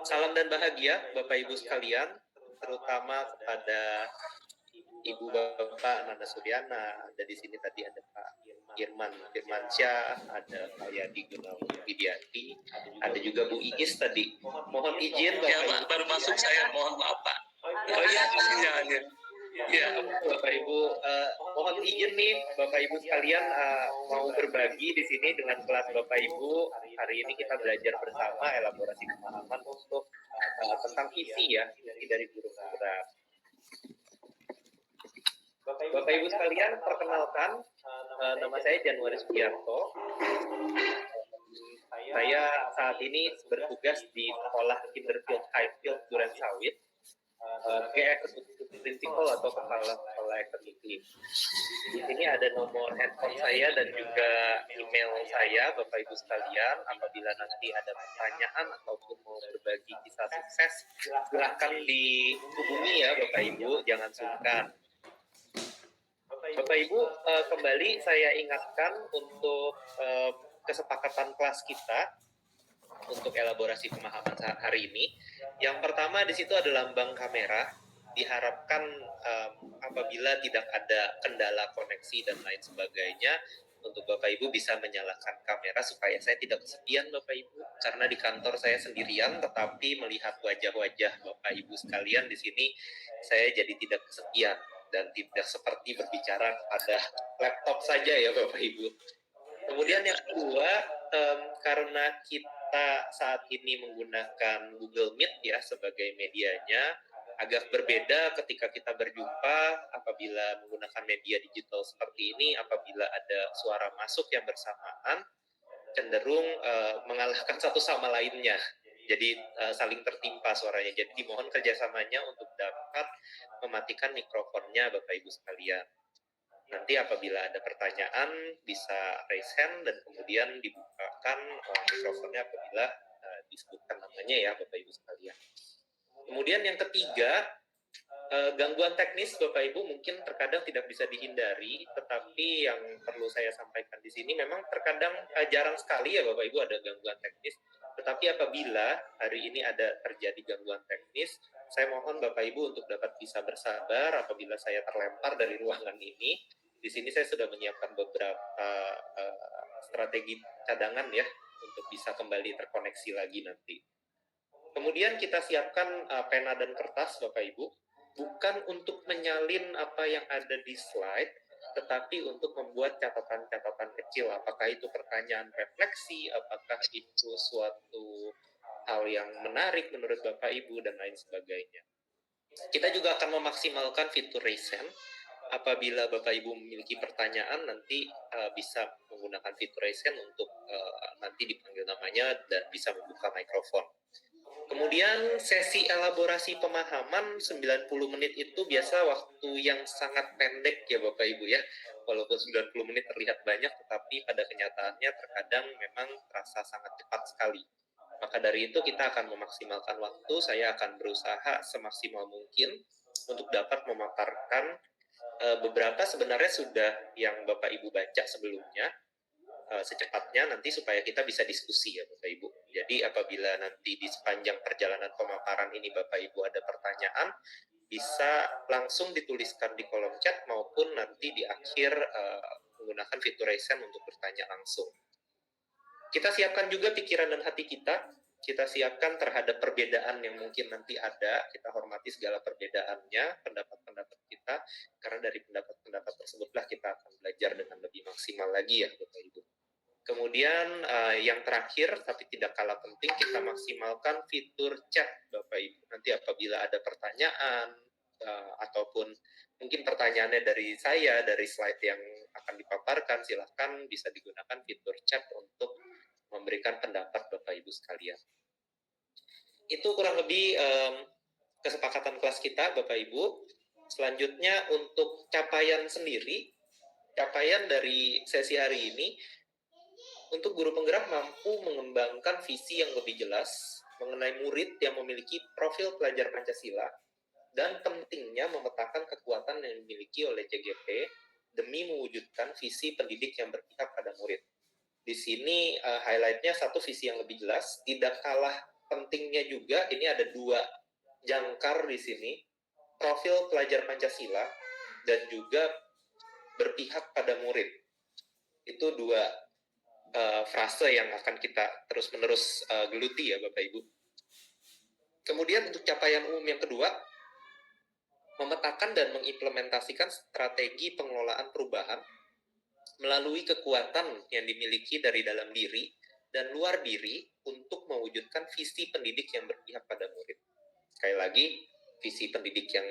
Salam dan bahagia Bapak Ibu sekalian, terutama kepada Ibu Bapak Nana Suryana, ada di sini tadi ada Pak Irman Firmansyah, ada Pak Yadi Gunawan Widianti, ada juga Bu Iis tadi. Mohon izin Bapak Ibu. Baru masuk saya, mohon maaf Pak. Oh iya, sinyalnya. Ya, Bapak Ibu, mohon izin nih Bapak Ibu sekalian mau berbagi di sini dengan kelas Bapak Ibu. Hari ini kita belajar bersama elaborasi pemahaman untuk tentang visi ya, visi dari guru penggerak. Bapak Ibu sekalian, perkenalkan, nama saya Januari Sugiarto. Saya saat ini bertugas di sekolah Kinderfield Highfield Durensawit, eksekutif prinsipal atau kepala sekolah eksekutif. Di sini ada nomor handphone saya dan juga email saya, Bapak Ibu sekalian. Apabila nanti ada pertanyaan ataupun mau berbagi kisah sukses, silahkan dihubungi ya Bapak Ibu, jangan sungkan. Bapak Ibu, kembali saya ingatkan untuk kesepakatan kelas kita untuk elaborasi pemahaman hari ini. Yang pertama di situ ada lambang kamera. Diharapkan apabila tidak ada kendala koneksi dan lain sebagainya, untuk Bapak Ibu bisa menyalakan kamera supaya saya tidak kesepian Bapak Ibu. Karena di kantor saya sendirian, tetapi melihat wajah-wajah Bapak Ibu sekalian di sini, saya jadi tidak kesepian dan tidak seperti berbicara pada laptop saja ya Bapak Ibu. Kemudian yang kedua, karena kita saat ini menggunakan Google Meet ya sebagai medianya, agak berbeda ketika kita berjumpa apabila menggunakan media digital seperti ini. Apabila ada suara masuk yang bersamaan, cenderung mengalahkan satu sama lainnya. Jadi saling tertimpa suaranya. Jadi dimohon kerjasamanya untuk dapat mematikan mikrofonnya Bapak Ibu sekalian. Nanti apabila ada pertanyaan bisa raise hand dan kemudian dibukakan mikrofonnya apabila disebutkan namanya ya Bapak Ibu sekalian. Kemudian yang ketiga, gangguan teknis Bapak Ibu mungkin terkadang tidak bisa dihindari, tetapi yang perlu saya sampaikan di sini memang terkadang jarang sekali ya Bapak Ibu ada gangguan teknis. Tetapi apabila hari ini ada terjadi gangguan teknis, saya mohon Bapak Ibu untuk dapat bisa bersabar apabila saya terlempar dari ruangan ini. Di sini saya sudah menyiapkan beberapa strategi cadangan ya untuk bisa kembali terkoneksi lagi nanti. Kemudian kita siapkan pena dan kertas Bapak Ibu, bukan untuk menyalin apa yang ada di slide, tetapi untuk membuat catatan-catatan kecil, apakah itu pertanyaan refleksi, apakah itu suatu hal yang menarik menurut Bapak Ibu, dan lain sebagainya. Kita juga akan memaksimalkan fitur raise hand. Apabila Bapak Ibu memiliki pertanyaan, nanti bisa menggunakan fitur raise hand untuk nanti dipanggil namanya dan bisa membuka mikrofon. Kemudian sesi elaborasi pemahaman 90 menit itu biasa waktu yang sangat pendek ya Bapak Ibu ya. Walaupun 90 menit terlihat banyak, tetapi pada kenyataannya terkadang memang terasa sangat cepat sekali. Maka dari itu kita akan memaksimalkan waktu. Saya akan berusaha semaksimal mungkin untuk dapat memaparkan beberapa sebenarnya sudah yang Bapak Ibu baca sebelumnya, secepatnya nanti supaya kita bisa diskusi ya Bapak Ibu. Jadi apabila nanti di sepanjang perjalanan pemaparan ini Bapak Ibu ada pertanyaan, bisa langsung dituliskan di kolom chat maupun nanti di akhir menggunakan fitur raise hand untuk bertanya langsung. Kita siapkan juga pikiran dan hati kita siapkan terhadap perbedaan yang mungkin nanti ada, kita hormati segala perbedaannya, pendapat-pendapat kita, karena dari pendapat-pendapat tersebutlah kita akan belajar dengan lebih maksimal lagi ya Bapak Ibu. Kemudian yang terakhir, tapi tidak kalah penting, kita maksimalkan fitur chat Bapak Ibu. Nanti apabila ada pertanyaan, ataupun mungkin pertanyaannya dari saya, dari slide yang akan dipaparkan, silahkan bisa digunakan fitur chat untuk memberikan pendapat Bapak Ibu sekalian. Itu kurang lebih kesepakatan kelas kita Bapak Ibu. Selanjutnya untuk capaian sendiri, capaian dari sesi hari ini, untuk guru penggerak mampu mengembangkan visi yang lebih jelas mengenai murid yang memiliki profil pelajar Pancasila dan pentingnya memetakan kekuatan yang dimiliki oleh JGP demi mewujudkan visi pendidik yang berpihak pada murid. Di sini highlight-nya satu visi yang lebih jelas, tidak kalah pentingnya juga ini ada dua jangkar di sini, profil pelajar Pancasila dan juga berpihak pada murid. Itu dua frase yang akan kita terus-menerus geluti ya Bapak Ibu. Kemudian untuk capaian umum yang kedua, memetakan dan mengimplementasikan strategi pengelolaan perubahan melalui kekuatan yang dimiliki dari dalam diri dan luar diri untuk mewujudkan visi pendidik yang berpihak pada murid. Sekali lagi, visi pendidik yang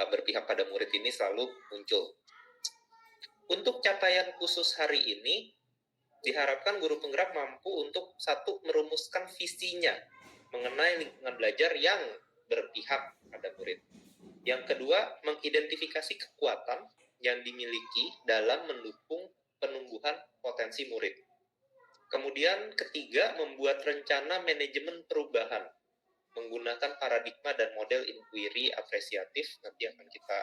berpihak pada murid ini selalu muncul. Untuk capaian khusus hari ini, diharapkan guru penggerak mampu untuk satu, merumuskan visinya mengenai lingkungan belajar yang berpihak pada murid. Yang kedua, mengidentifikasi kekuatan yang dimiliki dalam mendukung penumbuhan potensi murid. Kemudian ketiga, membuat rencana manajemen perubahan menggunakan paradigma dan model inquiry apresiatif. Nanti akan kita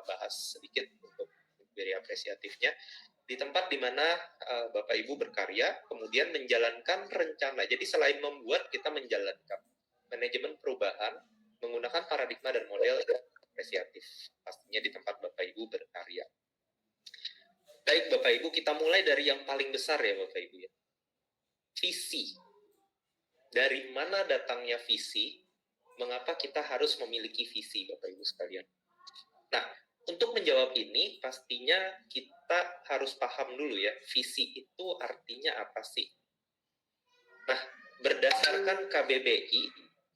bahas sedikit untuk inquiry apresiatifnya. Di tempat di mana Bapak Ibu berkarya, kemudian menjalankan rencana. Jadi selain membuat, kita menjalankan manajemen perubahan menggunakan paradigma dan model apresiatif. Pastinya di tempat Bapak Ibu berkarya. Baik Bapak Ibu, kita mulai dari yang paling besar ya Bapak Ibu ya. Visi. Dari mana datangnya visi? Mengapa kita harus memiliki visi Bapak Ibu sekalian? Nah, untuk menjawab ini, pastinya kita harus paham dulu ya, visi itu artinya apa sih? Nah, berdasarkan KBBI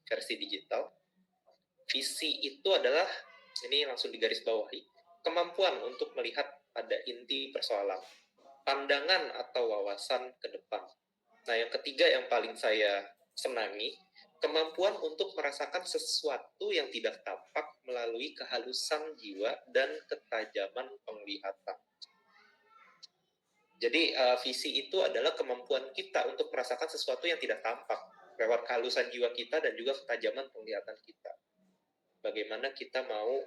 versi digital, visi itu adalah, ini langsung digarisbawahi, kemampuan untuk melihat pada inti persoalan, pandangan atau wawasan ke depan. Nah, yang ketiga yang paling saya senangi, kemampuan untuk merasakan sesuatu yang tidak tampak melalui kehalusan jiwa dan ketajaman penglihatan. Jadi visi itu adalah kemampuan kita untuk merasakan sesuatu yang tidak tampak lewat kehalusan jiwa kita dan juga ketajaman penglihatan kita. Bagaimana kita mau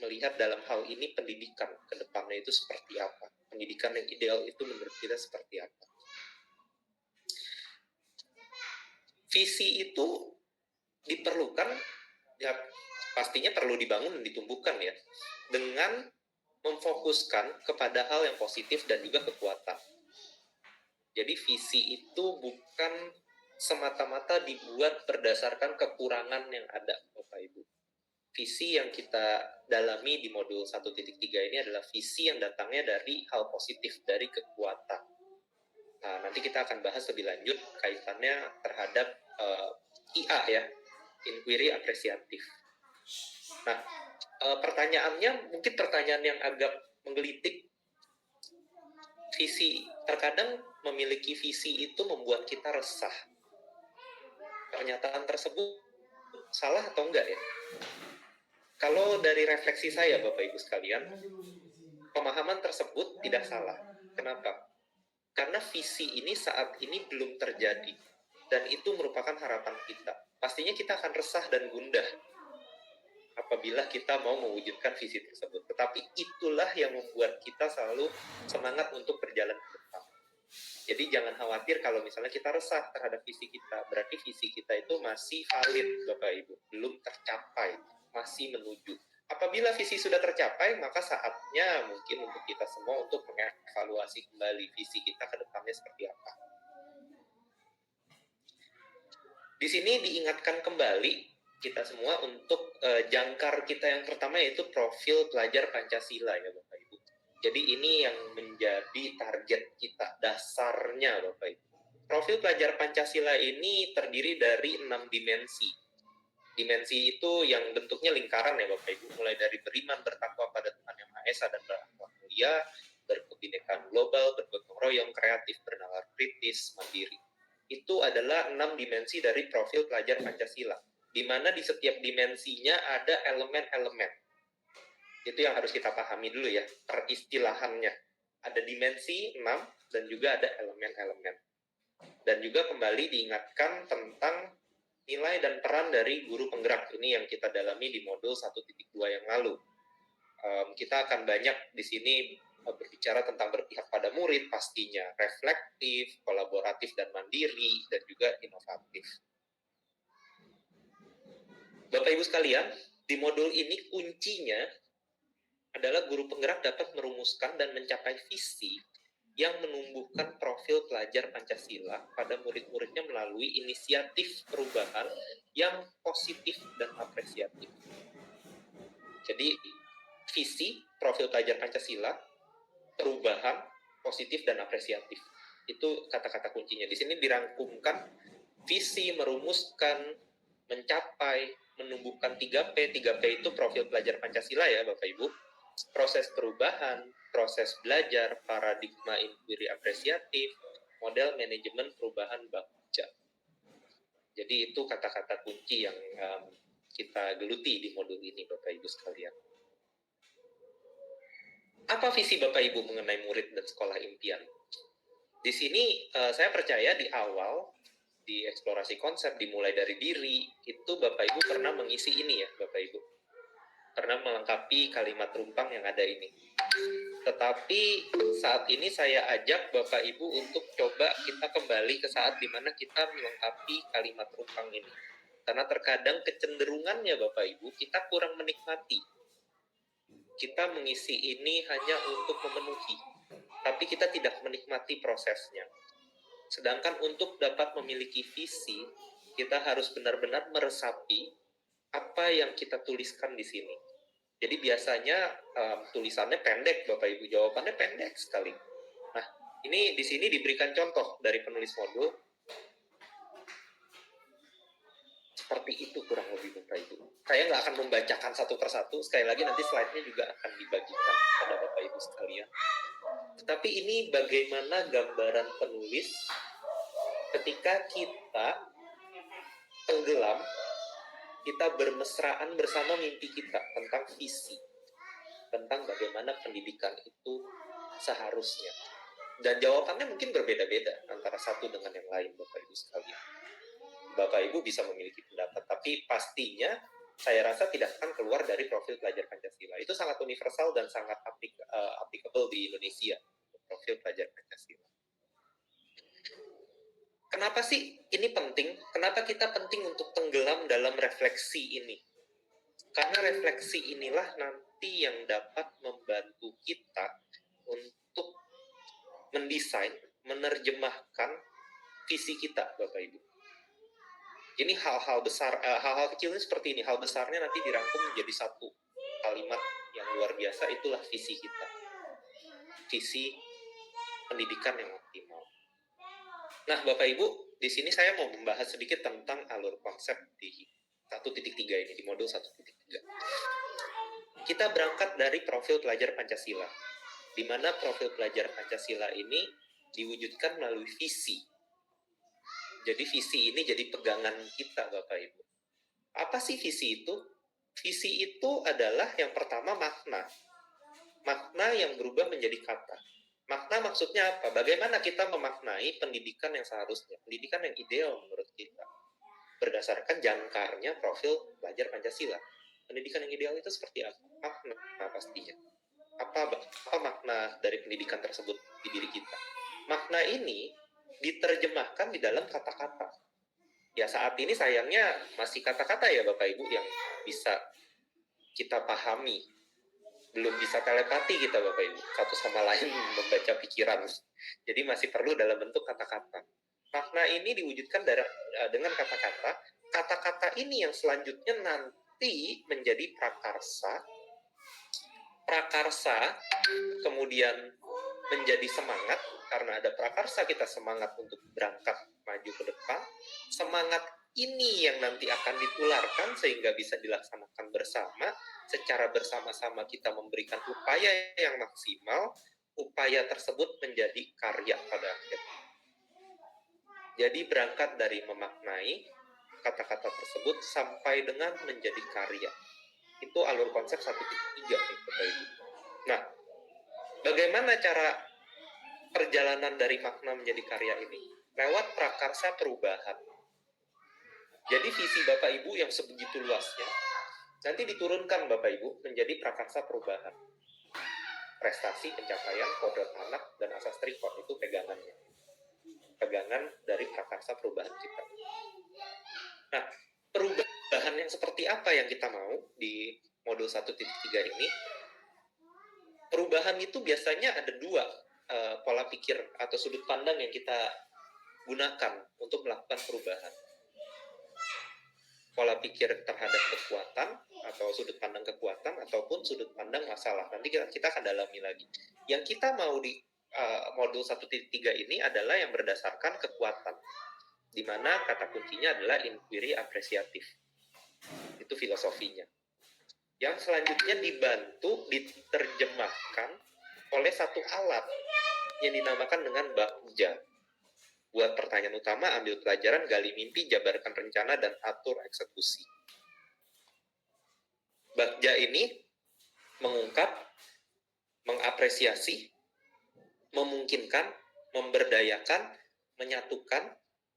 melihat dalam hal ini pendidikan ke depannya itu seperti apa? Pendidikan yang ideal itu menurut kita seperti apa? Visi itu diperlukan, ya pastinya perlu dibangun dan ditumbuhkan ya, dengan memfokuskan kepada hal yang positif dan juga kekuatan. Jadi visi itu bukan semata-mata dibuat berdasarkan kekurangan yang ada, Bapak Ibu. Visi yang kita dalami di modul 1.3 ini adalah visi yang datangnya dari hal positif, dari kekuatan. Nah, nanti kita akan bahas lebih lanjut kaitannya terhadap IA ya, inquiry apresiatif. Nah, pertanyaannya mungkin pertanyaan yang agak menggelitik. Visi, terkadang memiliki visi itu membuat kita resah. Pernyataan tersebut salah atau enggak ya? Kalau dari refleksi saya Bapak Ibu sekalian, pemahaman tersebut tidak salah. Kenapa? Karena visi ini saat ini belum terjadi. Dan itu merupakan harapan kita. Pastinya kita akan resah dan gundah apabila kita mau mewujudkan visi tersebut. Tetapi itulah yang membuat kita selalu semangat untuk berjalan ke depan. Jadi jangan khawatir kalau misalnya kita resah terhadap visi kita. Berarti visi kita itu masih valid, Bapak Ibu. Belum tercapai, masih menuju. Apabila visi sudah tercapai, maka saatnya mungkin untuk kita semua untuk mengevaluasi kembali visi kita ke depannya seperti apa. Di sini diingatkan kembali kita semua untuk jangkar kita yang pertama, yaitu profil pelajar Pancasila ya Bapak Ibu. Jadi ini yang menjadi target kita, dasarnya Bapak Ibu. Profil pelajar Pancasila ini terdiri dari 6 dimensi. Dimensi itu yang bentuknya lingkaran ya Bapak Ibu, mulai dari beriman, bertakwa pada Tuhan Yang Maha Esa dan berakhlak mulia, berkebinekaan global, bergotong royong, kreatif, bernalar kritis, mandiri. Itu adalah 6 dimensi dari profil pelajar Pancasila, di mana di setiap dimensinya ada elemen-elemen. Itu yang harus kita pahami dulu ya, peristilahannya. Ada dimensi 6 dan juga ada elemen-elemen. Dan juga kembali diingatkan tentang nilai dan peran dari guru penggerak ini yang kita dalami di modul 1.2 yang lalu. Kita akan banyak di sini berbicara tentang berpihak pada murid, pastinya reflektif, kolaboratif dan mandiri, dan juga inovatif. Bapak Ibu sekalian, di modul ini kuncinya adalah guru penggerak dapat merumuskan dan mencapai visi yang menumbuhkan profil pelajar Pancasila pada murid-muridnya melalui inisiatif perubahan yang positif dan apresiatif. Jadi, visi, profil pelajar Pancasila, perubahan, positif, dan apresiatif. Itu kata-kata kuncinya. Di sini dirangkumkan visi, merumuskan, mencapai, menumbuhkan 3P. 3P itu profil pelajar Pancasila ya Bapak Ibu. Proses perubahan, proses belajar, paradigma inquiry apresiatif, model manajemen perubahan baca. Jadi itu kata-kata kunci yang kita geluti di modul ini Bapak Ibu sekalian. Apa visi Bapak Ibu mengenai murid dan sekolah impian? Di sini saya percaya di awal, di eksplorasi konsep dimulai dari diri, itu Bapak Ibu pernah mengisi ini ya Bapak Ibu. Pernah melengkapi kalimat rumpang yang ada ini. Tetapi saat ini saya ajak Bapak Ibu untuk coba kita kembali ke saat dimana kita melengkapi kalimat rumpang ini. Karena terkadang kecenderungannya Bapak Ibu, kita kurang menikmati. Kita mengisi ini hanya untuk memenuhi, tapi kita tidak menikmati prosesnya. Sedangkan untuk dapat memiliki visi, kita harus benar-benar meresapi apa yang kita tuliskan di sini. Jadi biasanya tulisannya pendek, Bapak Ibu, jawabannya pendek sekali. Nah, ini di sini diberikan contoh dari penulis modul. Seperti itu kurang lebih Bapak Ibu. Saya nggak akan membacakan satu persatu. Sekali lagi nanti slide-nya juga akan dibagikan pada Bapak Ibu sekalian. Tetapi ini bagaimana gambaran penulis ketika kita tenggelam, kita bermesraan bersama mimpi kita tentang visi, tentang bagaimana pendidikan itu seharusnya. Dan jawabannya mungkin berbeda-beda antara satu dengan yang lain, Bapak Ibu sekalian. Bapak Ibu bisa memiliki pendapat, tapi pastinya saya rasa tidak akan keluar dari profil pelajar Pancasila. Itu sangat universal dan sangat applicable di Indonesia, profil pelajar Pancasila. Kenapa sih ini penting? Kenapa kita penting untuk tenggelam dalam refleksi ini? Karena refleksi inilah nanti yang dapat membantu kita untuk mendesain, menerjemahkan visi kita, Bapak Ibu. Ini hal-hal besar, hal-hal kecilnya seperti ini. Hal besarnya nanti dirangkum menjadi satu kalimat yang luar biasa, itulah visi kita. Visi pendidikan yang optimal. Nah, Bapak Ibu, di sini saya mau membahas sedikit tentang alur konsep di 1.3 ini, di modul 1.3. Kita berangkat dari profil pelajar Pancasila, di mana profil pelajar Pancasila ini diwujudkan melalui visi. Jadi visi ini jadi pegangan kita, Bapak Ibu. Apa sih visi itu? Visi itu adalah yang pertama makna. Makna yang berubah menjadi kata. Makna maksudnya apa? Bagaimana kita memaknai pendidikan yang seharusnya, pendidikan yang ideal menurut kita, berdasarkan jangkarnya profil pelajar Pancasila. Pendidikan yang ideal itu seperti apa? Makna pastinya. Apa makna dari pendidikan tersebut di diri kita? Makna ini diterjemahkan di dalam kata-kata. Ya saat ini sayangnya masih kata-kata ya Bapak Ibu yang bisa kita pahami. Belum bisa telepati kita Bapak Ibu, satu sama lain membaca pikiran. Jadi masih perlu dalam bentuk kata-kata. Makna ini diwujudkan dengan kata-kata. Kata-kata ini yang selanjutnya nanti menjadi prakarsa. Prakarsa kemudian menjadi semangat. Karena ada prakarsa kita semangat untuk berangkat maju ke depan. Semangat ini yang nanti akan ditularkan sehingga bisa dilaksanakan bersama. Secara bersama-sama kita memberikan upaya yang maksimal, upaya tersebut menjadi karya pada akhirnya. Jadi berangkat dari memaknai kata-kata tersebut sampai dengan menjadi karya. Itu alur konsep 1.3 nih Bapak Ibu. Nah, bagaimana cara perjalanan dari makna menjadi karya ini? Lewat prakarsa perubahan. Jadi visi Bapak Ibu yang sebegitu luasnya nanti diturunkan Bapak Ibu menjadi prakarsa perubahan. Prestasi, pencapaian, kodrat anak, dan asas trikot itu pegangannya. Pegangan dari prakarsa perubahan kita. Nah, perubahan perubahan yang seperti apa yang kita mau di modul 1.3 ini? Perubahan itu biasanya ada dua pola pikir atau sudut pandang yang kita gunakan untuk melakukan perubahan. Pola pikir terhadap kekuatan atau sudut pandang kekuatan ataupun sudut pandang masalah. Nanti kita akan dalami lagi. Yang kita mau di modul 1.3 ini adalah yang berdasarkan kekuatan, di mana kata kuncinya adalah inquiry apresiatif. Itu filosofinya. Yang selanjutnya dibantu diterjemahkan oleh satu alat yang dinamakan dengan Bagja. Buat pertanyaan utama, ambil pelajaran, gali mimpi, jabarkan rencana, dan atur eksekusi. Bagja ini mengungkap, mengapresiasi, memungkinkan, memberdayakan, menyatukan,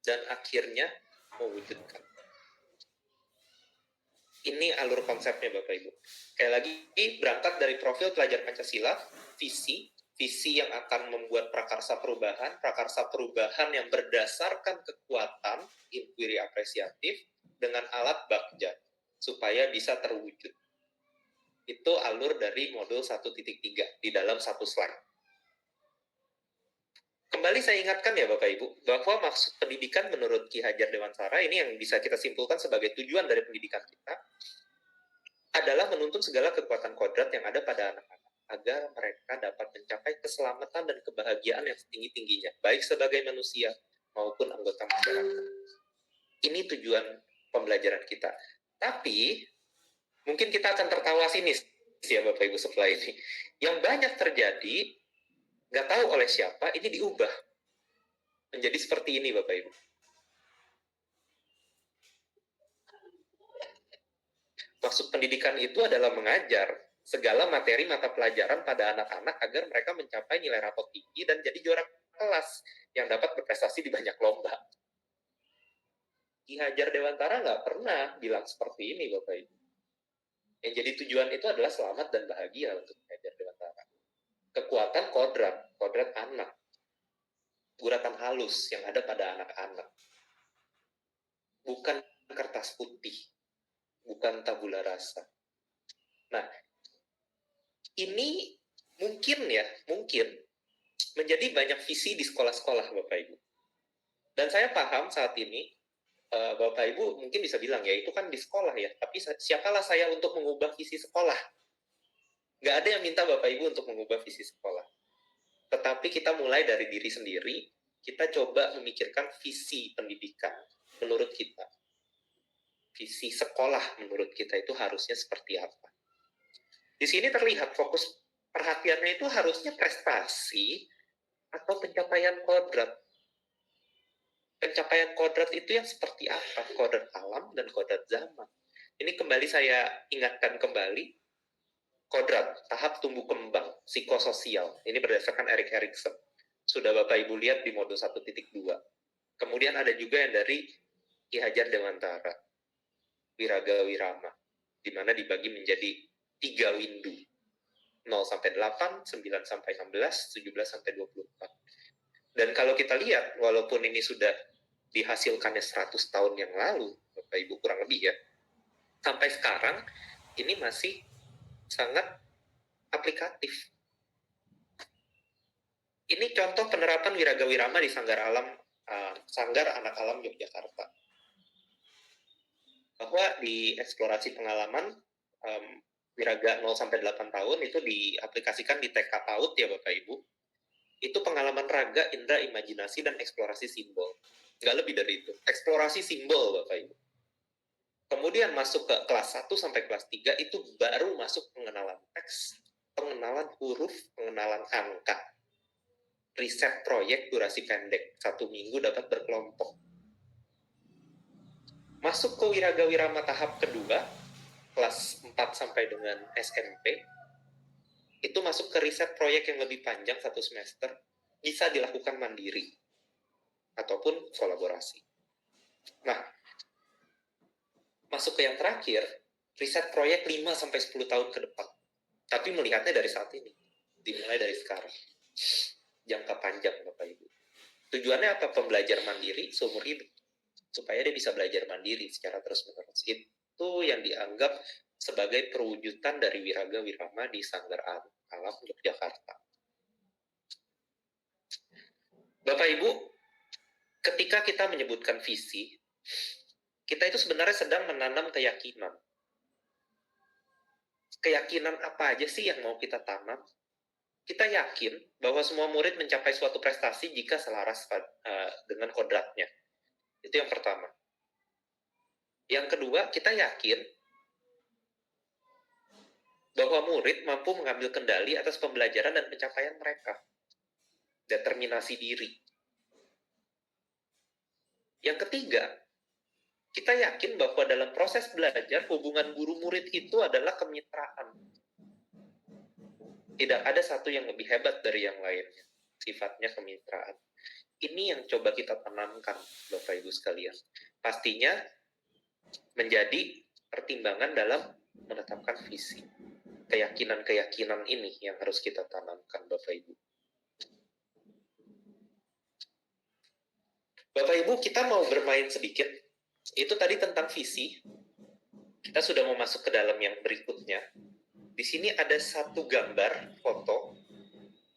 dan akhirnya mewujudkan. Ini alur konsepnya Bapak Ibu. Sekali lagi, berangkat dari profil pelajar Pancasila, visi yang akan membuat prakarsa perubahan yang berdasarkan kekuatan, inquiry apresiatif, dengan alat Bagja, supaya bisa terwujud. Itu alur dari modul 1.3 di dalam satu slide. Kembali saya ingatkan ya Bapak Ibu, bahwa maksud pendidikan menurut Ki Hajar Dewantara, ini yang bisa kita simpulkan sebagai tujuan dari pendidikan kita, adalah menuntun segala kekuatan kodrat yang ada pada anak-anak, agar mereka dapat mencapai keselamatan dan kebahagiaan yang setinggi-tingginya, baik sebagai manusia maupun anggota masyarakat. Ini tujuan pembelajaran kita. Tapi, mungkin kita akan tertawa sinis ya Bapak Ibu setelah ini. Yang banyak terjadi, nggak tahu oleh siapa, ini diubah menjadi seperti ini Bapak Ibu. Maksud pendidikan itu adalah mengajar segala materi mata pelajaran pada anak-anak agar mereka mencapai nilai rapot tinggi dan jadi juara kelas yang dapat berprestasi di banyak lomba. Ki Hajar Dewantara nggak pernah bilang seperti ini Bapak Ibu. Yang jadi tujuan itu adalah selamat dan bahagia untuk Ki Hajar Dewantara. Kekuatan kodrat anak, guratan halus yang ada pada anak-anak. Bukan kertas putih, bukan tabula rasa. Nah, ini mungkin menjadi banyak visi di sekolah-sekolah Bapak Ibu. Dan saya paham saat ini, Bapak Ibu mungkin bisa bilang, ya itu kan di sekolah ya, tapi siapalah saya untuk mengubah visi sekolah? Nggak ada yang minta Bapak Ibu untuk mengubah visi sekolah. Tetapi kita mulai dari diri sendiri, kita coba memikirkan visi pendidikan menurut kita. Visi sekolah menurut kita itu harusnya seperti apa. Di sini terlihat fokus perhatiannya itu harusnya prestasi atau pencapaian kodrat. Pencapaian kodrat itu yang seperti apa? Kodrat alam dan kodrat zaman. Ini kembali saya ingatkan kembali, kodrat, tahap tumbuh kembang, psikososial. Ini berdasarkan Erik Erikson. Sudah Bapak Ibu lihat di modul 1.2. Kemudian ada juga yang dari Ki Hajar Dewantara, Wiraga Wirama, di mana dibagi menjadi 3 windu. 0 sampai 8, 9 sampai 16, 17 sampai 24. Dan kalau kita lihat, walaupun ini sudah dihasilkannya 100 tahun yang lalu, Bapak Ibu kurang lebih ya, sampai sekarang ini masih sangat aplikatif. Ini contoh penerapan Wiraga Wirama di Sanggar Anak Alam Yogyakarta. Bahwa di eksplorasi pengalaman Wiraga 0 sampai 8 tahun itu diaplikasikan di TK PAUD ya Bapak Ibu. Itu pengalaman raga, indera, imajinasi, dan eksplorasi simbol. Nggak lebih dari itu. Eksplorasi simbol Bapak Ibu. Kemudian masuk ke kelas 1 sampai kelas 3 itu baru masuk pengenalan teks, pengenalan huruf, pengenalan angka. Riset proyek durasi pendek, 1 minggu dapat berkelompok. Masuk ke Wiraga Wirama tahap kedua, kelas 4 sampai dengan SMP, itu masuk ke riset proyek yang lebih panjang 1 semester, bisa dilakukan mandiri, ataupun kolaborasi. Nah, masuk ke yang terakhir, riset proyek 5 sampai 10 tahun ke depan. Tapi melihatnya dari saat ini, dimulai dari sekarang. Jangka panjang Bapak Ibu. Tujuannya apa? Pembelajar mandiri seumur hidup. Supaya dia bisa belajar mandiri secara terus-menerus. itu yang dianggap sebagai perwujudan dari Wiraga Wirama di Sanggar Alam Yogyakarta. Bapak Ibu, ketika kita menyebutkan visi, kita itu sebenarnya sedang menanam keyakinan. Keyakinan apa aja sih yang mau kita tanam? Kita yakin bahwa semua murid mencapai suatu prestasi jika selaras dengan kodratnya. Itu yang pertama. Yang kedua, kita yakin bahwa murid mampu mengambil kendali atas pembelajaran dan pencapaian mereka. Determinasi diri. Yang ketiga, kita yakin bahwa dalam proses belajar, hubungan guru-murid itu adalah kemitraan. Tidak ada satu yang lebih hebat dari yang lainnya. Sifatnya kemitraan. Ini yang coba kita tanamkan, Bapak Ibu sekalian. Pastinya menjadi pertimbangan dalam menetapkan visi. Keyakinan-keyakinan ini yang harus kita tanamkan, Bapak Ibu. Bapak Ibu, kita mau bermain sedikit. Itu tadi tentang visi. Kita sudah mau masuk ke dalam yang berikutnya. Di sini ada satu gambar, foto,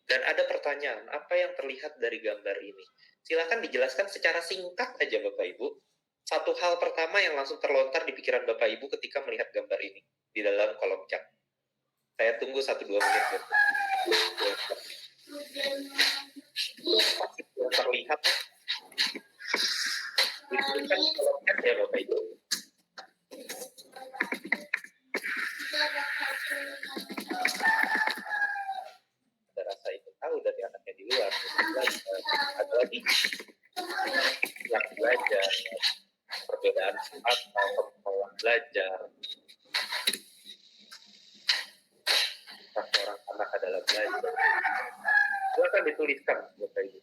dan ada pertanyaan, apa yang terlihat dari gambar ini? Silakan dijelaskan secara singkat aja Bapak Ibu. Satu hal pertama yang langsung terlontar di pikiran Bapak Ibu ketika melihat gambar ini di dalam kolom chat. Saya tunggu 1-2 menit. Yang terlihat dituliskan di kolom chat ya Bapak Ibu. Ada rasa ingin tahu dari anaknya di luar. Ada lagi yang belajar, perbedaan atau kemauan belajar. Seorang anak adalah belajar. Itu akan dituliskan Bapak Ibu.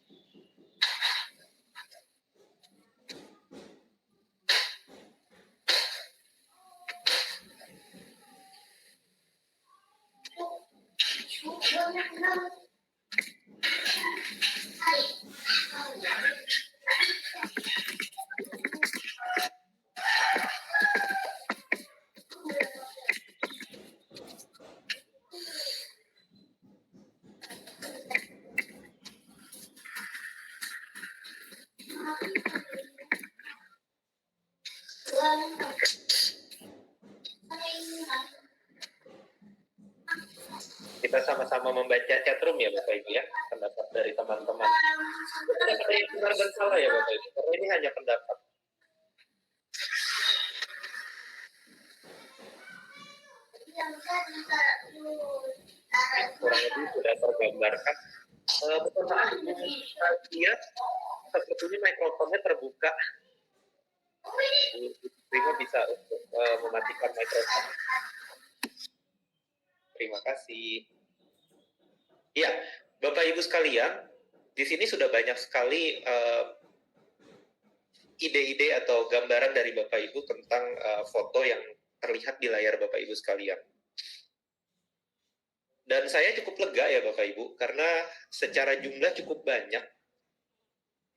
Kita sama-sama membaca chatroom ya Bapak Ibu ya, pendapat dari teman-teman. Tidak ada yang benar dan salah ya Bapak Ibu, karena ini hanya pendapat. Kurang lebih sudah tergambarkan. Betul maaf, dia sebetulnya mikrofonnya terbuka. Terima bisa untuk mematikan mikrofon. Terima kasih. Ya, Bapak Ibu sekalian, di sini sudah banyak sekali ide-ide atau gambaran dari Bapak Ibu tentang foto yang terlihat di layar Bapak Ibu sekalian. Dan saya cukup lega ya Bapak Ibu, karena secara jumlah cukup banyak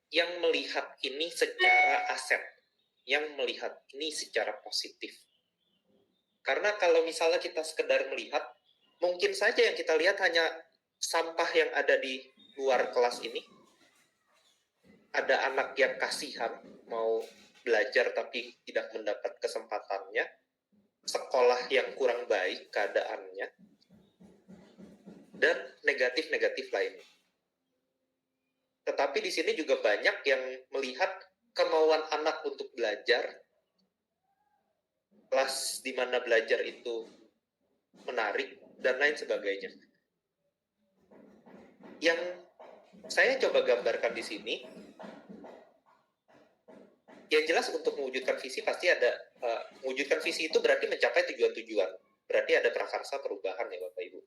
yang melihat ini secara aset, yang melihat ini secara positif. Karena kalau misalnya kita sekedar melihat, mungkin saja yang kita lihat hanya sampah yang ada di luar kelas ini. Ada anak yang kasihan, mau belajar tapi tidak mendapat kesempatannya. Sekolah yang kurang baik keadaannya. Dan negatif-negatif lainnya. Tetapi di sini juga banyak yang melihat kemauan anak untuk belajar, kelas di mana belajar itu menarik, dan lain sebagainya. Yang saya coba gambarkan di sini, yang jelas untuk mewujudkan visi pasti ada, mewujudkan visi itu berarti mencapai tujuan-tujuan. Berarti ada prakarsa perubahan ya Bapak Ibu.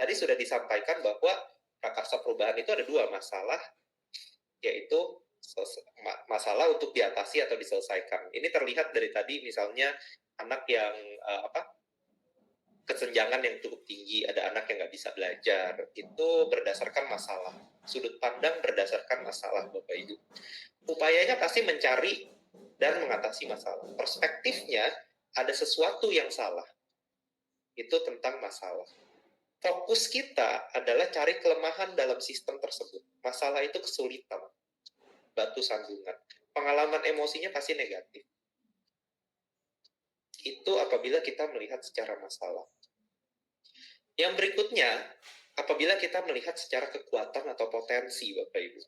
Tadi sudah disampaikan bahwa prakarsa perubahan itu ada dua masalah, yaitu masalah untuk diatasi atau diselesaikan. Ini terlihat dari tadi misalnya anak yang kesenjangan yang cukup tinggi, ada anak yang nggak bisa belajar, itu berdasarkan masalah. Sudut pandang berdasarkan masalah, Bapak Ibu. Upayanya pasti mencari dan mengatasi masalah. Perspektifnya ada sesuatu yang salah. Itu tentang masalah. Fokus kita adalah cari kelemahan dalam sistem tersebut. Masalah itu kesulitan, batu sandungan. Pengalaman emosinya pasti negatif. Itu apabila kita melihat secara masalah. Yang berikutnya, apabila kita melihat secara kekuatan atau potensi, Bapak Ibu.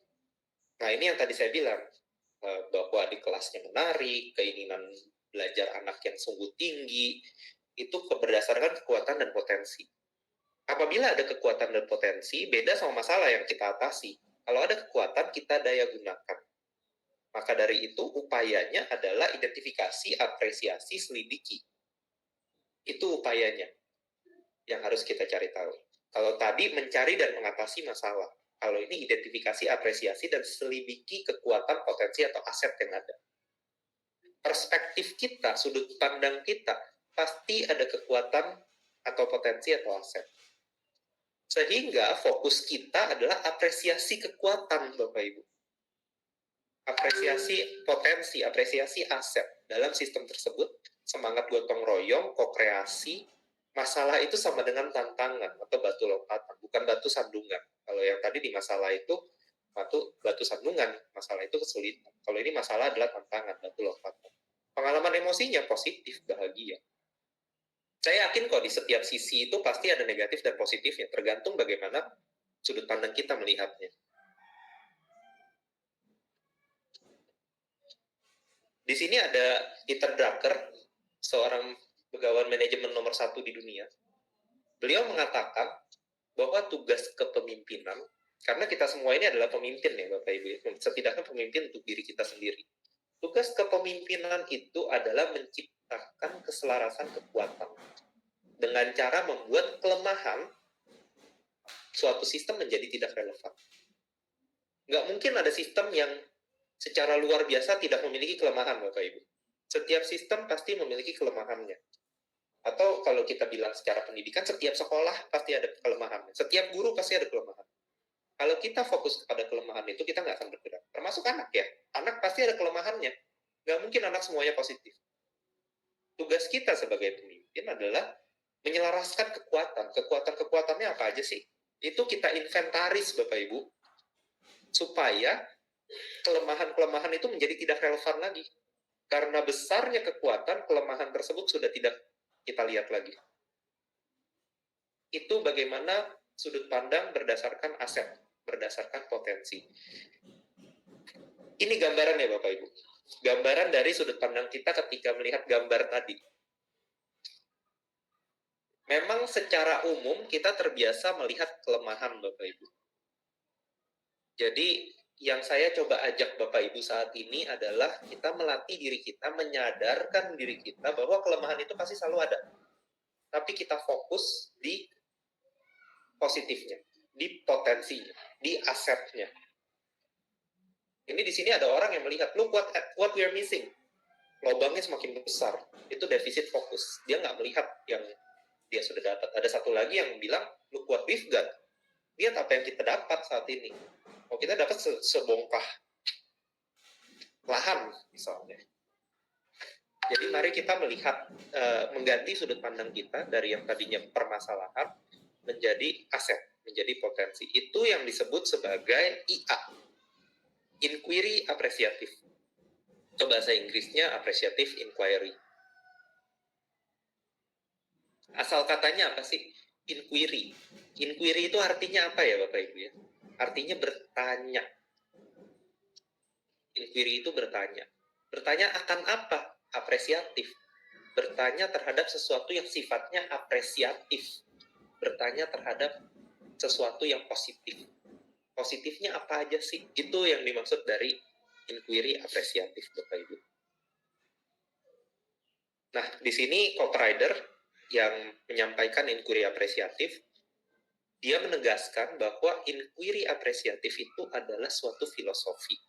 Nah, ini yang tadi saya bilang, bahwa di kelasnya menarik, keinginan belajar anak yang sungguh tinggi, itu berdasarkan kekuatan dan potensi. Apabila ada kekuatan dan potensi, beda sama masalah yang kita atasi. Kalau ada kekuatan, kita daya gunakan. Maka dari itu, upayanya adalah identifikasi, apresiasi, selidiki. Itu upayanya yang harus kita cari tahu. Kalau tadi mencari dan mengatasi masalah. Kalau ini identifikasi, apresiasi, dan selidiki kekuatan, potensi, atau aset yang ada. Perspektif kita, sudut pandang kita, pasti ada kekuatan atau potensi atau aset. Sehingga fokus kita adalah apresiasi kekuatan, Bapak Ibu. Apresiasi potensi, apresiasi aset. Dalam sistem tersebut, semangat gotong royong, kokreasi, masalah itu sama dengan tantangan atau batu lompatan, bukan batu sandungan. Kalau yang tadi di masalah itu batu sandungan, masalah itu kesulitan. Kalau ini masalah adalah tantangan, batu lompatan. Pengalaman emosinya positif, bahagia. Saya yakin kok di setiap sisi itu pasti ada negatif dan positifnya, tergantung bagaimana sudut pandang kita melihatnya. Di sini ada Peter Drucker, seorang pegawai manajemen nomor 1 di dunia. Beliau mengatakan bahwa tugas kepemimpinan, karena kita semua ini adalah pemimpin ya Bapak Ibu, setidaknya pemimpin untuk diri kita sendiri. Tugas kepemimpinan itu adalah menciptakan keselarasan kekuatan dengan cara membuat kelemahan suatu sistem menjadi tidak relevan. Nggak mungkin ada sistem yang secara luar biasa tidak memiliki kelemahan, Bapak Ibu. Setiap sistem pasti memiliki kelemahannya. Atau kalau kita bilang secara pendidikan, setiap sekolah pasti ada kelemahannya. Setiap guru pasti ada kelemahan. Kalau kita fokus kepada kelemahan itu, kita nggak akan bergerak. Termasuk anak ya. Anak pasti ada kelemahannya. Nggak mungkin anak semuanya positif. Tugas kita sebagai pemimpin adalah menyelaraskan kekuatan. Kekuatan-kekuatannya apa aja sih? Itu kita inventaris, Bapak Ibu. Supaya kelemahan-kelemahan itu menjadi tidak relevan lagi. Karena besarnya kekuatan, kelemahan tersebut sudah tidak kita lihat lagi. Itu bagaimana sudut pandang berdasarkan aset, berdasarkan potensi. Ini gambaran ya Bapak Ibu. Gambaran dari sudut pandang kita ketika melihat gambar tadi. Memang secara umum kita terbiasa melihat kelemahan Bapak Ibu. Jadi yang saya coba ajak Bapak Ibu saat ini adalah kita melatih diri kita, menyadarkan diri kita bahwa kelemahan itu pasti selalu ada. Tapi kita fokus di positifnya, di potensinya, di asetnya. Ini di sini ada orang yang melihat, look what we are missing. Lobangnya semakin besar. Itu defisit fokus. Dia nggak melihat yang dia sudah dapat. Ada satu lagi yang bilang, look what we've got. Lihat apa yang kita dapat saat ini. Oh, kita dapat sebongkah lahan misalnya. Jadi mari kita melihat, mengganti sudut pandang kita dari yang tadinya permasalahan menjadi aset, menjadi potensi. Itu yang disebut sebagai IA, inquiry apresiatif. Itu bahasa Inggrisnya appreciative inquiry. Asal katanya apa sih? Inquiry. Inquiry itu artinya apa ya Bapak Ibu ya? Artinya bertanya. Inquiry itu bertanya. Bertanya akan apa? Apresiatif. Bertanya terhadap sesuatu yang sifatnya apresiatif. Bertanya terhadap sesuatu yang positif. Positifnya apa aja sih? Itu yang dimaksud dari inquiry apresiatif, Bapak Ibu. Nah, di sini co-writer yang menyampaikan inquiry apresiatif, dia menegaskan bahwa inquiry apresiatif itu adalah suatu filosofi.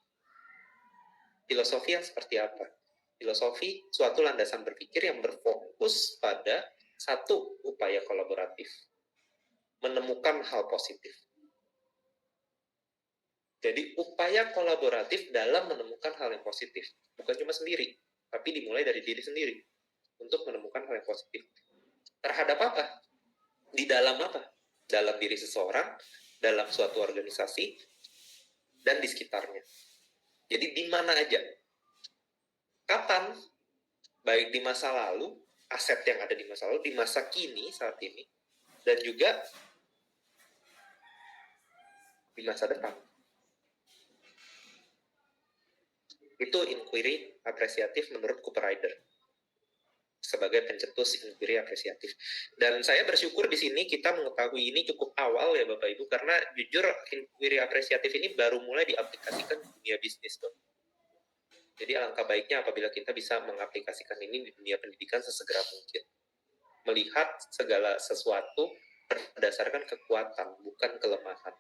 Filosofi yang seperti apa? Filosofi suatu landasan berpikir yang berfokus pada satu upaya kolaboratif, menemukan hal positif. Jadi upaya kolaboratif dalam menemukan hal yang positif, bukan cuma sendiri, tapi dimulai dari diri sendiri. untuk menemukan hal yang positif. Terhadap apa? Di dalam apa? Dalam diri seseorang, dalam suatu organisasi, dan di sekitarnya. Jadi di mana aja. Kapan? Baik di masa lalu, aset yang ada di masa lalu, di masa kini saat ini, dan juga di masa depan. Itu inquiry apresiatif menurut Cooper Ryder sebagai pencetus inquiry apresiatif. Dan saya bersyukur di sini kita mengetahui ini cukup awal ya Bapak Ibu, karena jujur inquiry apresiatif ini baru mulai diaplikasikan di dunia bisnis, Bang. Jadi alangkah baiknya apabila kita bisa mengaplikasikan ini di dunia pendidikan sesegera mungkin. Melihat segala sesuatu berdasarkan kekuatan, bukan kelemahan.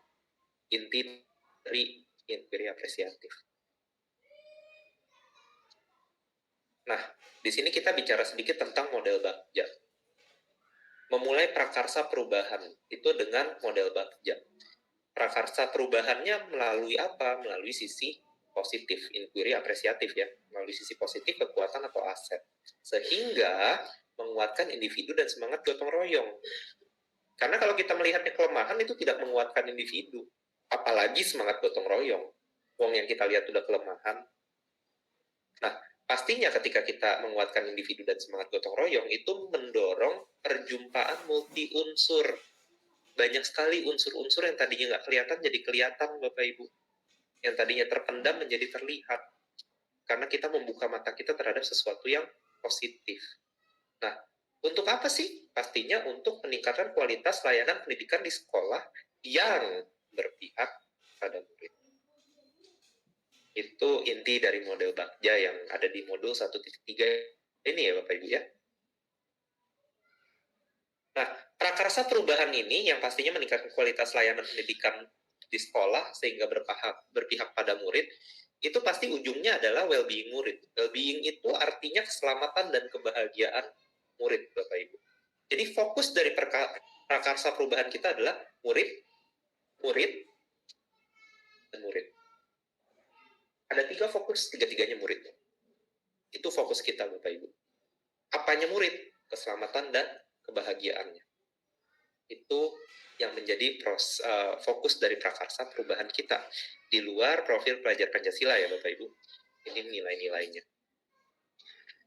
Inti dari inquiry apresiatif. Nah, di sini kita bicara sedikit tentang model Bagja. Memulai prakarsa perubahan itu dengan model Bagja. Prakarsa perubahannya melalui apa? Melalui sisi positif, inquiry apresiatif ya, melalui sisi positif kekuatan atau aset. Sehingga menguatkan individu dan semangat gotong royong. Karena kalau kita melihatnya kelemahan itu tidak menguatkan individu, apalagi semangat gotong royong. Wong yang kita lihat sudah kelemahan. Nah, pastinya ketika kita menguatkan individu dan semangat gotong royong itu mendorong perjumpaan multi unsur. Banyak sekali unsur-unsur yang tadinya nggak kelihatan jadi kelihatan Bapak Ibu. Yang tadinya terpendam menjadi terlihat. Karena kita membuka mata kita terhadap sesuatu yang positif. Nah, untuk apa sih? Pastinya untuk meningkatkan kualitas layanan pendidikan di sekolah yang berpihak pada murid. Itu inti dari model Bagja yang ada di modul 1.3 ini ya Bapak Ibu ya. Nah, prakarsa perubahan ini yang pastinya meningkatkan kualitas layanan pendidikan di sekolah sehingga berpihak pada murid, itu pasti ujungnya adalah well-being murid. Well-being itu artinya keselamatan dan kebahagiaan murid Bapak Ibu. Jadi fokus dari prakarsa perubahan kita adalah murid, dan murid. Ada 3 fokus, tiga-tiganya murid. Itu fokus kita Bapak Ibu. Apanya murid? Keselamatan dan kebahagiaannya. Itu yang menjadi fokus dari prakarsa perubahan kita. Di luar profil pelajar Pancasila ya Bapak Ibu. Ini nilai-nilainya.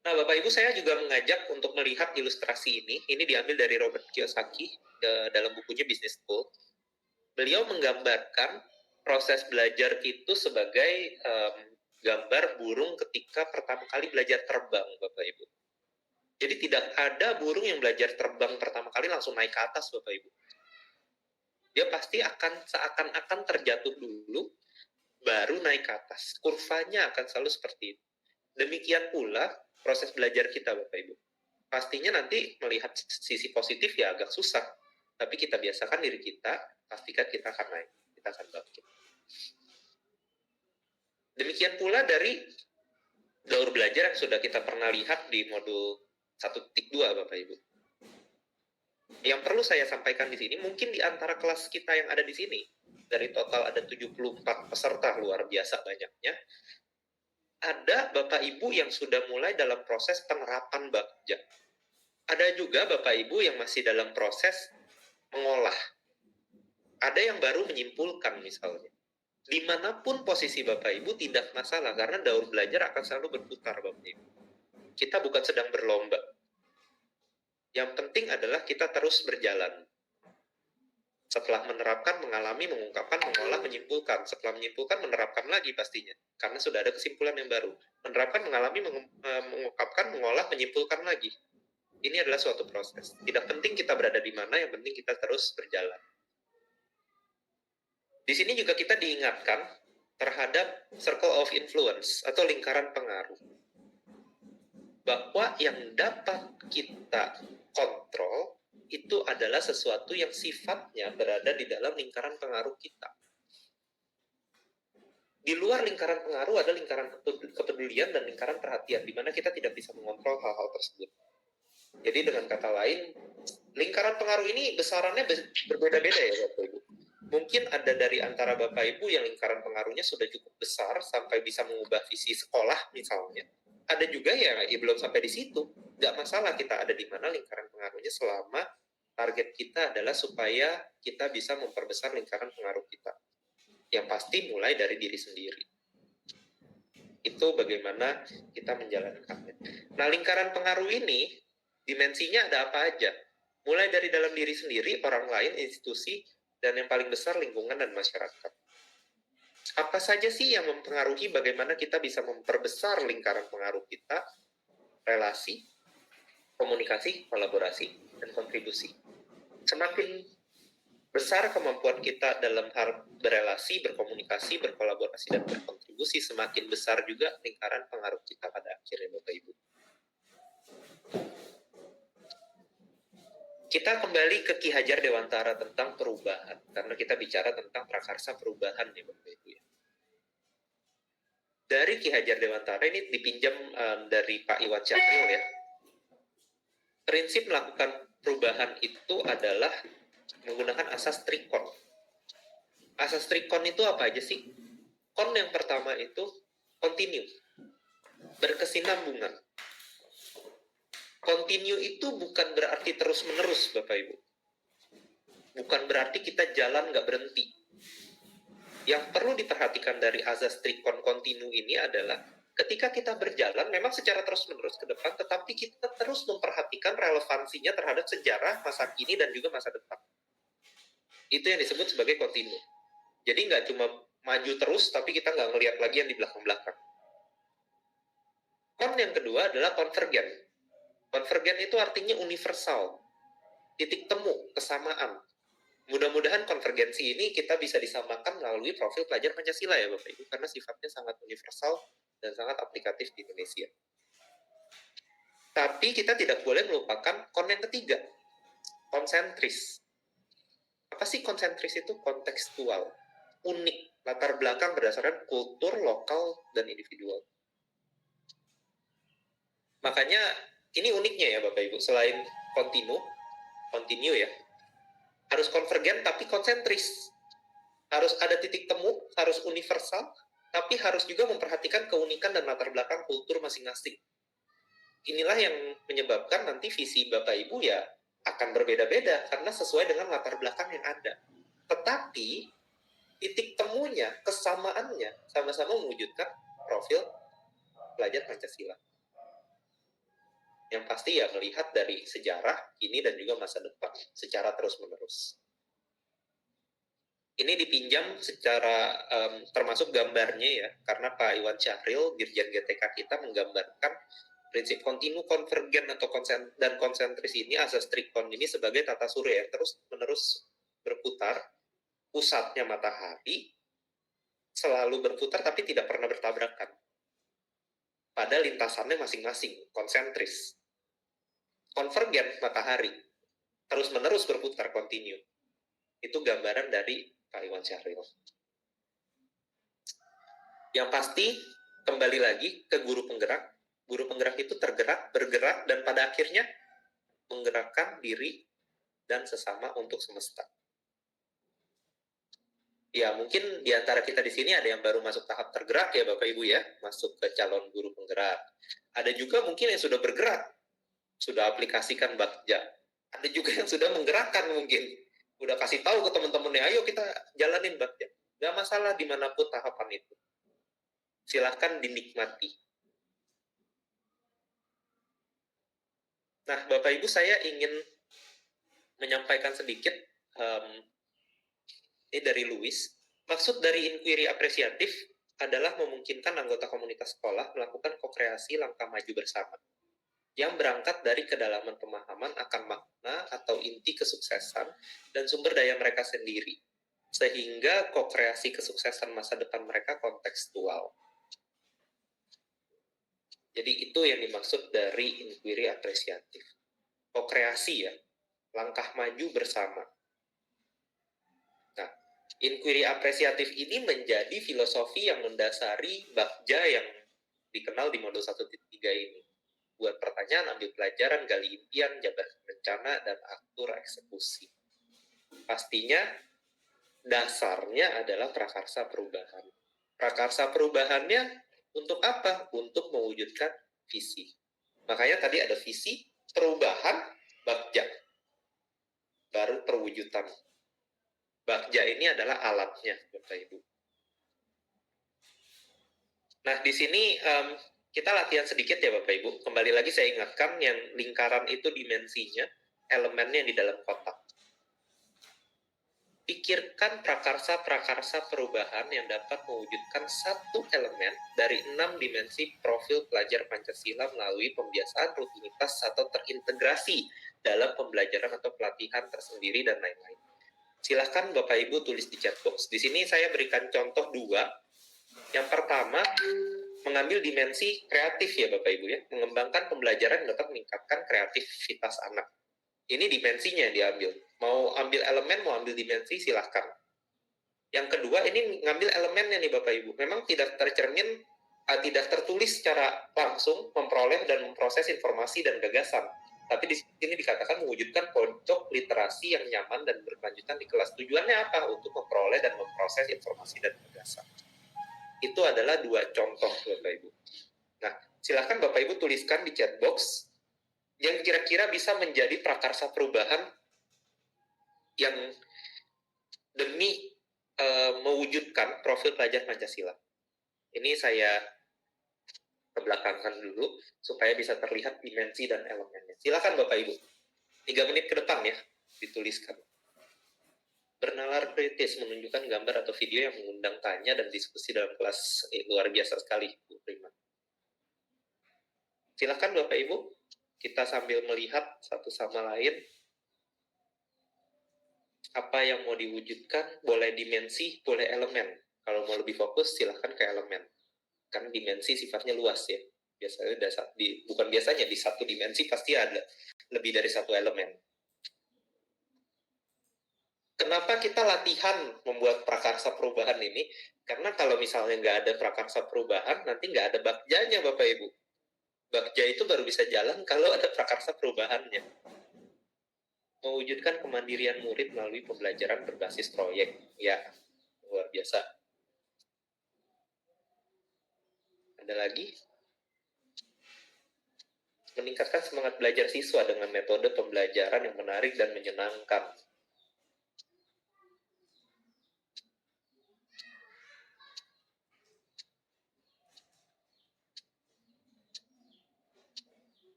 Nah Bapak Ibu, saya juga mengajak untuk melihat ilustrasi ini. Ini diambil dari Robert Kiyosaki dalam bukunya Business School. Beliau menggambarkan proses belajar itu sebagai gambar burung ketika pertama kali belajar terbang, Bapak Ibu. Jadi tidak ada burung yang belajar terbang pertama kali langsung naik ke atas, Bapak Ibu. Dia pasti akan seakan-akan terjatuh dulu, baru naik ke atas. Kurvanya akan selalu seperti itu. Demikian pula proses belajar kita, Bapak Ibu. Pastinya nanti melihat sisi positif ya agak susah. Tapi kita biasakan diri kita, pastikan kita akan naik. Kita akan bangkit. Demikian pula dari daur belajar yang sudah kita pernah lihat di modul 1.2 Bapak Ibu. Yang perlu saya sampaikan di sini, mungkin di antara kelas kita yang ada di sini, dari total ada 74 peserta, luar biasa banyaknya, ada Bapak Ibu yang sudah mulai dalam proses penerapan Bagja. Ada juga Bapak Ibu yang masih dalam proses mengolah. Ada yang baru menyimpulkan misalnya. Dimanapun posisi Bapak Ibu tidak masalah, karena daur belajar akan selalu berputar Bapak Ibu. Kita bukan sedang berlomba. Yang penting adalah kita terus berjalan. Setelah menerapkan, mengalami, mengungkapkan, mengolah, menyimpulkan. Setelah menyimpulkan, menerapkan lagi pastinya. Karena sudah ada kesimpulan yang baru. Menerapkan, mengalami, mengungkapkan, mengolah, menyimpulkan lagi. Ini adalah suatu proses. Tidak penting kita berada di mana, yang penting kita terus berjalan. Di sini juga kita diingatkan terhadap circle of influence atau lingkaran pengaruh. Bahwa yang dapat kita kontrol itu adalah sesuatu yang sifatnya berada di dalam lingkaran pengaruh kita. Di luar lingkaran pengaruh ada lingkaran kepedulian dan lingkaran perhatian, di mana kita tidak bisa mengontrol hal-hal tersebut. Jadi dengan kata lain, lingkaran pengaruh ini besarannya berbeda-beda ya Bapak Ibu. Mungkin ada dari antara Bapak Ibu yang lingkaran pengaruhnya sudah cukup besar sampai bisa mengubah visi sekolah misalnya. Ada juga yang belum sampai di situ. nggak masalah kita ada di mana lingkaran pengaruhnya selama target kita adalah supaya kita bisa memperbesar lingkaran pengaruh kita. Yang pasti mulai dari diri sendiri. Itu bagaimana kita menjalankannya. Nah, lingkaran pengaruh ini dimensinya ada apa aja? Mulai dari dalam diri sendiri, orang lain, institusi, dan yang paling besar lingkungan dan masyarakat. Apa saja sih yang mempengaruhi bagaimana kita bisa memperbesar lingkaran pengaruh kita? Relasi, komunikasi, kolaborasi, dan kontribusi. Semakin besar kemampuan kita dalam hal berelasi, berkomunikasi, berkolaborasi, dan berkontribusi, semakin besar juga lingkaran pengaruh kita pada akhirnya, Bapak Ibu. Kita kembali ke Ki Hajar Dewantara tentang perubahan, karena kita bicara tentang prakarsa perubahan ya, Bapak Ibu. Dari Ki Hajar Dewantara ini dipinjam dari Pak Iwan Syahril ya. Prinsip melakukan perubahan itu adalah menggunakan asas trikon. Asas trikon itu apa aja sih? Kon yang pertama itu continue, berkesinambungan. Continue itu bukan berarti terus-menerus, Bapak Ibu. Bukan berarti kita jalan nggak berhenti. Yang perlu diperhatikan dari asas trikon continue ini adalah ketika kita berjalan memang secara terus-menerus ke depan, tetapi kita terus memperhatikan relevansinya terhadap sejarah masa kini dan juga masa depan. Itu yang disebut sebagai continue. Jadi nggak cuma maju terus, tapi kita nggak ngelihat lagi yang di belakang-belakang. Kon yang kedua adalah konvergen. Konvergen itu artinya universal, titik temu, kesamaan. Mudah-mudahan konvergensi ini kita bisa disamakan melalui profil pelajar Pancasila ya Bapak Ibu, karena sifatnya sangat universal dan sangat aplikatif di Indonesia. Tapi kita tidak boleh melupakan kon yang ketiga, konsentris. Apa sih konsentris itu? Kontekstual, unik, latar belakang berdasarkan kultur, lokal, dan individual. Makanya ini uniknya ya Bapak Ibu, selain continue ya, harus konvergen tapi konsentris. Harus ada titik temu, harus universal, tapi harus juga memperhatikan keunikan dan latar belakang kultur masing-masing. Inilah yang menyebabkan nanti visi Bapak Ibu ya akan berbeda-beda karena sesuai dengan latar belakang yang ada. Tetapi titik temunya, kesamaannya sama-sama mewujudkan profil pelajar Pancasila. Yang pasti ya melihat dari sejarah, kini dan juga masa depan secara terus-menerus. Ini dipinjam secara termasuk gambarnya ya, karena Pak Iwan Syahril, Dirjen GTK kita menggambarkan prinsip kontinu, konvergen atau dan konsentris ini, asas trikon ini sebagai tata surya yang terus-menerus berputar, pusatnya matahari, selalu berputar tapi tidak pernah bertabrakan. Pada lintasannya masing-masing, konsentris. Konvergen matahari, terus-menerus berputar, kontinu. Itu gambaran dari Pak Iwan Syahril. Yang pasti, kembali lagi ke guru penggerak. Guru penggerak itu tergerak, bergerak, dan pada akhirnya menggerakkan diri dan sesama untuk semesta. Ya, mungkin di antara kita di sini ada yang baru masuk tahap tergerak ya Bapak Ibu ya, masuk ke calon guru penggerak. Ada juga mungkin yang sudah bergerak, sudah aplikasikan Bagja. Ada juga yang sudah menggerakkan mungkin. Udah kasih tahu ke teman-temannya, ayo kita jalanin Bagja. Gak masalah dimanapun tahapan itu. Silahkan dinikmati. Nah, Bapak Ibu, saya ingin menyampaikan sedikit, ini dari Louis. Maksud dari inquiry apresiatif adalah memungkinkan anggota komunitas sekolah melakukan kokreasi langkah maju bersama yang berangkat dari kedalaman pemahaman akan makna atau inti kesuksesan dan sumber daya mereka sendiri, sehingga kokreasi kesuksesan masa depan mereka kontekstual. Jadi itu yang dimaksud dari inquiry apresiatif. Kokreasi ya, langkah maju bersama. Nah, inquiry apresiatif ini menjadi filosofi yang mendasari Bagja yang dikenal di modul 1.3 ini. Buat pertanyaan, ambil pelajaran, gali impian, jabarkan rencana, dan atur eksekusi. Pastinya dasarnya adalah prakarsa perubahan. Prakarsa perubahannya untuk apa? Untuk mewujudkan visi. Makanya tadi ada visi, perubahan, bagja. Baru perwujudan. Bagja ini adalah alatnya, Bapak Ibu. Nah, di sini kita latihan sedikit ya Bapak Ibu. Kembali lagi saya ingatkan yang lingkaran itu dimensinya, elemennya di dalam kotak. Pikirkan prakarsa-prakarsa perubahan yang dapat mewujudkan satu elemen dari 6 dimensi profil pelajar Pancasila melalui pembiasaan rutinitas atau terintegrasi dalam pembelajaran atau pelatihan tersendiri dan lain-lain. Silahkan Bapak Ibu tulis di chat box. Di sini saya berikan contoh 2. Yang pertama, mengambil dimensi kreatif ya Bapak Ibu ya. Mengembangkan pembelajaran yang dapat meningkatkan kreativitas anak. Ini dimensinya yang diambil. Mau ambil elemen, mau ambil dimensi, silahkan. Yang kedua, ini ngambil elemennya nih Bapak Ibu. Memang tidak tercermin, tidak tertulis secara langsung memperoleh dan memproses informasi dan gagasan. Tapi di sini dikatakan mewujudkan pojok literasi yang nyaman dan berkelanjutan di kelas. Tujuannya apa? Untuk memperoleh dan memproses informasi dan gagasan. Itu adalah 2 contoh Bapak Ibu. Nah, silahkan Bapak Ibu tuliskan di chat box yang kira-kira bisa menjadi prakarsa perubahan yang demi mewujudkan profil pelajar Pancasila. Ini saya kebelakangkan dulu supaya bisa terlihat dimensi dan elemennya. Silakan Bapak Ibu, 3 menit ke depan ya, dituliskan. Bernalar kritis menunjukkan gambar atau video yang mengundang tanya dan diskusi dalam kelas. Luar biasa sekali, Bu Prima. Silakan Bapak Ibu, kita sambil melihat satu sama lain apa yang mau diwujudkan, boleh dimensi, boleh elemen. Kalau mau lebih fokus, silahkan ke elemen. Karena dimensi sifatnya luas ya. Biasanya bukan biasanya, di satu dimensi pasti ada lebih dari satu elemen. Kenapa kita latihan membuat prakarsa perubahan ini? Karena kalau misalnya nggak ada prakarsa perubahan, nanti nggak ada bagjanya Bapak Ibu. Bagja itu baru bisa jalan kalau ada prakarsa perubahannya. Mewujudkan kemandirian murid melalui pembelajaran berbasis proyek. Ya, luar biasa. Ada lagi? Meningkatkan semangat belajar siswa dengan metode pembelajaran yang menarik dan menyenangkan.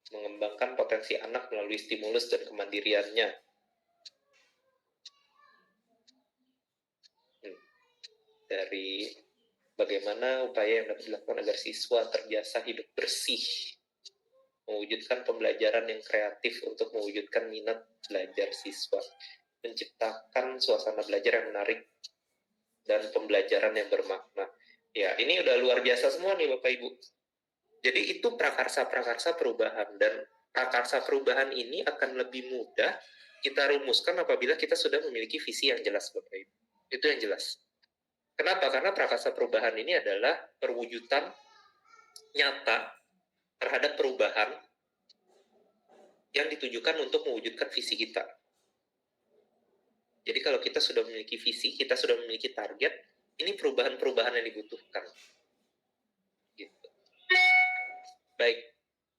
Mengembangkan potensi anak melalui stimulus dan kemandiriannya. Dari bagaimana upaya yang dapat dilakukan agar siswa terbiasa hidup bersih, mewujudkan pembelajaran yang kreatif untuk mewujudkan minat belajar siswa, menciptakan suasana belajar yang menarik dan pembelajaran yang bermakna. Ya, ini udah luar biasa semua nih Bapak Ibu. Jadi itu prakarsa-prakarsa perubahan, dan prakarsa perubahan ini akan lebih mudah kita rumuskan apabila kita sudah memiliki visi yang jelas Bapak Ibu. Itu yang jelas. Kenapa? Karena prakarsa perubahan ini adalah perwujudan nyata terhadap perubahan yang ditujukan untuk mewujudkan visi kita. Jadi kalau kita sudah memiliki visi, kita sudah memiliki target, ini perubahan-perubahan yang dibutuhkan. Gitu. Baik,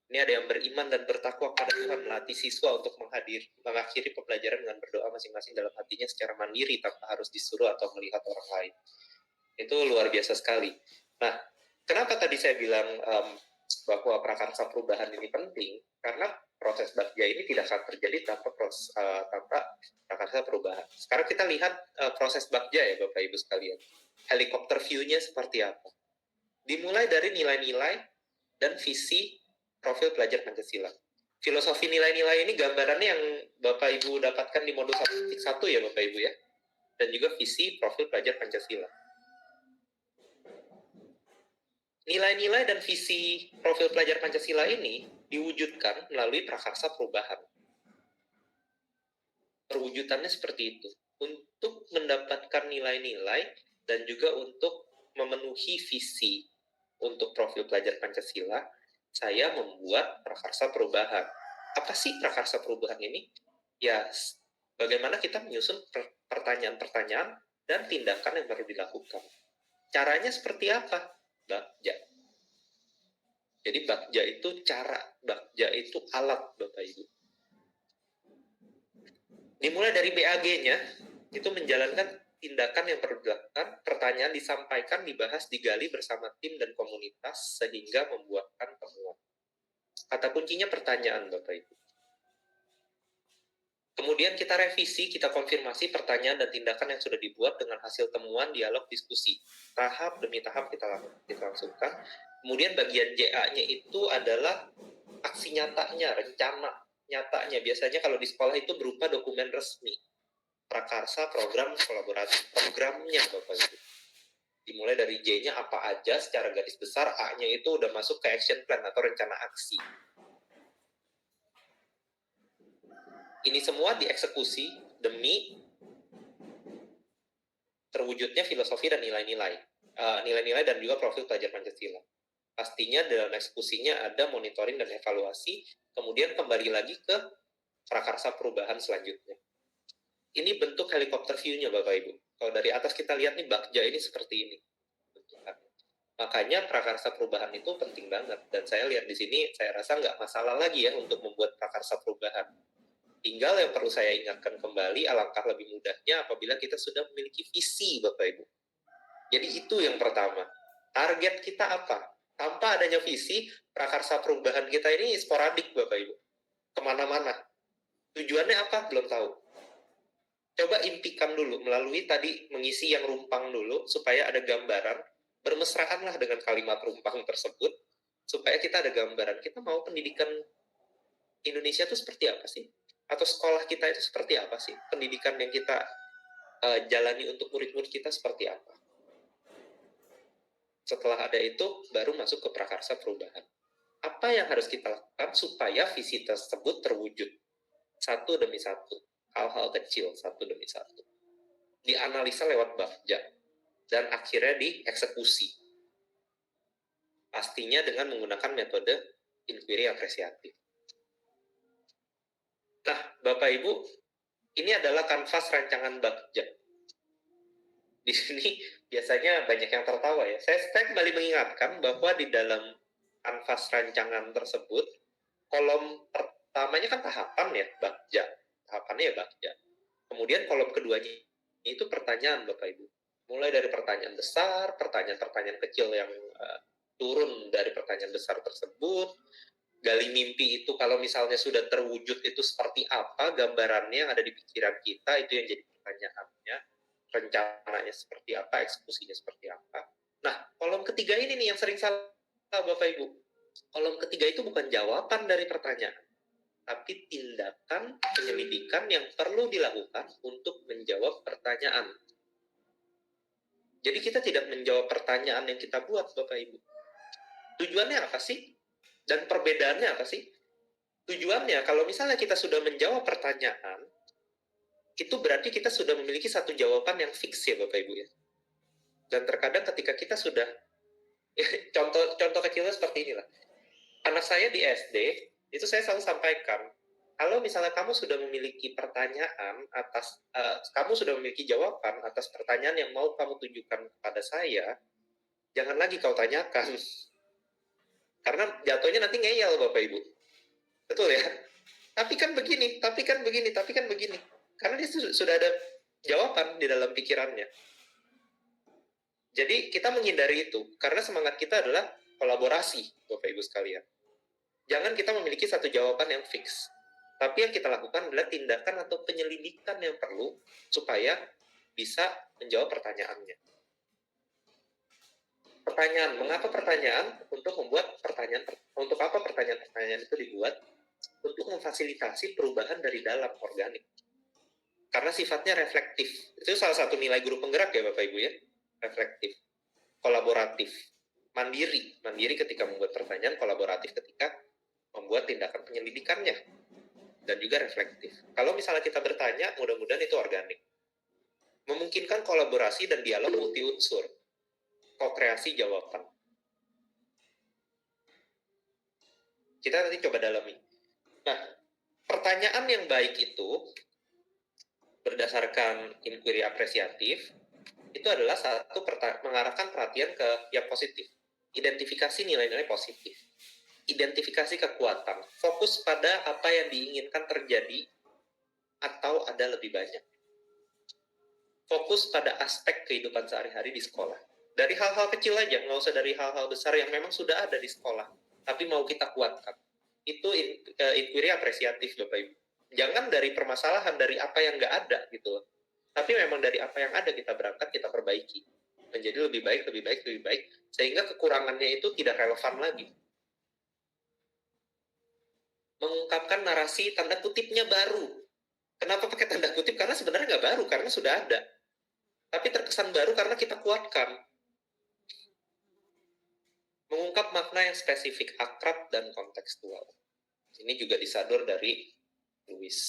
ini ada yang beriman dan bertakwa kepada Tuhan, melatih siswa untuk mengakhiri pembelajaran dengan berdoa masing-masing dalam hatinya secara mandiri tanpa harus disuruh atau melihat orang lain. Itu luar biasa sekali. Nah, kenapa tadi saya bilang bahwa prakarsa perubahan ini penting? Karena proses bagja ini tidak akan terjadi tanpa prakarsa perubahan. Sekarang kita lihat proses bagja ya Bapak Ibu sekalian. Helikopter view-nya seperti apa? Dimulai dari nilai-nilai dan visi profil pelajar Pancasila. Filosofi nilai-nilai ini gambarannya yang Bapak Ibu dapatkan di modul 1.1 ya Bapak Ibu ya. Dan juga visi profil pelajar Pancasila. Nilai-nilai dan visi profil pelajar Pancasila ini diwujudkan melalui prakarsa perubahan. Perwujudannya seperti itu. Untuk mendapatkan nilai-nilai dan juga untuk memenuhi visi untuk profil pelajar Pancasila, saya membuat prakarsa perubahan. Apa sih prakarsa perubahan ini? Ya, bagaimana kita menyusun pertanyaan-pertanyaan dan tindakan yang perlu dilakukan. Caranya seperti apa? Bagja. Jadi bakja itu cara, bakja itu alat, Bapak Ibu. Dimulai dari BAG-nya, itu menjalankan tindakan yang perlu dilakukan, pertanyaan disampaikan, dibahas, digali bersama tim dan komunitas, sehingga membuahkan temuan. Kata kuncinya pertanyaan, Bapak Ibu. Kemudian kita revisi, kita konfirmasi pertanyaan dan tindakan yang sudah dibuat dengan hasil temuan, dialog, diskusi. Tahap demi tahap kita langsungkan. Kemudian bagian JA-nya itu adalah aksi nyatanya, rencana nyatanya. Biasanya kalau di sekolah itu berupa dokumen resmi. Prakarsa, program, kolaborasi. Programnya, Bapak Ibu. Dimulai dari J-nya apa aja secara garis besar, A-nya itu udah masuk ke action plan atau rencana aksi. Ini semua dieksekusi demi terwujudnya filosofi dan nilai-nilai. Nilai-nilai dan juga profil pelajar Pancasila. Pastinya dalam eksekusinya ada monitoring dan evaluasi, kemudian kembali lagi ke prakarsa perubahan selanjutnya. Ini bentuk helikopter view-nya, Bapak Ibu. Kalau dari atas kita lihat nih, bakja ini seperti ini. Makanya prakarsa perubahan itu penting banget. Dan saya lihat di sini, saya rasa nggak masalah lagi ya untuk membuat prakarsa perubahan. Tinggal yang perlu saya ingatkan kembali, alangkah lebih mudahnya apabila kita sudah memiliki visi, Bapak Ibu. Jadi itu yang pertama. Target kita apa? Tanpa adanya visi, prakarsa perubahan kita ini sporadik, Bapak Ibu. Kemana-mana. Tujuannya apa? Belum tahu. Coba impikan dulu, melalui tadi mengisi yang rumpang dulu, supaya ada gambaran. Bermesraanlah dengan kalimat rumpang tersebut, supaya kita ada gambaran. Kita mau pendidikan Indonesia itu seperti apa sih? Atau sekolah kita itu seperti apa sih? Pendidikan yang kita jalani untuk murid-murid kita seperti apa? Setelah ada itu, baru masuk ke prakarsa perubahan. Apa yang harus kita lakukan supaya visi tersebut terwujud? Satu demi satu. Hal-hal kecil, satu demi satu. Dianalisa lewat bakja. Dan akhirnya dieksekusi. Pastinya dengan menggunakan metode inquiry apresiatif. Nah, Bapak Ibu, ini adalah kanvas rancangan bakja. Di sini biasanya banyak yang tertawa ya. Saya kembali mengingatkan bahwa di dalam kanvas rancangan tersebut, kolom pertamanya kan tahapan ya, bakja. Tahapannya ya bakja. Kemudian kolom keduanya itu pertanyaan, Bapak Ibu. Mulai dari pertanyaan besar, pertanyaan-pertanyaan kecil yang turun dari pertanyaan besar tersebut, gali mimpi itu kalau misalnya sudah terwujud itu seperti apa gambarannya yang ada di pikiran kita, itu yang jadi pertanyaannya, rencananya seperti apa, eksekusinya seperti apa. Nah, kolom ketiga ini nih yang sering salah, Bapak Ibu. Kolom ketiga itu bukan jawaban dari pertanyaan, tapi tindakan penyelidikan yang perlu dilakukan untuk menjawab pertanyaan. Jadi kita tidak menjawab pertanyaan yang kita buat, Bapak Ibu. Tujuannya apa sih? Dan perbedaannya apa sih? Tujuannya, kalau misalnya kita sudah menjawab pertanyaan, itu berarti kita sudah memiliki satu jawaban yang fix ya Bapak Ibu ya. Dan terkadang ketika kita sudah, contoh kecilnya seperti inilah. Anak saya di SD, itu saya selalu sampaikan, kalau misalnya kamu sudah memiliki pertanyaan atas, kamu sudah memiliki jawaban atas pertanyaan yang mau kamu tunjukkan kepada saya, jangan lagi kau tanyakan. Karena jatuhnya nanti ngeyel Bapak Ibu. Betul ya? Tapi kan begini. Karena dia sudah ada jawaban di dalam pikirannya. Jadi kita menghindari itu. Karena semangat kita adalah kolaborasi, Bapak Ibu sekalian. Jangan kita memiliki satu jawaban yang fix. Tapi yang kita lakukan adalah tindakan atau penyelidikan yang perlu supaya bisa menjawab pertanyaannya. Pertanyaan, mengapa pertanyaan? Untuk apa pertanyaan-pertanyaan itu dibuat? Untuk memfasilitasi perubahan dari dalam organik. Karena sifatnya reflektif. Itu salah satu nilai guru penggerak ya Bapak Ibu ya. Reflektif, kolaboratif, mandiri ketika membuat pertanyaan, kolaboratif ketika membuat tindakan penyelidikannya. Dan juga reflektif. Kalau misalnya kita bertanya, mudah-mudahan itu organik. Memungkinkan kolaborasi dan dialog multi unsur. Ko-kreasi jawaban. Kita nanti coba dalami. Nah, pertanyaan yang baik itu berdasarkan inquiry apresiatif itu adalah satu mengarahkan perhatian ke yang positif. Identifikasi nilai-nilai positif. identifikasi kekuatan, fokus pada apa yang diinginkan terjadi atau ada lebih banyak. Fokus pada aspek kehidupan sehari-hari di sekolah. Dari hal-hal kecil aja, nggak usah dari hal-hal besar yang memang sudah ada di sekolah, tapi mau kita kuatkan. Itu inquiry apresiatif, Bapak Ibu. Jangan dari permasalahan, dari apa yang nggak ada gitu loh. Tapi memang dari apa yang ada kita berangkat, kita perbaiki. Menjadi lebih baik, lebih baik, lebih baik. Sehingga kekurangannya itu tidak relevan lagi. Mengungkapkan narasi tanda kutipnya baru. Kenapa pakai tanda kutip? Karena sebenarnya nggak baru, karena sudah ada. Tapi terkesan baru karena kita kuatkan. Mengungkap makna yang spesifik, akrab, dan kontekstual. Ini juga disadur dari Lewis.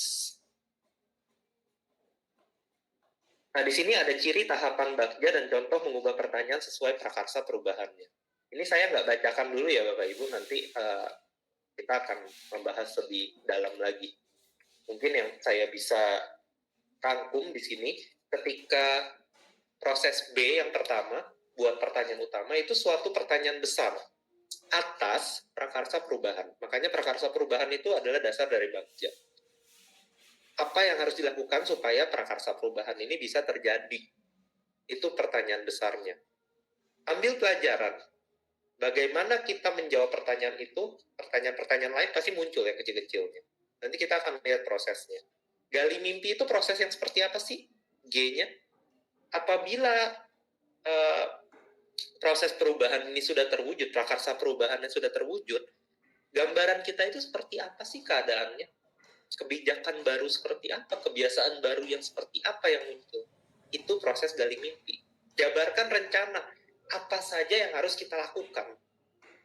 Nah, di sini ada ciri tahapan bagja dan contoh mengubah pertanyaan sesuai prakarsa perubahannya. Ini saya nggak bacakan dulu ya Bapak Ibu, nanti kita akan membahas lebih dalam lagi. Mungkin yang saya bisa rangkum di sini, ketika proses B yang pertama, buat pertanyaan utama, itu suatu pertanyaan besar atas prakarsa perubahan. Makanya prakarsa perubahan itu adalah dasar dari bagja. Apa yang harus dilakukan supaya prakarsa perubahan ini bisa terjadi? Itu pertanyaan besarnya. Ambil pelajaran. Bagaimana kita menjawab pertanyaan itu, pertanyaan-pertanyaan lain pasti muncul yang kecil-kecilnya. Nanti kita akan lihat prosesnya. Gali mimpi itu proses yang seperti apa sih? G-nya. Apabila proses perubahan ini sudah terwujud, prakarsa perubahannya sudah terwujud, gambaran kita itu seperti apa sih keadaannya? Kebijakan baru seperti apa? Kebiasaan baru yang seperti apa yang muncul? Itu proses gali mimpi. Jabarkan rencana. Apa saja yang harus kita lakukan?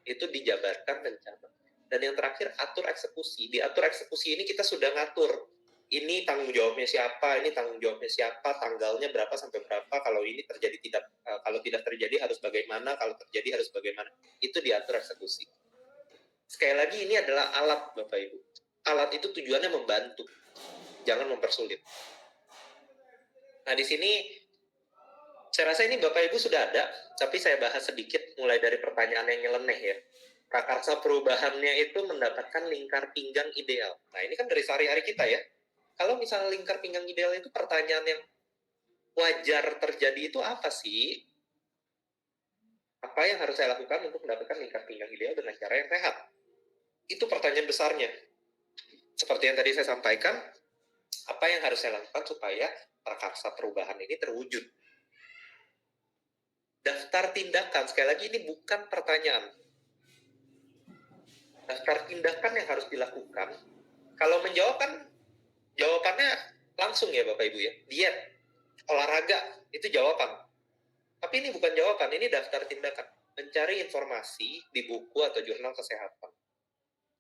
Itu dijabarkan rencana. Dan yang terakhir, atur eksekusi. Di atur eksekusi ini kita sudah ngatur. Ini tanggung jawabnya siapa, ini tanggung jawabnya siapa, tanggalnya berapa sampai berapa, kalau ini terjadi kalau tidak terjadi harus bagaimana, kalau terjadi harus bagaimana. Itu diatur eksekusi. Sekali lagi ini adalah alat Bapak Ibu. Alat itu tujuannya membantu, jangan mempersulit. Nah di sini saya rasa ini Bapak Ibu sudah ada, tapi saya bahas sedikit mulai dari pertanyaan yang nyeleneh ya. Prakarsa perubahannya itu mendapatkan lingkar pinggang ideal. Nah ini kan dari sehari-hari kita ya. Kalau misalnya lingkar pinggang ideal itu pertanyaan yang wajar terjadi itu apa sih? Apa yang harus saya lakukan untuk mendapatkan lingkar pinggang ideal dengan cara yang sehat? Itu pertanyaan besarnya. Seperti yang tadi saya sampaikan, apa yang harus saya lakukan supaya prakarsa perubahan ini terwujud? Daftar tindakan, sekali lagi ini bukan pertanyaan. Daftar tindakan yang harus dilakukan. Kalau menjawab kan jawabannya langsung ya Bapak Ibu ya. Diet, olahraga, itu jawaban. Tapi ini bukan jawaban, ini daftar tindakan. Mencari informasi di buku atau jurnal kesehatan.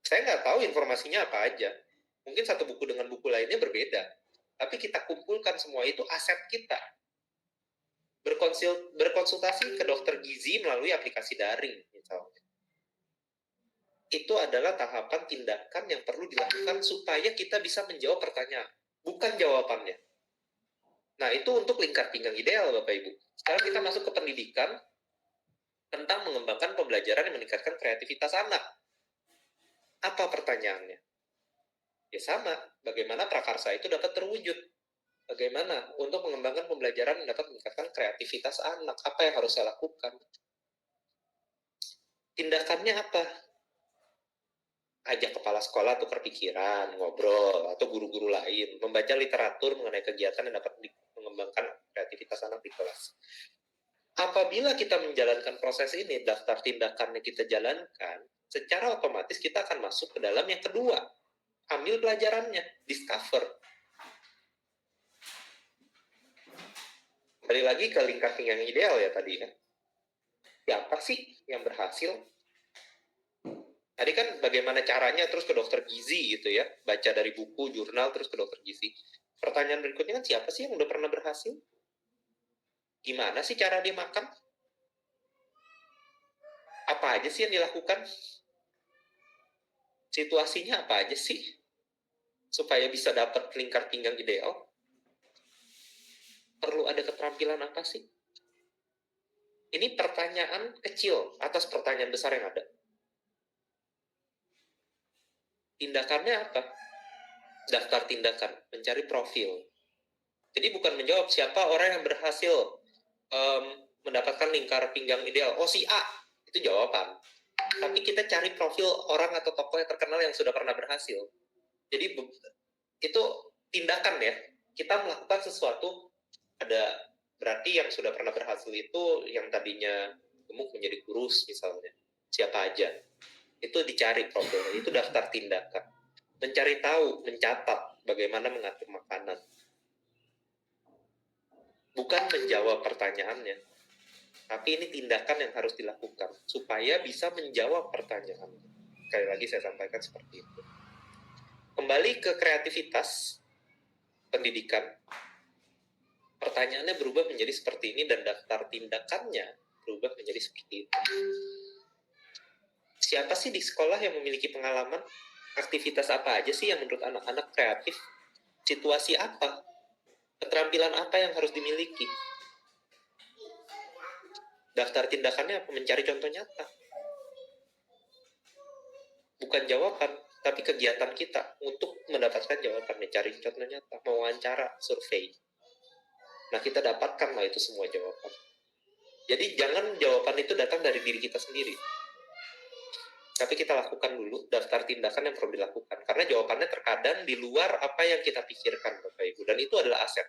Saya nggak tahu informasinya apa aja. Mungkin satu buku dengan buku lainnya berbeda. Tapi kita kumpulkan semua itu aset kita. Berkonsultasi ke dokter gizi melalui aplikasi daring misalnya. Itu adalah tahapan tindakan yang perlu dilakukan supaya kita bisa menjawab pertanyaan. Bukan jawabannya. Nah itu untuk lingkar pinggang ideal Bapak Ibu. Sekarang kita masuk ke pendidikan tentang mengembangkan pembelajaran yang meningkatkan kreativitas anak. Apa pertanyaannya? Ya sama, bagaimana prakarsa itu dapat terwujud? Bagaimana untuk mengembangkan pembelajaran yang dapat meningkatkan kreativitas anak? Apa yang harus saya lakukan? Tindakannya apa? Ajak kepala sekolah tukar pikiran, ngobrol, atau guru-guru lain, membaca literatur mengenai kegiatan yang dapat mengembangkan kreativitas anak di kelas. Apabila kita menjalankan proses ini, daftar tindakan yang kita jalankan, secara otomatis kita akan masuk ke dalam yang kedua. Ambil pelajarannya, discover. Balik lagi ke lingkar pinggang ideal ya tadi kan. Siapa sih yang berhasil? Tadi kan bagaimana caranya terus ke dokter gizi gitu ya. Baca dari buku, jurnal, terus ke dokter gizi. Pertanyaan berikutnya kan siapa sih yang udah pernah berhasil? Gimana sih cara dia makan? Apa aja sih yang dilakukan? Situasinya apa aja sih? Supaya bisa dapat lingkar pinggang ideal. Perlu ada keterampilan apa sih? Ini pertanyaan kecil atas pertanyaan besar yang ada. Tindakannya apa? Daftar tindakan, mencari profil. Jadi bukan menjawab siapa orang yang berhasil mendapatkan lingkar pinggang ideal. Oh, si A, itu jawaban. Tapi kita cari profil orang atau tokoh yang terkenal yang sudah pernah berhasil. Jadi itu tindakan ya. Kita melakukan sesuatu, ada berarti yang sudah pernah berhasil itu yang tadinya gemuk menjadi kurus misalnya. Siapa aja. Itu dicari profilnya, itu daftar tindakan. Mencari tahu, mencatat bagaimana mengatur makanan. Bukan menjawab pertanyaannya, tapi ini tindakan yang harus dilakukan supaya bisa menjawab pertanyaan. Sekali lagi saya sampaikan seperti itu. Kembali ke kreativitas pendidikan, pertanyaannya berubah menjadi seperti ini dan daftar tindakannya berubah menjadi seperti itu. Siapa sih di sekolah yang memiliki pengalaman? Aktivitas apa aja sih yang menurut anak-anak kreatif? Situasi apa? Keterampilan apa yang harus dimiliki? Daftar tindakannya apa? Mencari contoh nyata. Bukan jawaban, tapi kegiatan kita untuk mendapatkan jawaban, mencari contoh nyata, mewawancara, survei. Nah, kita dapatkanlah itu semua jawaban. Jadi jangan jawaban itu datang dari diri kita sendiri. Tapi kita lakukan dulu daftar tindakan yang perlu dilakukan. Karena jawabannya terkadang di luar apa yang kita pikirkan, Bapak Ibu. Dan itu adalah aset.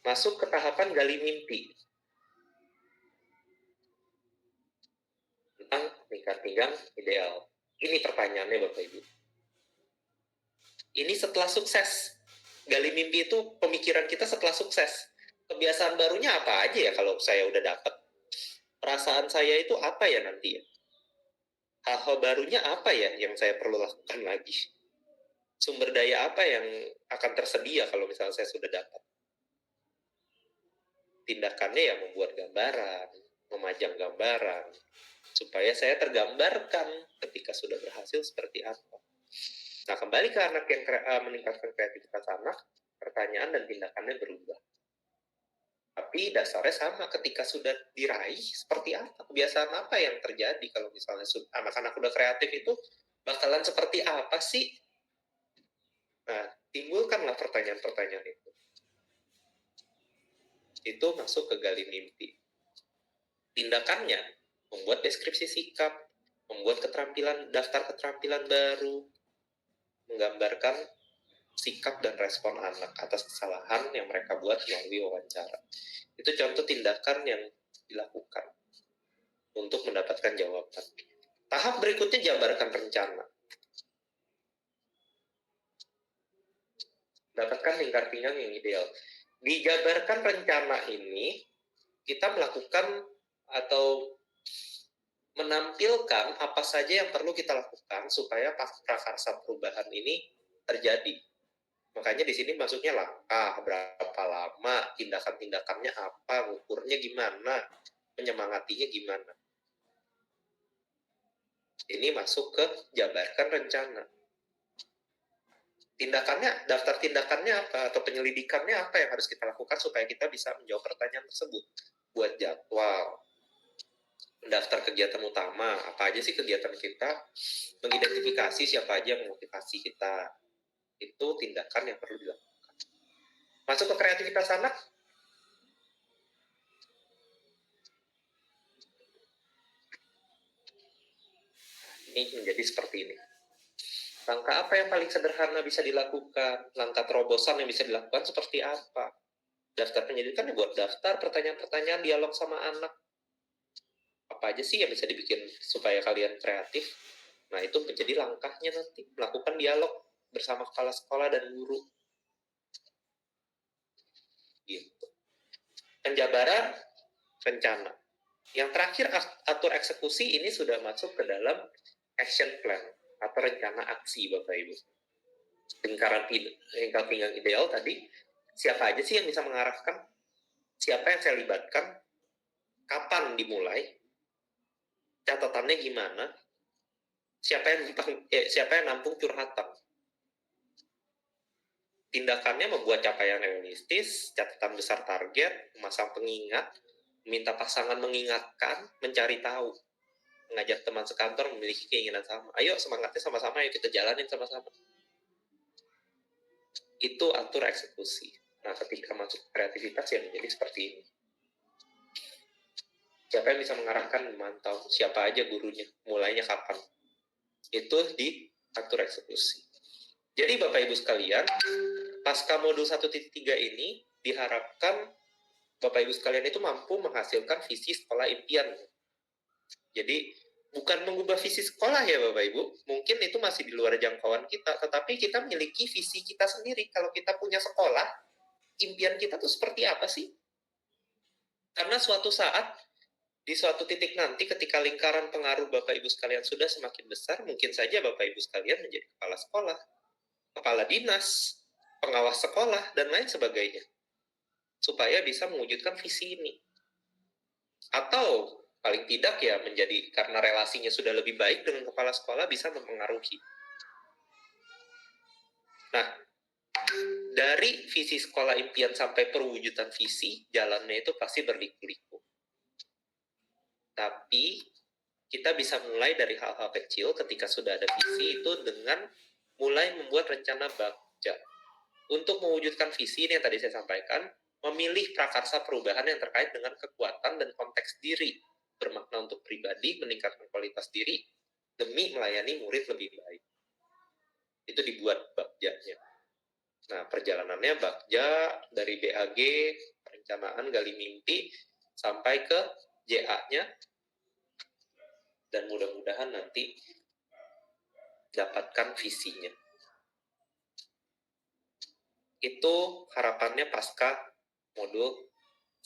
Masuk ke tahapan gali mimpi. Tentang lingkar pinggang ideal. Ini pertanyaannya, Bapak Ibu. Ini setelah sukses. Gali mimpi itu pemikiran kita setelah sukses. Kebiasaan barunya apa aja ya kalau saya udah dapat? Perasaan saya itu apa ya nanti ya? Hal-hal barunya apa ya yang saya perlu lakukan lagi? Sumber daya apa yang akan tersedia kalau misalnya saya sudah dapat? Tindakannya ya membuat gambaran, memajang gambaran, supaya saya tergambarkan ketika sudah berhasil seperti apa. Nah, kembali ke anak yang meningkatkan kreativitas anak, pertanyaan dan tindakannya berubah. Tapi dasarnya sama, ketika sudah diraih, seperti apa? Kebiasaan apa yang terjadi kalau misalnya anak-anak udah kreatif itu bakalan seperti apa sih? Nah, timbulkanlah pertanyaan-pertanyaan itu. Itu masuk ke gali mimpi. Tindakannya, membuat deskripsi sikap, membuat keterampilan, daftar keterampilan baru, menggambarkan sikap dan respon anak atas kesalahan yang mereka buat melalui wawancara. Itu contoh tindakan yang dilakukan untuk mendapatkan jawaban. Tahap berikutnya jabarkan rencana. Dapatkan lingkar pinggang yang ideal. Dijabarkan rencana ini, kita melakukan atau menampilkan apa saja yang perlu kita lakukan supaya prakarsa perubahan ini terjadi. Makanya di sini masuknya langkah, berapa lama, tindakan-tindakannya apa, ukurnya gimana, menyemangatinya gimana. Ini masuk ke jabarkan rencana. Tindakannya, daftar tindakannya apa, atau penyelidikannya apa yang harus kita lakukan supaya kita bisa menjawab pertanyaan tersebut. Buat jadwal, mendaftar kegiatan utama, apa aja sih kegiatan kita, mengidentifikasi siapa aja yang memotivasi kita. Itu tindakan yang perlu dilakukan. Masuk ke kreativitas anak. Ini menjadi seperti ini. Langkah apa yang paling sederhana bisa dilakukan? Langkah terobosan yang bisa dilakukan seperti apa? Daftar penyelidikan ya buat daftar pertanyaan-pertanyaan dialog sama anak. Apa aja sih yang bisa dibikin supaya kalian kreatif? Nah, itu menjadi langkahnya nanti. Melakukan dialog bersama kepala sekolah dan guru. Gitu. Penjabaran rencana. Yang terakhir, atur eksekusi ini sudah masuk ke dalam action plan atau rencana aksi, Bapak Ibu. Lingkar pinggang ideal tadi, siapa aja sih yang bisa mengarahkan? Siapa yang saya libatkan? Kapan dimulai? Catatannya gimana? Siapa yang nampung curhatan? Tindakannya membuat capaian realistis, catatan besar target, memasang pengingat, meminta pasangan mengingatkan, mencari tahu. mengajak teman sekantor memiliki keinginan sama. Ayo semangatnya sama-sama, ayo kita jalanin sama-sama. Itu atur eksekusi. Nah, ketika masuk kreativitas yang menjadi seperti ini. Siapa yang bisa mengarahkan, memantau, siapa aja gurunya, mulainya kapan. Itu diatur eksekusi. Jadi Bapak Ibu sekalian, pasca modul 1.3 ini diharapkan Bapak Ibu sekalian itu mampu menghasilkan visi sekolah impian. Jadi bukan mengubah visi sekolah ya Bapak Ibu, mungkin itu masih di luar jangkauan kita, tetapi kita memiliki visi kita sendiri. Kalau kita punya sekolah, impian kita tuh seperti apa sih? Karena suatu saat, di suatu titik nanti ketika lingkaran pengaruh Bapak Ibu sekalian sudah semakin besar, mungkin saja Bapak Ibu sekalian menjadi kepala sekolah, kepala dinas, pengawas sekolah, dan lain sebagainya. Supaya bisa mewujudkan visi ini. Atau paling tidak ya menjadi, karena relasinya sudah lebih baik dengan kepala sekolah, bisa mempengaruhi. Nah, dari visi sekolah impian sampai perwujudan visi, jalannya itu pasti berliku-liku. Tapi kita bisa mulai dari hal-hal kecil ketika sudah ada visi itu dengan mulai membuat rencana bagja. Untuk mewujudkan visi ini yang tadi saya sampaikan, memilih prakarsa perubahan yang terkait dengan kekuatan dan konteks diri, bermakna untuk pribadi, meningkatkan kualitas diri, demi melayani murid lebih baik. Itu dibuat bagjanya. Nah, perjalanannya bagja dari BAG, perencanaan gali mimpi, sampai ke JA-nya, dan mudah-mudahan nanti dapatkan visinya. Itu harapannya pasca modul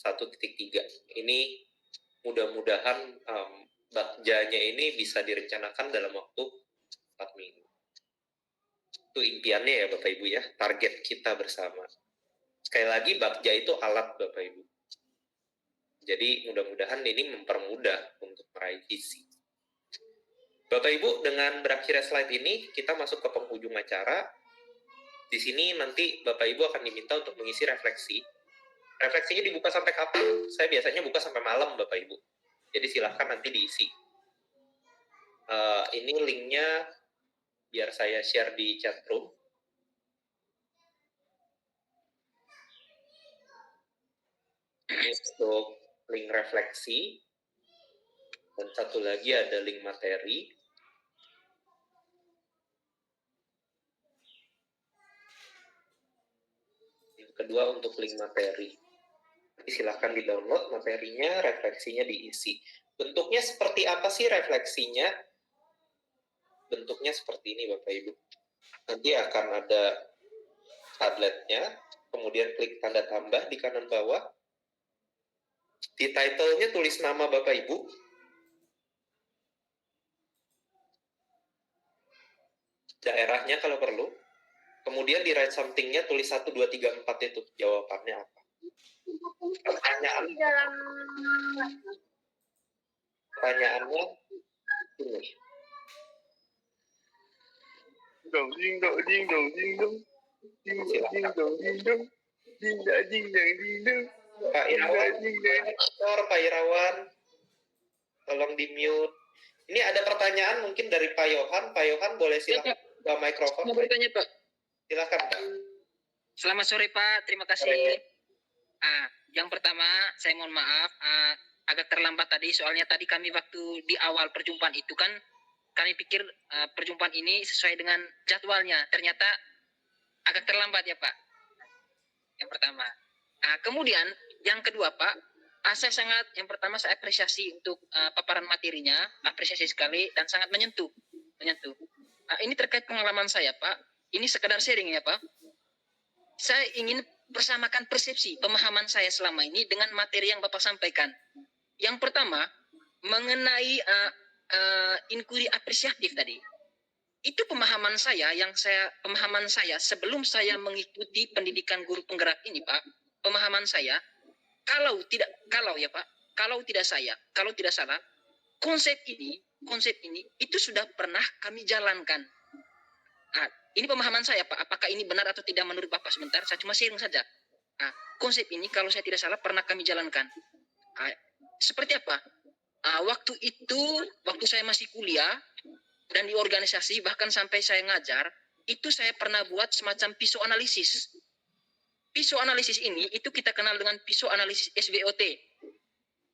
1.3. Ini mudah-mudahan bagjanya ini bisa direncanakan dalam waktu 4 minggu. Itu impiannya ya Bapak Ibu ya, target kita bersama. Sekali lagi bagja itu alat Bapak Ibu. Jadi mudah-mudahan ini mempermudah untuk meraih visi. Bapak Ibu, dengan berakhirnya slide ini, kita masuk ke penghujung acara. Di sini nanti Bapak Ibu akan diminta untuk mengisi refleksi. Refleksinya dibuka sampai kapan? Saya biasanya buka sampai malam Bapak Ibu. Jadi silahkan nanti diisi. Ini linknya biar saya share di chat room. Ini untuk link refleksi. Dan satu lagi ada link materi. Yang kedua untuk link materi. Nanti silahkan di-download materinya, refleksinya diisi. Bentuknya seperti apa sih refleksinya? Bentuknya seperti ini Bapak Ibu. Nanti akan ada tabletnya, kemudian klik tanda tambah di kanan bawah. Di title-nya tulis nama Bapak Ibu. Daerahnya kalau perlu. Kemudian di write something-nya tulis 1, 2, 3, 4 itu. Jawabannya apa? Pertanyaannya ini. Dong ding dong ding dong ding dong ding ding dong ding dong ding dong ding dong ding dong. Pak Irawan, Pak Irawan, tolong di mute. Ini ada pertanyaan mungkin dari Pak Yohan. Pak Yohan boleh silakan buka mikrofon. Mau bertanya Pak. Silakan Pak. Selamat sore Pak, terima kasih. Yang pertama saya mohon maaf agak terlambat tadi, soalnya tadi kami waktu di awal perjumpaan itu kan kami pikir perjumpaan ini sesuai dengan jadwalnya, ternyata agak terlambat ya Pak. Yang pertama. Kemudian yang kedua Pak, yang pertama saya apresiasi untuk paparan materinya, apresiasi sekali dan sangat menyentuh. Ini terkait pengalaman saya Pak, ini sekedar sharing ya Pak. Saya ingin bersamakan persepsi pemahaman saya selama ini dengan materi yang Bapak sampaikan. Yang pertama mengenai inquiry apresiatif tadi. Itu pemahaman saya sebelum saya mengikuti pendidikan guru penggerak ini Pak. Pemahaman saya kalau tidak salah konsep ini itu sudah pernah kami jalankan. Ini pemahaman saya Pak, apakah ini benar atau tidak menurut Bapak sebentar, saya cuma sharing saja. Konsep ini kalau saya tidak salah pernah kami jalankan. Seperti apa? Waktu itu, waktu saya masih kuliah dan di organisasi, bahkan sampai saya ngajar, itu saya pernah buat semacam pisau analisis. Pisau analisis ini, itu kita kenal dengan pisau analisis SWOT.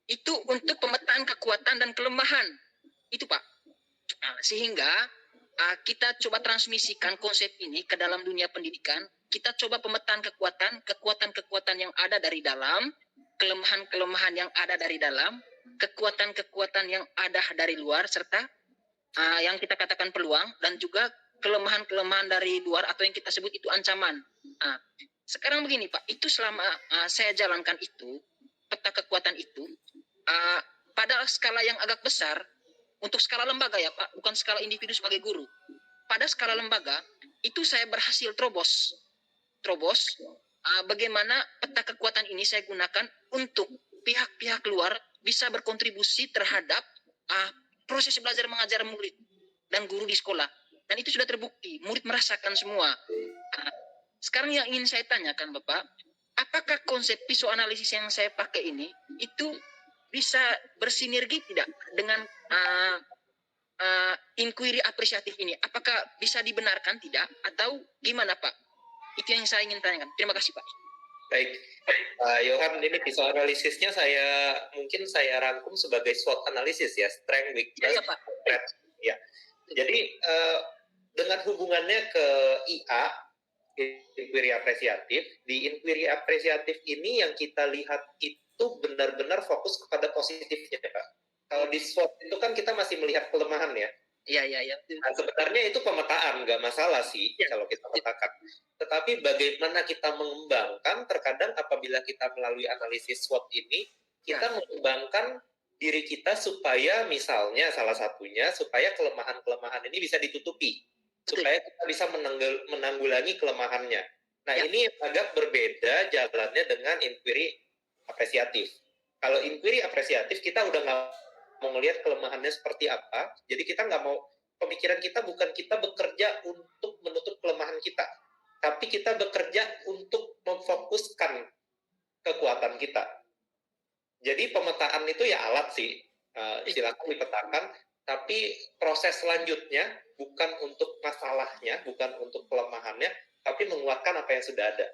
Itu untuk pemetaan kekuatan dan kelemahan. Itu Pak. Sehingga kita coba transmisikan konsep ini ke dalam dunia pendidikan. Kita coba pemetaan kekuatan yang ada dari dalam, kelemahan-kelemahan yang ada dari dalam, kekuatan-kekuatan yang ada dari luar, serta yang kita katakan peluang, dan juga kelemahan-kelemahan dari luar atau yang kita sebut itu ancaman. Sekarang begini Pak, itu selama saya jalankan itu, peta kekuatan itu, pada skala yang agak besar, untuk skala lembaga ya Pak, bukan skala individu sebagai guru. Pada skala lembaga, itu saya berhasil terobos bagaimana peta kekuatan ini saya gunakan untuk pihak-pihak luar bisa berkontribusi terhadap proses belajar mengajar murid dan guru di sekolah. Dan itu sudah terbukti, murid merasakan semua. Sekarang yang ingin saya tanyakan Bapak, apakah konsep pisau analisis yang saya pakai ini itu bisa bersinergi tidak dengan inquiry apresiatif ini? Apakah bisa dibenarkan tidak? Atau gimana Pak? Itu yang saya ingin tanyakan. Terima kasih Pak. Baik, Yohan, ini pisau analisisnya mungkin saya rangkum sebagai SWOT analisis ya, strength, weakness, Ya, Pak. threat. Ya. Jadi dengan hubungannya ke IA, inquiry apresiatif, di inquiry apresiatif ini yang kita lihat itu benar-benar fokus kepada positifnya, Pak. Kalau di SWOT itu kan kita masih melihat kelemahan ya. Iya. Nah, sebenarnya itu pemetaan, nggak masalah sih kalau kita petakan. Tetapi bagaimana kita mengembangkan, terkadang apabila kita melalui analisis SWOT ini, kita mengembangkan diri kita supaya misalnya salah satunya, supaya kelemahan-kelemahan ini bisa ditutupi. Supaya kita bisa menanggulangi kelemahannya. Nah, ini agak berbeda jalannya dengan inquiry apresiatif. Kalau inquiry apresiatif, kita udah nggak mau melihat kelemahannya seperti apa, jadi kita nggak mau, pemikiran kita bukan kita bekerja untuk menutup kelemahan kita, tapi kita bekerja untuk memfokuskan kekuatan kita. Jadi pemetaan itu ya alat sih, silakan dipetakan, tapi proses selanjutnya bukan untuk masalahnya, bukan untuk kelemahannya, tapi menguatkan apa yang sudah ada.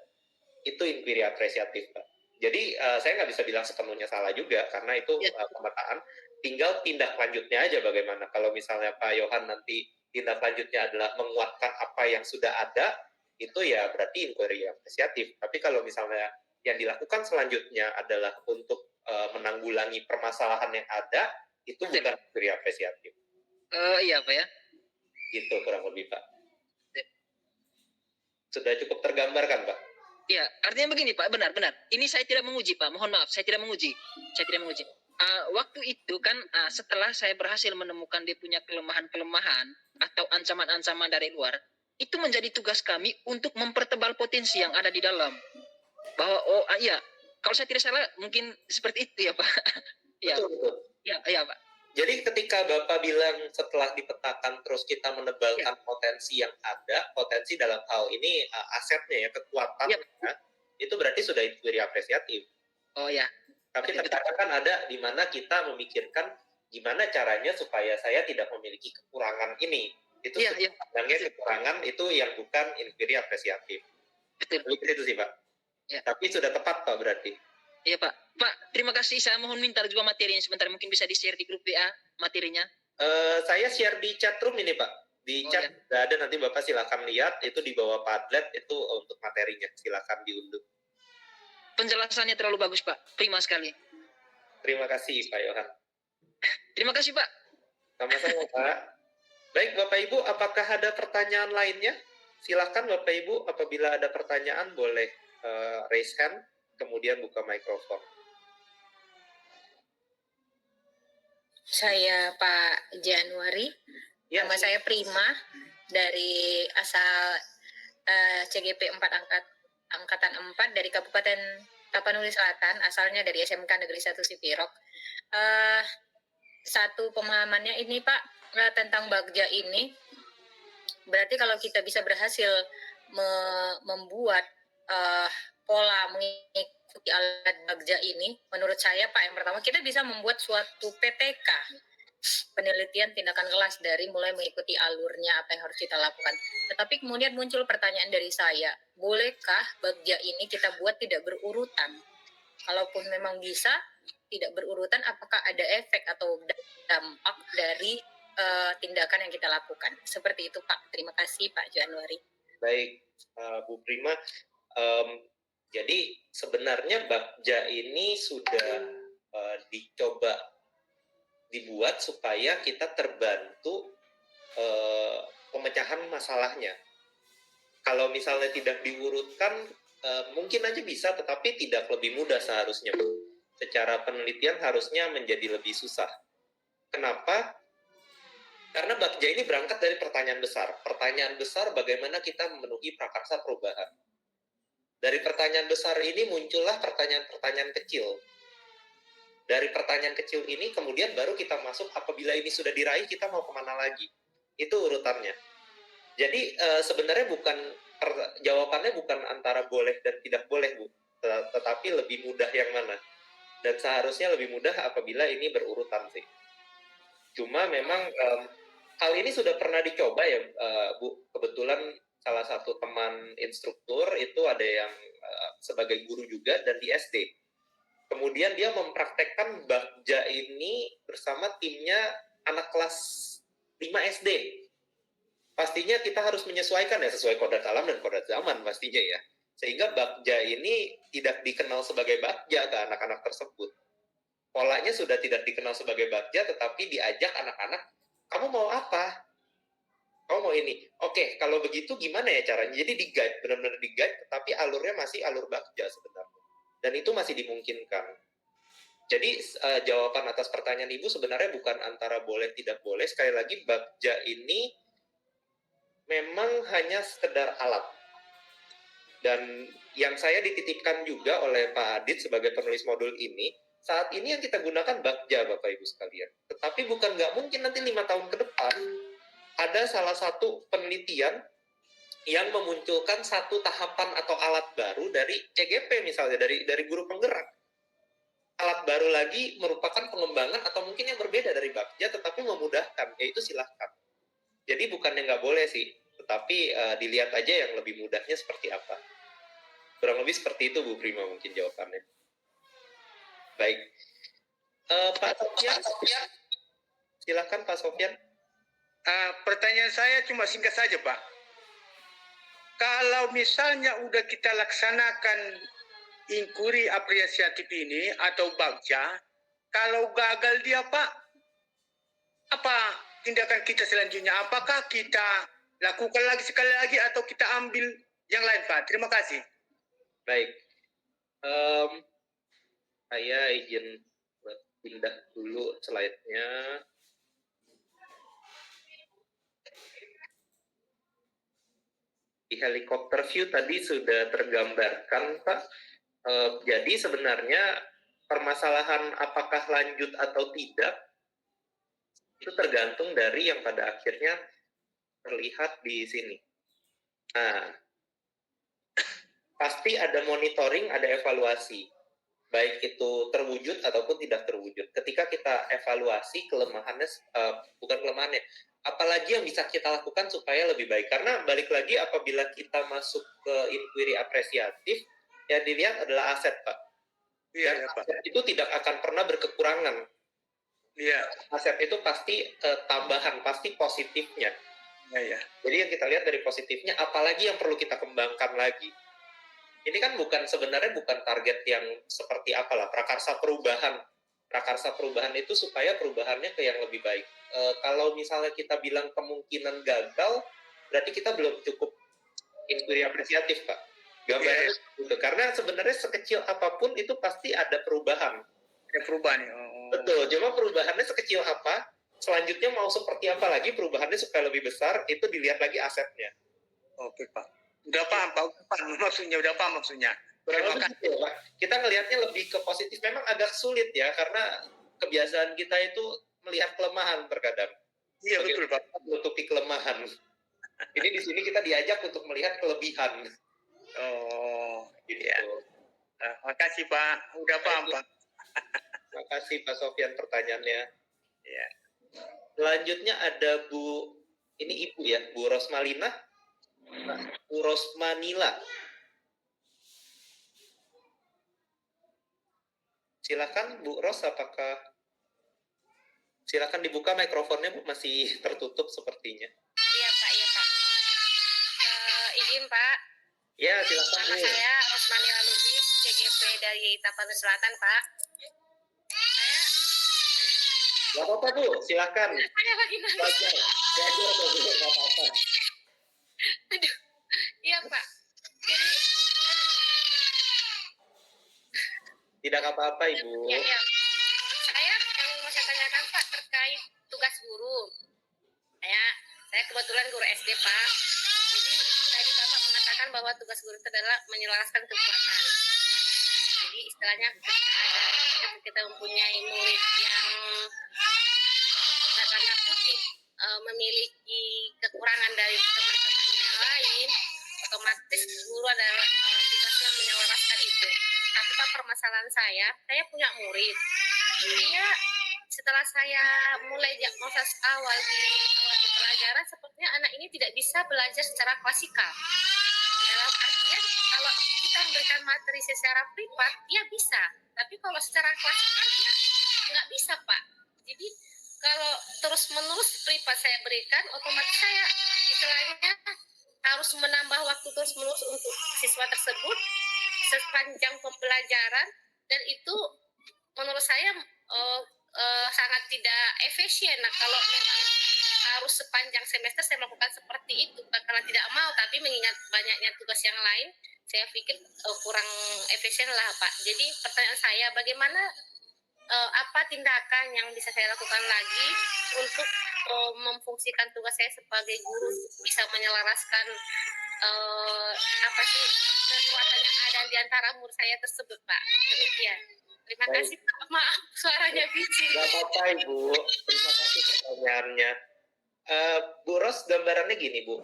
Itu inquiry apresiatif, Pak. Jadi saya nggak bisa bilang sepenuhnya salah juga, karena itu pemetaan. Tinggal tindak lanjutnya aja bagaimana. Kalau misalnya Pak Yohan nanti tindak lanjutnya adalah menguatkan apa yang sudah ada, itu ya berarti inquiry apresiatif. Tapi kalau misalnya yang dilakukan selanjutnya adalah untuk menanggulangi permasalahan yang ada, itu bukan inquiry apresiatif. Iya Pak ya. Gitu kurang lebih Pak. Sudah cukup tergambarkan Pak? Iya, artinya begini Pak, benar. Ini saya tidak menguji Pak, mohon maaf, saya tidak menguji. Waktu itu kan setelah saya berhasil menemukan dia punya kelemahan-kelemahan atau ancaman-ancaman dari luar, itu menjadi tugas kami untuk mempertebal potensi yang ada di dalam. Bahwa iya, kalau saya tidak salah mungkin seperti itu ya Pak. Iya. Betul. Iya Pak. Jadi ketika Bapak bilang setelah dipetakan terus kita menebalkan potensi yang ada, potensi dalam hal ini asetnya ya, kekuatan, itu berarti sudah inquiry apresiatif. Oh ya. Tapi terkadang kan ada di mana kita memikirkan gimana caranya supaya saya tidak memiliki kekurangan ini. Itu sebenarnya kekurangan itu yang bukan inquiry apresiatif. Betul. Itu sih Pak. Ya. Tapi sudah tepat Pak berarti. Iya Pak. Pak, terima kasih. Saya mohon minta juga materinya sebentar. Mungkin bisa di-share di grup WA materinya. Saya share di chat room ini Pak. Di chat ada, nanti Bapak silakan lihat. Itu di bawah Padlet itu untuk materinya. Silakan diunduh. Penjelasannya terlalu bagus Pak. Prima sekali. Terima kasih Pak Yohan. Terima kasih Pak. Sama-sama Pak. Baik Bapak Ibu, apakah ada pertanyaan lainnya? Silakan Bapak Ibu, apabila ada pertanyaan boleh raise hand, kemudian buka mikrofon. Saya Pak Januari, nama saya Prima, dari asal CGP 4 Angkatan 4 dari Kabupaten Tapanuli Selatan, asalnya dari SMK Negeri 1 Sipirok. Satu pemahamannya ini Pak, tentang Bagja ini, berarti kalau kita bisa berhasil membuat pola memasuki alat bagja ini, menurut saya Pak, yang pertama kita bisa membuat suatu PTK, penelitian tindakan kelas, dari mulai mengikuti alurnya apa yang harus kita lakukan. Tetapi kemudian muncul pertanyaan dari saya, bolehkah bagja ini kita buat tidak berurutan? Kalaupun memang bisa tidak berurutan, apakah ada efek atau dampak dari tindakan yang kita lakukan? Seperti itu Pak. Terima kasih Pak Januari. Baik, Bu Prima. Jadi sebenarnya bagja ini sudah dicoba dibuat supaya kita terbantu pemecahan masalahnya. Kalau misalnya tidak diurutkan, mungkin aja bisa, tetapi tidak lebih mudah seharusnya. Secara penelitian harusnya menjadi lebih susah. Kenapa? Karena bagja ini berangkat dari pertanyaan besar. Pertanyaan besar bagaimana kita memenuhi prakarsa perubahan. Dari pertanyaan besar ini muncullah pertanyaan-pertanyaan kecil. Dari pertanyaan kecil ini kemudian baru kita masuk, apabila ini sudah diraih kita mau kemana lagi. Itu urutannya. Jadi sebenarnya jawabannya bukan antara boleh dan tidak boleh, Bu. Tetapi lebih mudah yang mana. Dan seharusnya lebih mudah apabila ini berurutan sih. Cuma memang hal ini sudah pernah dicoba ya, Bu. Kebetulan salah satu teman instruktur itu ada yang sebagai guru juga dan di SD. Kemudian dia mempraktekkan bagja ini bersama timnya anak kelas 5 SD. Pastinya kita harus menyesuaikan ya sesuai kodrat alam dan kodrat zaman pastinya ya. Sehingga bagja ini tidak dikenal sebagai bagja ke anak-anak tersebut. Polanya sudah tidak dikenal sebagai bagja, tetapi diajak anak-anak, kamu mau apa? Kamu mau ini? Oke, kalau begitu gimana ya caranya? Jadi di-guide, benar-benar di-guide, tetapi alurnya masih alur bagja sebenarnya. Dan itu masih dimungkinkan. Jadi jawaban atas pertanyaan Ibu sebenarnya bukan antara boleh tidak boleh. Sekali lagi, bagja ini memang hanya sekedar alat. Dan yang saya dititipkan juga oleh Pak Adit sebagai penulis modul ini, saat ini yang kita gunakan bagja, Bapak Ibu sekalian. Tetapi bukan nggak mungkin nanti 5 tahun ke depan, ada salah satu penelitian yang memunculkan satu tahapan atau alat baru dari CGP misalnya, dari guru penggerak. Alat baru lagi merupakan pengembangan atau mungkin yang berbeda dari bagja, tetapi memudahkan, yaitu silahkan. Jadi bukannya nggak boleh sih, tetapi dilihat aja yang lebih mudahnya seperti apa. Kurang lebih seperti itu Bu Prima mungkin jawabannya. Baik. Pak Sofyan, silakan Pak Sofyan. Pertanyaan saya cuma singkat saja Pak. Kalau misalnya udah kita laksanakan inquiry apresiatif ini atau bagja, kalau gagal dia Pak, apa tindakan kita selanjutnya? Apakah kita lakukan lagi sekali lagi atau kita ambil yang lain Pak? Terima kasih. Baik. Saya izin buat pindah dulu slide-nya. Di helikopter view tadi sudah tergambarkan, Pak. Jadi sebenarnya permasalahan apakah lanjut atau tidak itu tergantung dari yang pada akhirnya terlihat di sini. Nah, pasti ada monitoring, ada evaluasi. Baik itu terwujud ataupun tidak terwujud. Ketika kita evaluasi kelemahannya, bukan kelemahannya, apalagi yang bisa kita lakukan supaya lebih baik. Karena balik lagi apabila kita masuk ke inquiry apresiatif, yang dilihat adalah aset, Pak. Dan Iya, Pak. aset itu tidak akan pernah berkekurangan. Iya. Aset itu pasti tambahan, pasti positifnya. Iya. Jadi yang kita lihat dari positifnya, apalagi yang perlu kita kembangkan lagi. Ini kan sebenarnya bukan target yang seperti apalah, prakarsa perubahan. Prakarsa perubahan itu supaya perubahannya ke yang lebih baik. Kalau misalnya kita bilang kemungkinan gagal, berarti kita belum cukup inquiry apresiatif, Pak. Gambarnya gitu. Karena sebenarnya sekecil apapun itu pasti ada perubahan. Ada perubahan ya. Oh. Betul, cuma perubahannya sekecil apa, selanjutnya mau seperti apa lagi perubahannya supaya lebih besar, itu dilihat lagi asetnya. Oke, Pak. Udah paham, Pak. Udah paham maksudnya. Kurang lebih gitu ya, Pak. Kita ngelihatnya lebih ke positif. Memang agak sulit ya, karena kebiasaan kita itu melihat kelemahan terkadang. Iya, betul, Pak. Menutupi kelemahan. Ini di sini kita diajak untuk melihat kelebihan. Oh, Gitu. iya. Makasih Pak, udah paham Pak. Terima kasih Pak Sofyan pertanyaannya. Ya. Selanjutnya ada ini Ibu ya, Bu Rosmalina, Bu Rosmanila. Silakan Bu Ros, silakan dibuka mikrofonnya Bu, masih tertutup sepertinya. Iya Pak, iya Pak. Izin Pak. Ya, silakan Nama Bu. saya Rosmanila Lubis, CGP dari Tapanuli Selatan Pak. Saya Gak apa-apa Bu, silakan. saya lagi nangis. Belajar Bu, gak apa-apa. Aduh, iya Pak. Jadi, Tidak apa-apa Ibu. ya, saya yang mau saya tanyakan Pak terkait tugas guru. Saya kebetulan guru SD Pak. Jadi tadi Bapak mengatakan bahwa tugas guru itu adalah menyelaraskan kekuatan. Jadi istilahnya ketika kita mempunyai murid yang tanda kutip memiliki kekurangan dari teman-teman yang lain, otomatis guru adalah tugasnya menyelaraskan itu. Tapi Pak, permasalahan saya punya murid. Dia setelah saya mulai proses awal di awal pembelajaran, sepertinya anak ini tidak bisa belajar secara klasikal. Dalam artian kalau kita memberikan materi secara privat, dia bisa. Tapi kalau secara klasikal dia nggak bisa Pak. Jadi kalau terus-menerus privat saya berikan, otomatis saya istilahnya harus menambah waktu terus-menerus untuk siswa tersebut sepanjang pembelajaran, dan itu menurut saya sangat tidak efisien. Nah, kalau memang harus sepanjang semester saya melakukan seperti itu, karena tidak mau, tapi mengingat banyaknya tugas yang lain, saya pikir kurang efisien lah Pak. Jadi pertanyaan saya, bagaimana apa tindakan yang bisa saya lakukan lagi untuk memfungsikan tugas saya sebagai guru, bisa menyelaraskan kekuatan yang ada di antara murid saya tersebut Pak. Demikian. Terima kasih Pak. Maaf suaranya biji. Gak apa-apa Ibu, terima kasih pertanyaannya. Bu Ros, gambarannya gini Bu,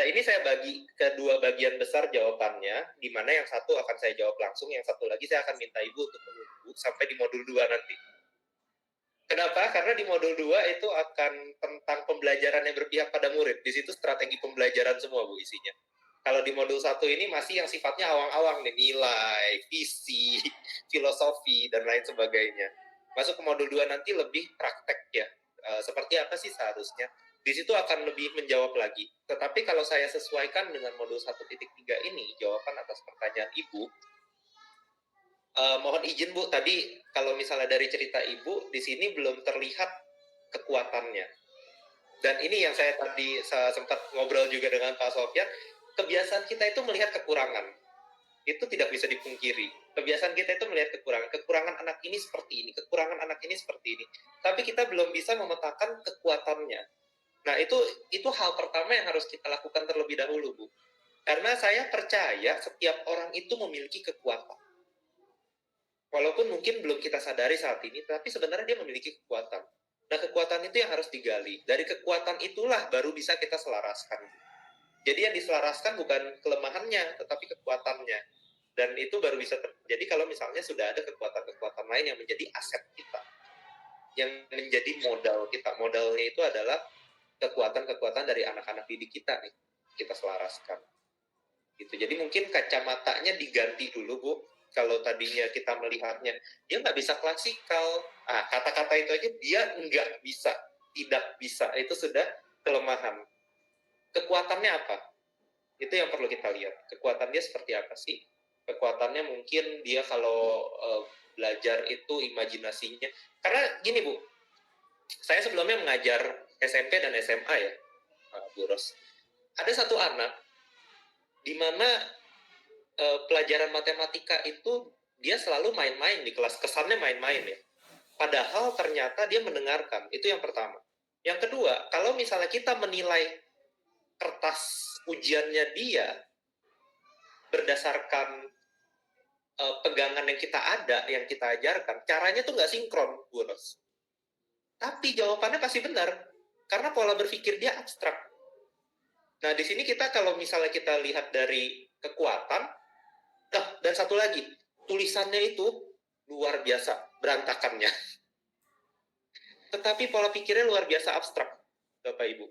ini saya bagi ke dua bagian besar jawabannya, di mana yang satu akan saya jawab langsung, yang satu lagi saya akan minta Ibu untuk menunggu sampai di modul 2 nanti. Kenapa? Karena di modul 2 itu akan tentang pembelajaran yang berpihak pada murid. Di situ strategi pembelajaran semua Bu isinya. Kalau di modul 1 ini masih yang sifatnya awang-awang nih, nilai, visi, filosofi, dan lain sebagainya. Masuk ke modul 2 nanti lebih praktek ya. Seperti apa sih seharusnya? Di situ akan lebih menjawab lagi. Tetapi kalau saya sesuaikan dengan modul 1.3 ini, jawaban atas pertanyaan Ibu, mohon izin Bu, tadi kalau misalnya dari cerita Ibu, di sini belum terlihat kekuatannya. Dan ini yang saya tadi sempat ngobrol juga dengan Pak Sofyan, kebiasaan kita itu melihat kekurangan. Itu tidak bisa dipungkiri. Kebiasaan kita itu melihat kekurangan. Kekurangan anak ini seperti ini, kekurangan anak ini seperti ini. Tapi kita belum bisa memetakan kekuatannya. Nah, itu hal pertama yang harus kita lakukan terlebih dahulu, Bu. Karena saya percaya setiap orang itu memiliki kekuatan. Walaupun mungkin belum kita sadari saat ini, tapi sebenarnya dia memiliki kekuatan. Nah, kekuatan itu yang harus digali. Dari kekuatan itulah baru bisa kita selaraskan. Jadi yang diselaraskan bukan kelemahannya, tetapi kekuatannya. Dan itu baru bisa terjadi kalau misalnya sudah ada kekuatan-kekuatan lain yang menjadi aset kita. Yang menjadi modal kita. Modalnya itu adalah kekuatan-kekuatan dari anak-anak didik kita nih. Kita selaraskan. Gitu. Jadi mungkin kacamatanya diganti dulu, Bu. Kalau tadinya kita melihatnya, dia nggak bisa klasikal. Kata-kata itu aja dia nggak bisa. Tidak bisa. Itu sudah kelemahan. Kekuatannya apa? Itu yang perlu kita lihat. Kekuatannya seperti apa sih? Kekuatannya mungkin dia kalau belajar itu imajinasinya. Karena gini Bu, saya sebelumnya mengajar SMP dan SMA ya, Bu Ros. Ada satu anak di mana pelajaran matematika itu dia selalu main-main di kelas. Kesannya main-main ya. Padahal ternyata dia mendengarkan. Itu yang pertama. Yang kedua, kalau misalnya kita menilai kertas ujiannya dia berdasarkan pegangan yang kita ada, yang kita ajarkan, caranya tuh nggak sinkron, Bu Ros. Tapi jawabannya pasti benar, karena pola berpikir dia abstrak. Nah, di sini kita kalau misalnya kita lihat dari kekuatan, dan satu lagi, tulisannya itu luar biasa berantakannya. Tetapi pola pikirnya luar biasa abstrak, Bapak Ibu.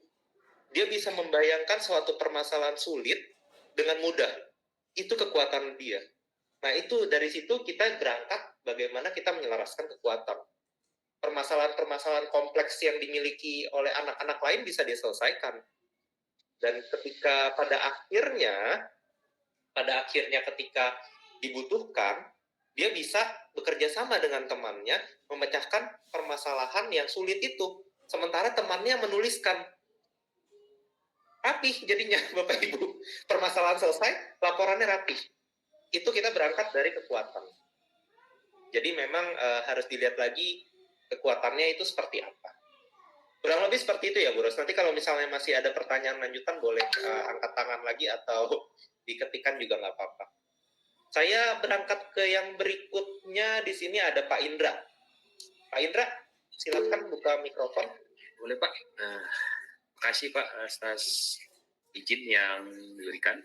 Dia bisa membayangkan suatu permasalahan sulit dengan mudah. Itu kekuatan dia. Nah, itu dari situ kita berangkat bagaimana kita menyelaraskan kekuatan. Permasalahan-permasalahan kompleks yang dimiliki oleh anak-anak lain bisa dia selesaikan. Dan ketika pada akhirnya ketika dibutuhkan, dia bisa bekerja sama dengan temannya memecahkan permasalahan yang sulit itu. Sementara temannya menuliskan. Rapih jadinya, Bapak Ibu. Permasalahan selesai, laporannya rapih. Itu kita berangkat dari kekuatan. Jadi memang harus dilihat lagi kekuatannya itu seperti apa. Kurang lebih seperti itu ya, Bu Ros. Nanti kalau misalnya masih ada pertanyaan lanjutan, boleh angkat tangan lagi atau diketikkan juga nggak apa-apa. Saya berangkat ke yang berikutnya. Di sini ada Pak Indra. Pak Indra, silakan buka mikrofon. Boleh Pak. Terima kasih Pak atas izin yang diberikan.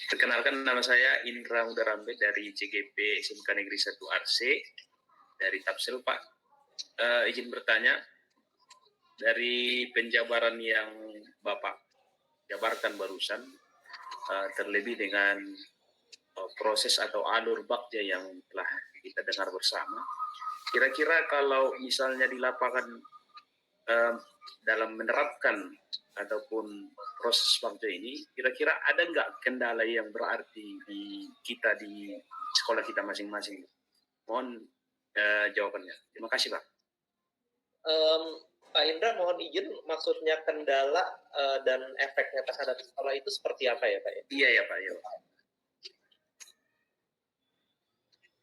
Perkenalkan, nama saya Indra Mudarambe dari CGP SMK Negeri 1 RC dari Tapsel Pak. Izin bertanya, dari penjabaran yang Bapak jabarkan barusan, terlebih dengan proses atau alur bakja yang telah kita dengar bersama, kira-kira kalau misalnya di lapangan dalam menerapkan ataupun proses bakja ini, kira-kira ada nggak kendala yang berarti di kita di sekolah kita masing-masing? Mohon jawabannya. Terima kasih Pak. Pak Indra, mohon izin, maksudnya kendala dan efeknya terhadap sekolah itu seperti apa ya Pak? Iya ya Pak. Ya.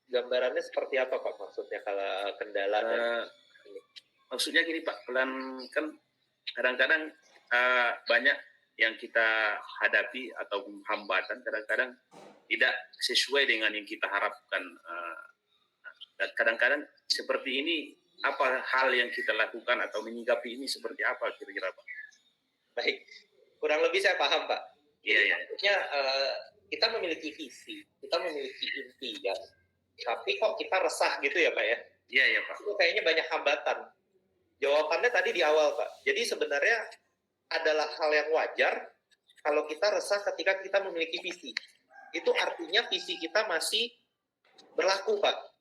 Gambarannya seperti apa Pak maksudnya kalau kendala? Maksudnya gini Pak, kan kadang-kadang banyak yang kita hadapi atau hambatan kadang-kadang tidak sesuai dengan yang kita harapkan. Dan kadang-kadang seperti ini, apa hal yang kita lakukan atau menyikapi ini seperti apa kira-kira Pak? Baik, kurang lebih saya paham Pak. Iya. Maksudnya kita memiliki visi, kita memiliki impian, tapi kok kita resah gitu ya Pak ya? Iya Pak. Itu kayaknya banyak hambatan. Jawabannya tadi di awal Pak. Jadi sebenarnya adalah hal yang wajar kalau kita resah ketika kita memiliki visi. Itu artinya visi kita masih berlaku Pak.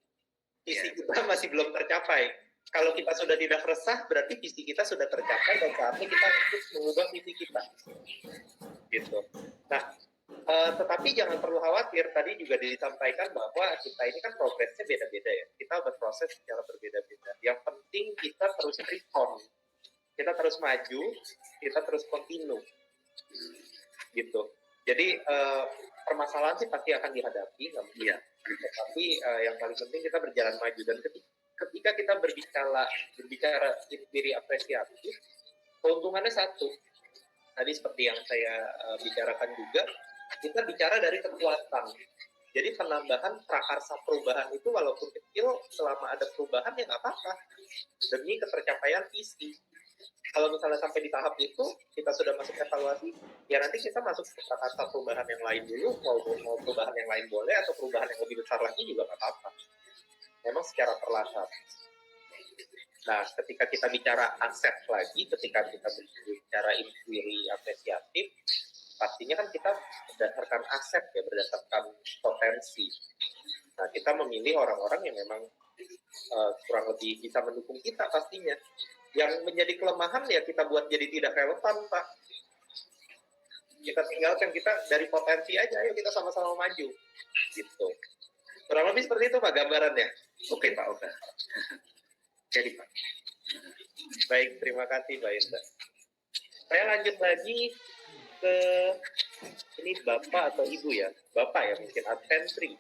Visi kita masih belum tercapai. Kalau kita sudah tidak resah, berarti visi kita sudah tercapai dan saatnya kita harus mengubah visi kita. Gitu. Nah, tetapi jangan perlu khawatir, tadi juga disampaikan bahwa kita ini kan progresnya beda-beda ya. Kita berproses secara berbeda-beda. Yang penting kita terus respon. Kita terus maju, kita terus continue. Gitu. Jadi permasalahan sih pasti akan dihadapi, Iya. Tapi yang paling penting kita berjalan maju, dan ketika kita berbicara diri apresiatif, keuntungannya satu. Tadi seperti yang saya bicarakan juga, kita bicara dari kekuatan. Jadi penambahan prakarsa perubahan itu walaupun kecil, selama ada perubahan ya nggak apa-apa. Demi ketercapaian visi. Kalau misalnya sampai di tahap itu, kita sudah masuk evaluasi, ya nanti kita masuk ke prakarsa perubahan yang lain dulu, mau perubahan yang lain boleh, atau perubahan yang lebih besar lagi juga nggak apa-apa. Memang secara perlahan. Nah, ketika kita bicara aset lagi, ketika kita bicara inquiry apresiatif, pastinya kan kita berdasarkan aset ya, berdasarkan potensi. Nah, kita memilih orang-orang yang memang kurang lebih bisa mendukung kita pastinya. Yang menjadi kelemahan ya kita buat jadi tidak relevan, Pak. Kita tinggalkan, kita dari potensi aja, ayo kita sama-sama maju. Gitu. Kurang lebih seperti itu Pak gambarannya. Oke Pak, oke. Jadi Pak. Baik, terima kasih Pak Indra. Saya lanjut lagi ke ini Bapak atau Ibu ya? Bapak ya mungkin, Adventri.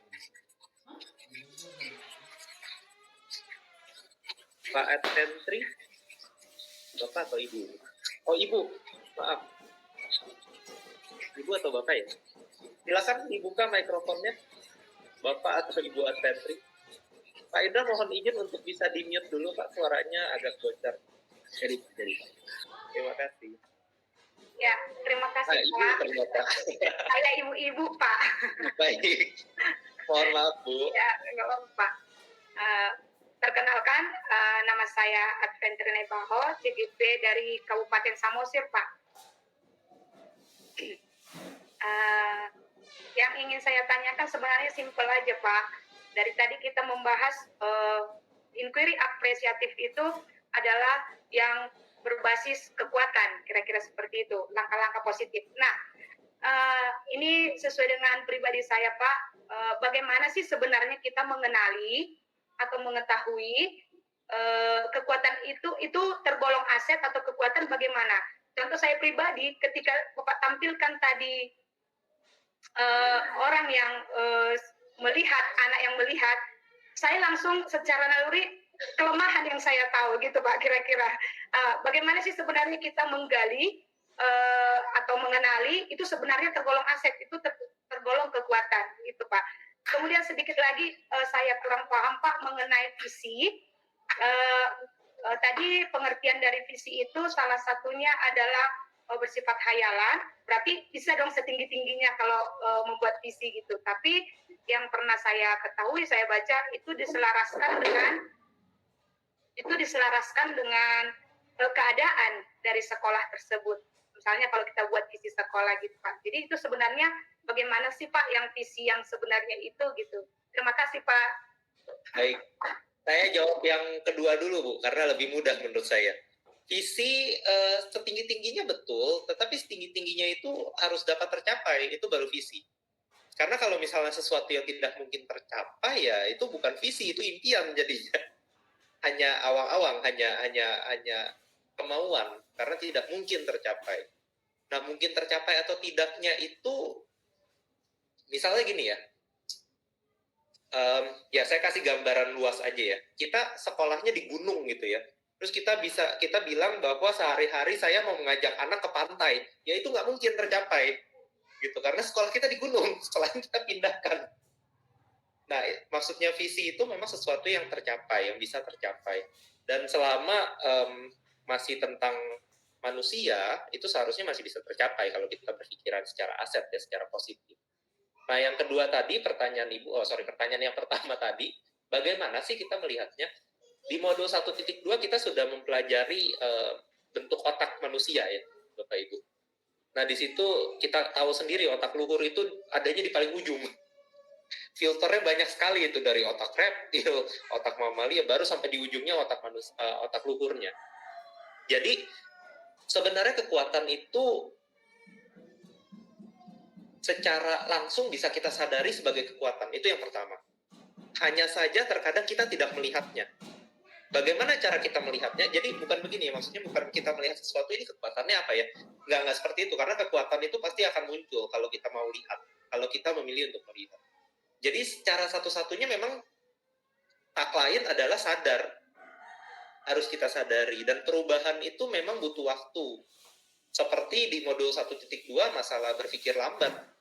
Pak Adventri, Bapak atau Ibu? Oh Ibu, maaf. Ibu atau Bapak ya? Silakan dibuka mikrofonnya, Bapak atau Ibu Adventri. Pak Indra mohon izin untuk bisa di-mute dulu Pak, suaranya agak bocor. Jadi. Terima kasih. Ya, terima kasih Ibu Pak. ternyata. Saya ibu-ibu Pak. Baik. Mohon maaf, Bu. Ya, nggak apa-apa, Pak. Perkenalkan, nama saya Adventure Baho, CGP dari Kabupaten Samosir, Pak. Yang ingin saya tanyakan sebenarnya simpel aja, Pak. Dari tadi kita membahas inquiry apresiatif itu adalah yang berbasis kekuatan, kira-kira seperti itu, langkah-langkah positif. Nah, ini sesuai dengan pribadi saya, Pak. Bagaimana sih sebenarnya kita mengenali atau mengetahui kekuatan itu tergolong aset atau kekuatan bagaimana? Contoh saya pribadi, ketika Bapak tampilkan tadi orang yang melihat, anak yang melihat, saya langsung secara naluri kelemahan yang saya tahu gitu Pak, kira-kira. Bagaimana sih sebenarnya kita menggali atau mengenali itu sebenarnya tergolong aset, itu tergolong kekuatan itu Pak. Kemudian sedikit lagi saya kurang paham Pak mengenai visi. Tadi pengertian dari visi itu salah satunya adalah bersifat hayalan, berarti bisa dong setinggi-tingginya kalau membuat visi gitu. Tapi yang pernah saya ketahui, saya baca itu diselaraskan dengan keadaan dari sekolah tersebut. Misalnya kalau kita buat visi sekolah gitu Pak. Jadi itu sebenarnya bagaimana sih Pak yang visi yang sebenarnya itu gitu. Terima kasih Pak. Baik, saya jawab yang kedua dulu Bu, karena lebih mudah menurut saya. Visi setinggi-tingginya betul, tetapi setinggi-tingginya itu harus dapat tercapai, itu baru visi. Karena kalau misalnya sesuatu yang tidak mungkin tercapai, ya itu bukan visi, itu impian jadinya. Hanya awang-awang, hanya kemauan, karena tidak mungkin tercapai. Nah, mungkin tercapai atau tidaknya itu, misalnya gini ya, ya saya kasih gambaran luas aja ya. Kita sekolahnya di gunung gitu ya. Terus kita bilang bahwa sehari-hari saya mau mengajak anak ke pantai, ya itu nggak mungkin tercapai, gitu. Karena sekolah kita di gunung, sekolahnya kita pindahkan. Nah, maksudnya visi itu memang sesuatu yang tercapai, yang bisa tercapai. Dan selama masih tentang manusia, itu seharusnya masih bisa tercapai kalau kita berpikiran secara aset ya, secara positif. Nah, yang kedua tadi, pertanyaan yang pertama tadi, bagaimana sih kita melihatnya? Di modul 1.2 kita sudah mempelajari bentuk otak manusia ya, Bapak Ibu. Nah, di situ kita tahu sendiri otak luhur itu adanya di paling ujung. Filternya banyak sekali itu, dari otak reptil, otak mamalia, baru sampai di ujungnya otak luhurnya. Jadi sebenarnya kekuatan itu secara langsung bisa kita sadari sebagai kekuatan. Itu yang pertama. Hanya saja terkadang kita tidak melihatnya. Bagaimana cara kita melihatnya? Jadi bukan begini, maksudnya bukan kita melihat sesuatu ini kekuatannya apa ya? Nggak seperti itu, karena kekuatan itu pasti akan muncul kalau kita mau lihat, kalau kita memilih untuk melihat. Jadi secara satu-satunya memang tak lain adalah sadar. Harus kita sadari, dan perubahan itu memang butuh waktu. Seperti di modul 1.2 masalah berpikir lambat.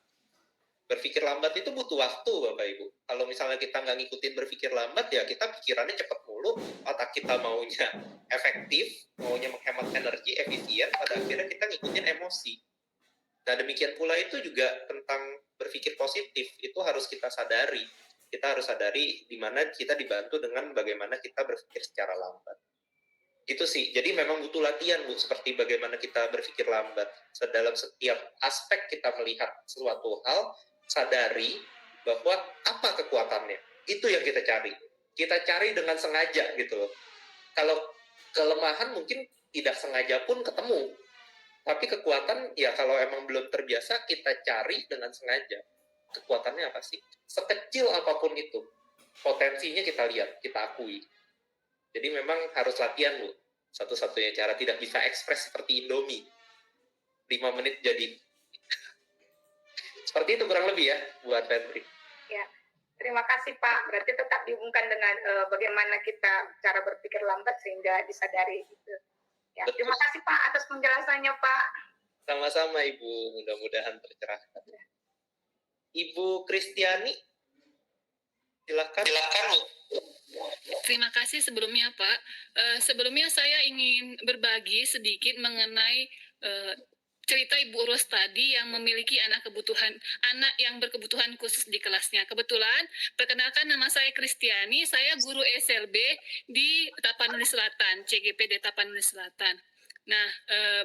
Berpikir lambat itu butuh waktu, Bapak Ibu. Kalau misalnya kita nggak ngikutin berpikir lambat, ya kita pikirannya cepat mulu, otak kita maunya efektif, maunya menghemat energi, efisien, pada akhirnya kita ngikutin emosi. Nah, demikian pula itu juga tentang berpikir positif, itu harus kita sadari. Kita harus sadari di mana kita dibantu dengan bagaimana kita berpikir secara lambat. Itu sih, jadi memang butuh latihan, Bu, seperti bagaimana kita berpikir lambat. Dalam setiap aspek kita melihat suatu hal, sadari bahwa apa kekuatannya. Itu yang kita cari. Kita cari dengan sengaja gitu loh. Kalau kelemahan mungkin tidak sengaja pun ketemu. Tapi kekuatan ya kalau emang belum terbiasa, kita cari dengan sengaja. Kekuatannya apa sih? Sekecil apapun itu, potensinya kita lihat, kita akui. Jadi memang harus latihan, Bu. Satu-satunya cara, tidak bisa ekspres seperti Indomie. 5 menit jadi. Seperti itu kurang lebih ya, buat Febri. Ya, terima kasih Pak. Berarti tetap dihubungkan dengan bagaimana kita cara berpikir lambat sehingga disadari gitu. Ya, terima kasih Pak atas penjelasannya Pak. Sama-sama Ibu, mudah-mudahan tercerahkan. Ibu Kristiani, silakan. Terima kasih sebelumnya Pak. Sebelumnya saya ingin berbagi sedikit mengenai cerita Ibu Ros tadi yang memiliki anak yang berkebutuhan khusus di kelasnya. Kebetulan, perkenalkan nama saya Kristiani, saya guru SLB di Tapanuli Selatan, CGP di Tapanuli Selatan. Nah,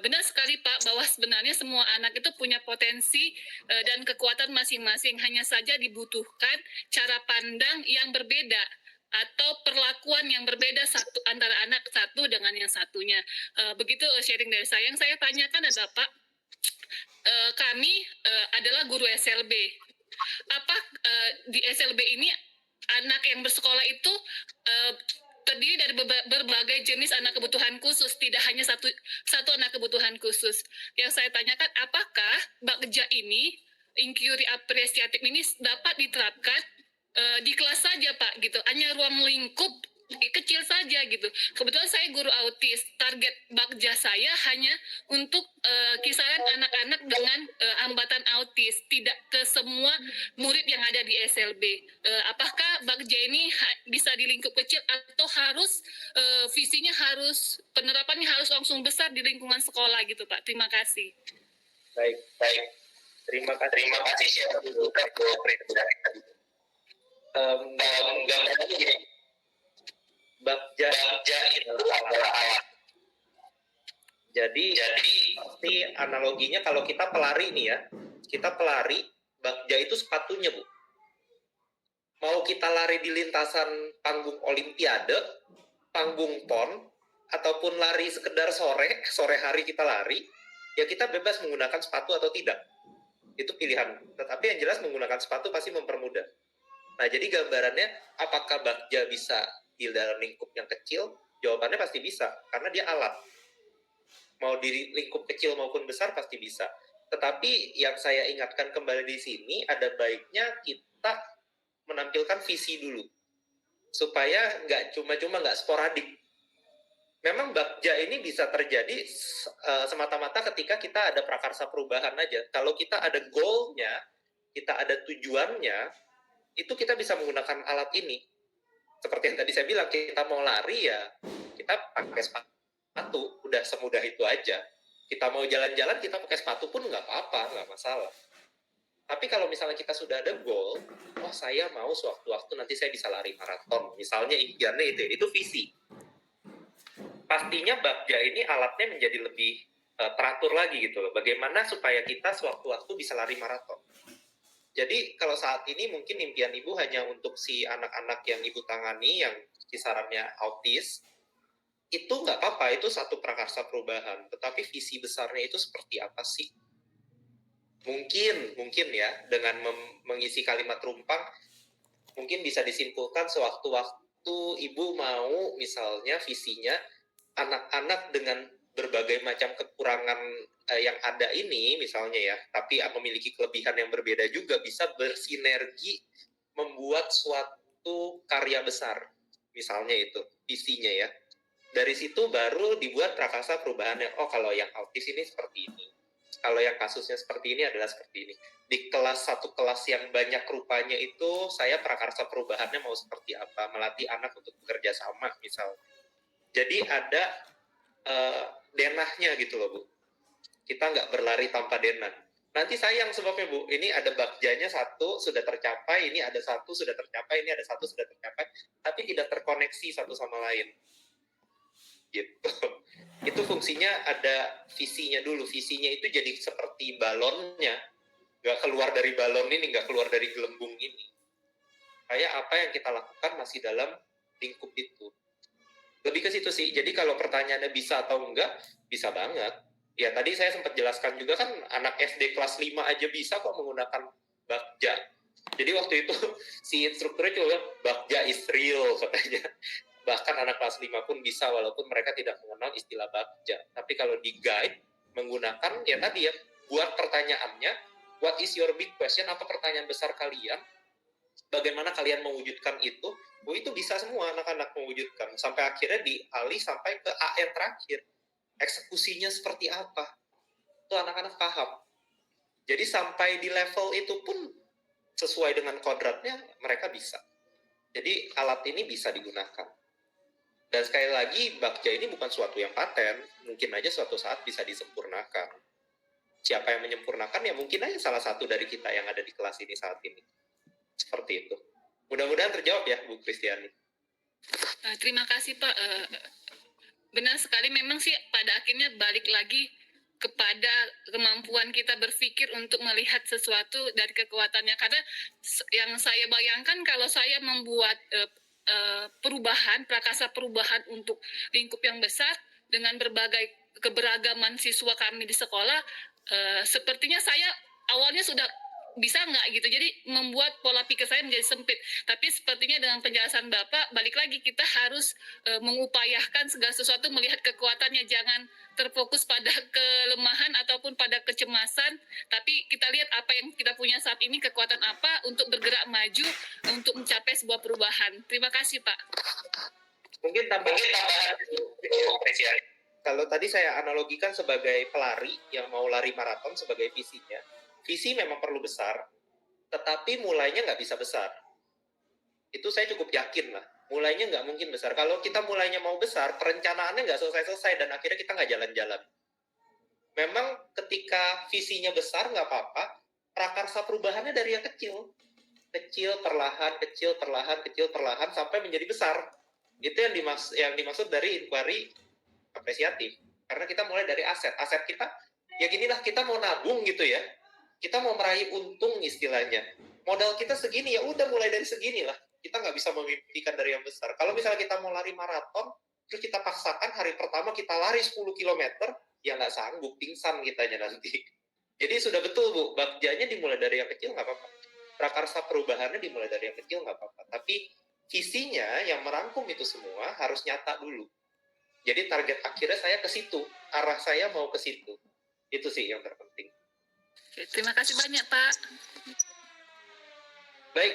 benar sekali Pak bahwa sebenarnya semua anak itu punya potensi dan kekuatan masing-masing, hanya saja dibutuhkan cara pandang yang berbeda atau perlakuan yang berbeda antara anak satu dengan yang satunya. Begitu sharing dari saya. Yang saya tanyakan adalah Pak, kami adalah guru SLB. Apa di SLB ini anak yang bersekolah itu terdiri dari berbagai jenis anak kebutuhan khusus, tidak hanya satu anak kebutuhan khusus. Yang saya tanyakan, apakah Bagja ini, inquiry apresiatif ini dapat diterapkan di kelas saja Pak, gitu, hanya ruang lingkup kecil saja gitu. Kebetulan saya guru autis, target Bagja saya hanya untuk kisaran anak-anak dengan hambatan autis, tidak ke semua murid yang ada di SLB. Apakah Bagja ini bisa di lingkup kecil atau harus penerapannya harus langsung besar di lingkungan sekolah gitu Pak? Terima kasih. Baik. Terima kasih Chef dulu ke gambarnya gini. Bagja itu alat. Jadi pasti analoginya kalau kita pelari nih ya, Bagja itu sepatunya Bu. Mau kita lari di lintasan panggung Olimpiade, panggung PON, ataupun lari sekedar sore hari kita lari, ya kita bebas menggunakan sepatu atau tidak. Itu pilihan. Tetapi yang jelas menggunakan sepatu pasti mempermudah. Nah, jadi gambarannya apakah Bagja bisa di dalam lingkup yang kecil? Jawabannya pasti bisa, karena dia alat. Mau di lingkup kecil maupun besar pasti bisa. Tetapi yang saya ingatkan kembali di sini, ada baiknya kita menampilkan visi dulu. Supaya nggak cuma-cuma nggak sporadik. Memang Bagja ini bisa terjadi semata-mata ketika kita ada prakarsa perubahan aja. Kalau kita ada goal-nya, kita ada tujuannya, itu kita bisa menggunakan alat ini. Seperti yang tadi saya bilang, kita mau lari ya, kita pakai sepatu, udah semudah itu aja. Kita mau jalan-jalan, kita pakai sepatu pun nggak apa-apa, nggak masalah. Tapi kalau misalnya kita sudah ada goal, saya mau sewaktu-waktu nanti saya bisa lari maraton, misalnya impiannya itu visi. Pastinya Bagja ini alatnya menjadi lebih teratur lagi gitu loh. Bagaimana supaya kita sewaktu-waktu bisa lari maraton. Jadi kalau saat ini mungkin impian ibu hanya untuk si anak-anak yang ibu tangani yang kisarannya autis, itu nggak apa-apa, itu satu prakarsa perubahan. Tetapi visi besarnya itu seperti apa sih? Mungkin ya dengan mengisi kalimat rumpang, mungkin bisa disimpulkan sewaktu-waktu ibu mau misalnya visinya anak-anak dengan berbagai macam kekurangan yang ada ini misalnya ya, tapi memiliki kelebihan yang berbeda juga bisa bersinergi membuat suatu karya besar, misalnya itu visinya ya. Dari situ baru dibuat prakarsa perubahannya. Kalau yang autis ini seperti ini, kalau yang kasusnya seperti ini adalah seperti ini. Di satu kelas yang banyak rupanya itu saya prakarsa perubahannya mau seperti apa, melatih anak untuk bekerja sama misalnya. Jadi ada denahnya gitu loh Bu. Kita nggak berlari tanpa denah. Nanti sayang sebabnya Bu, ini ada Bagjanya satu sudah tercapai, ini ada satu sudah tercapai, ini ada satu sudah tercapai, tapi tidak terkoneksi satu sama lain. Gitu. Itu fungsinya ada visinya dulu. Visinya itu jadi seperti balonnya, nggak keluar dari balon ini, nggak keluar dari gelembung ini. Kayak apa yang kita lakukan masih dalam lingkup itu. Lebih ke situ sih. Jadi kalau pertanyaannya bisa atau enggak, bisa banget. Ya tadi saya sempat jelaskan juga kan anak SD kelas 5 aja bisa kok menggunakan Bagja. Jadi waktu itu si instrukturnya juga bilang, Bagja is real katanya. Bahkan anak kelas 5 pun bisa walaupun mereka tidak mengenal istilah Bagja. Tapi kalau di guide menggunakan ya tadi ya, buat pertanyaannya, what is your big question? Apa pertanyaan besar kalian? Bagaimana kalian mewujudkan itu? Itu bisa semua anak-anak mewujudkan. Sampai akhirnya dialih sampai ke A yang terakhir. Eksekusinya seperti apa? Itu anak-anak paham. Jadi sampai di level itu pun sesuai dengan kodratnya mereka bisa. Jadi alat ini bisa digunakan. Dan sekali lagi Bagja ini bukan suatu yang paten. Mungkin aja suatu saat bisa disempurnakan. siapa yang menyempurnakan, ya mungkin aja salah satu dari kita yang ada di kelas ini saat ini. Seperti itu. Mudah-mudahan terjawab ya Bu Kristiani. Terima kasih Pak. Benar sekali, memang sih pada akhirnya balik lagi kepada kemampuan kita berpikir untuk melihat sesuatu dari kekuatannya. Karena yang saya bayangkan kalau saya membuat perubahan, prakarsa perubahan untuk lingkup yang besar dengan berbagai keberagaman siswa kami di sekolah, sepertinya saya awalnya sudah bisa nggak gitu, jadi membuat pola pikir saya menjadi sempit. Tapi sepertinya dengan penjelasan Bapak, balik lagi kita harus mengupayakan segala sesuatu melihat kekuatannya, jangan terfokus pada kelemahan ataupun pada kecemasan, tapi kita lihat apa yang kita punya saat ini, kekuatan apa untuk bergerak maju untuk mencapai sebuah perubahan. Terima kasih Pak. Mungkin tambahan kalau tadi saya analogikan sebagai pelari yang mau lari maraton sebagai visinya, visi memang perlu besar, tetapi mulainya nggak bisa besar. Itu saya cukup yakin lah, mulainya nggak mungkin besar. Kalau kita mulainya mau besar, perencanaannya nggak selesai-selesai, dan akhirnya kita nggak jalan-jalan. Memang ketika visinya besar nggak apa-apa, prakarsa perubahannya dari yang kecil. Kecil, perlahan, sampai menjadi besar. Itu yang dimaksud dari inquiry apresiatif. Karena kita mulai dari aset. Aset kita, ya ginilah, kita mau nabung gitu ya. Kita mau meraih untung istilahnya. Modal kita segini, ya udah mulai dari segini lah. Kita nggak bisa memimpikan dari yang besar. Kalau misalnya kita mau lari maraton, terus kita paksakan hari pertama kita lari 10 km, ya nggak sanggup, pingsan kitanya nanti. Jadi sudah betul Bu, bagjanya dimulai dari yang kecil nggak apa-apa. Prakarsa perubahannya dimulai dari yang kecil nggak apa-apa. Tapi visinya yang merangkum itu semua harus nyata dulu. Jadi target akhirnya saya ke situ, arah saya mau ke situ. Itu sih yang terpenting. Terima kasih banyak Pak. Baik,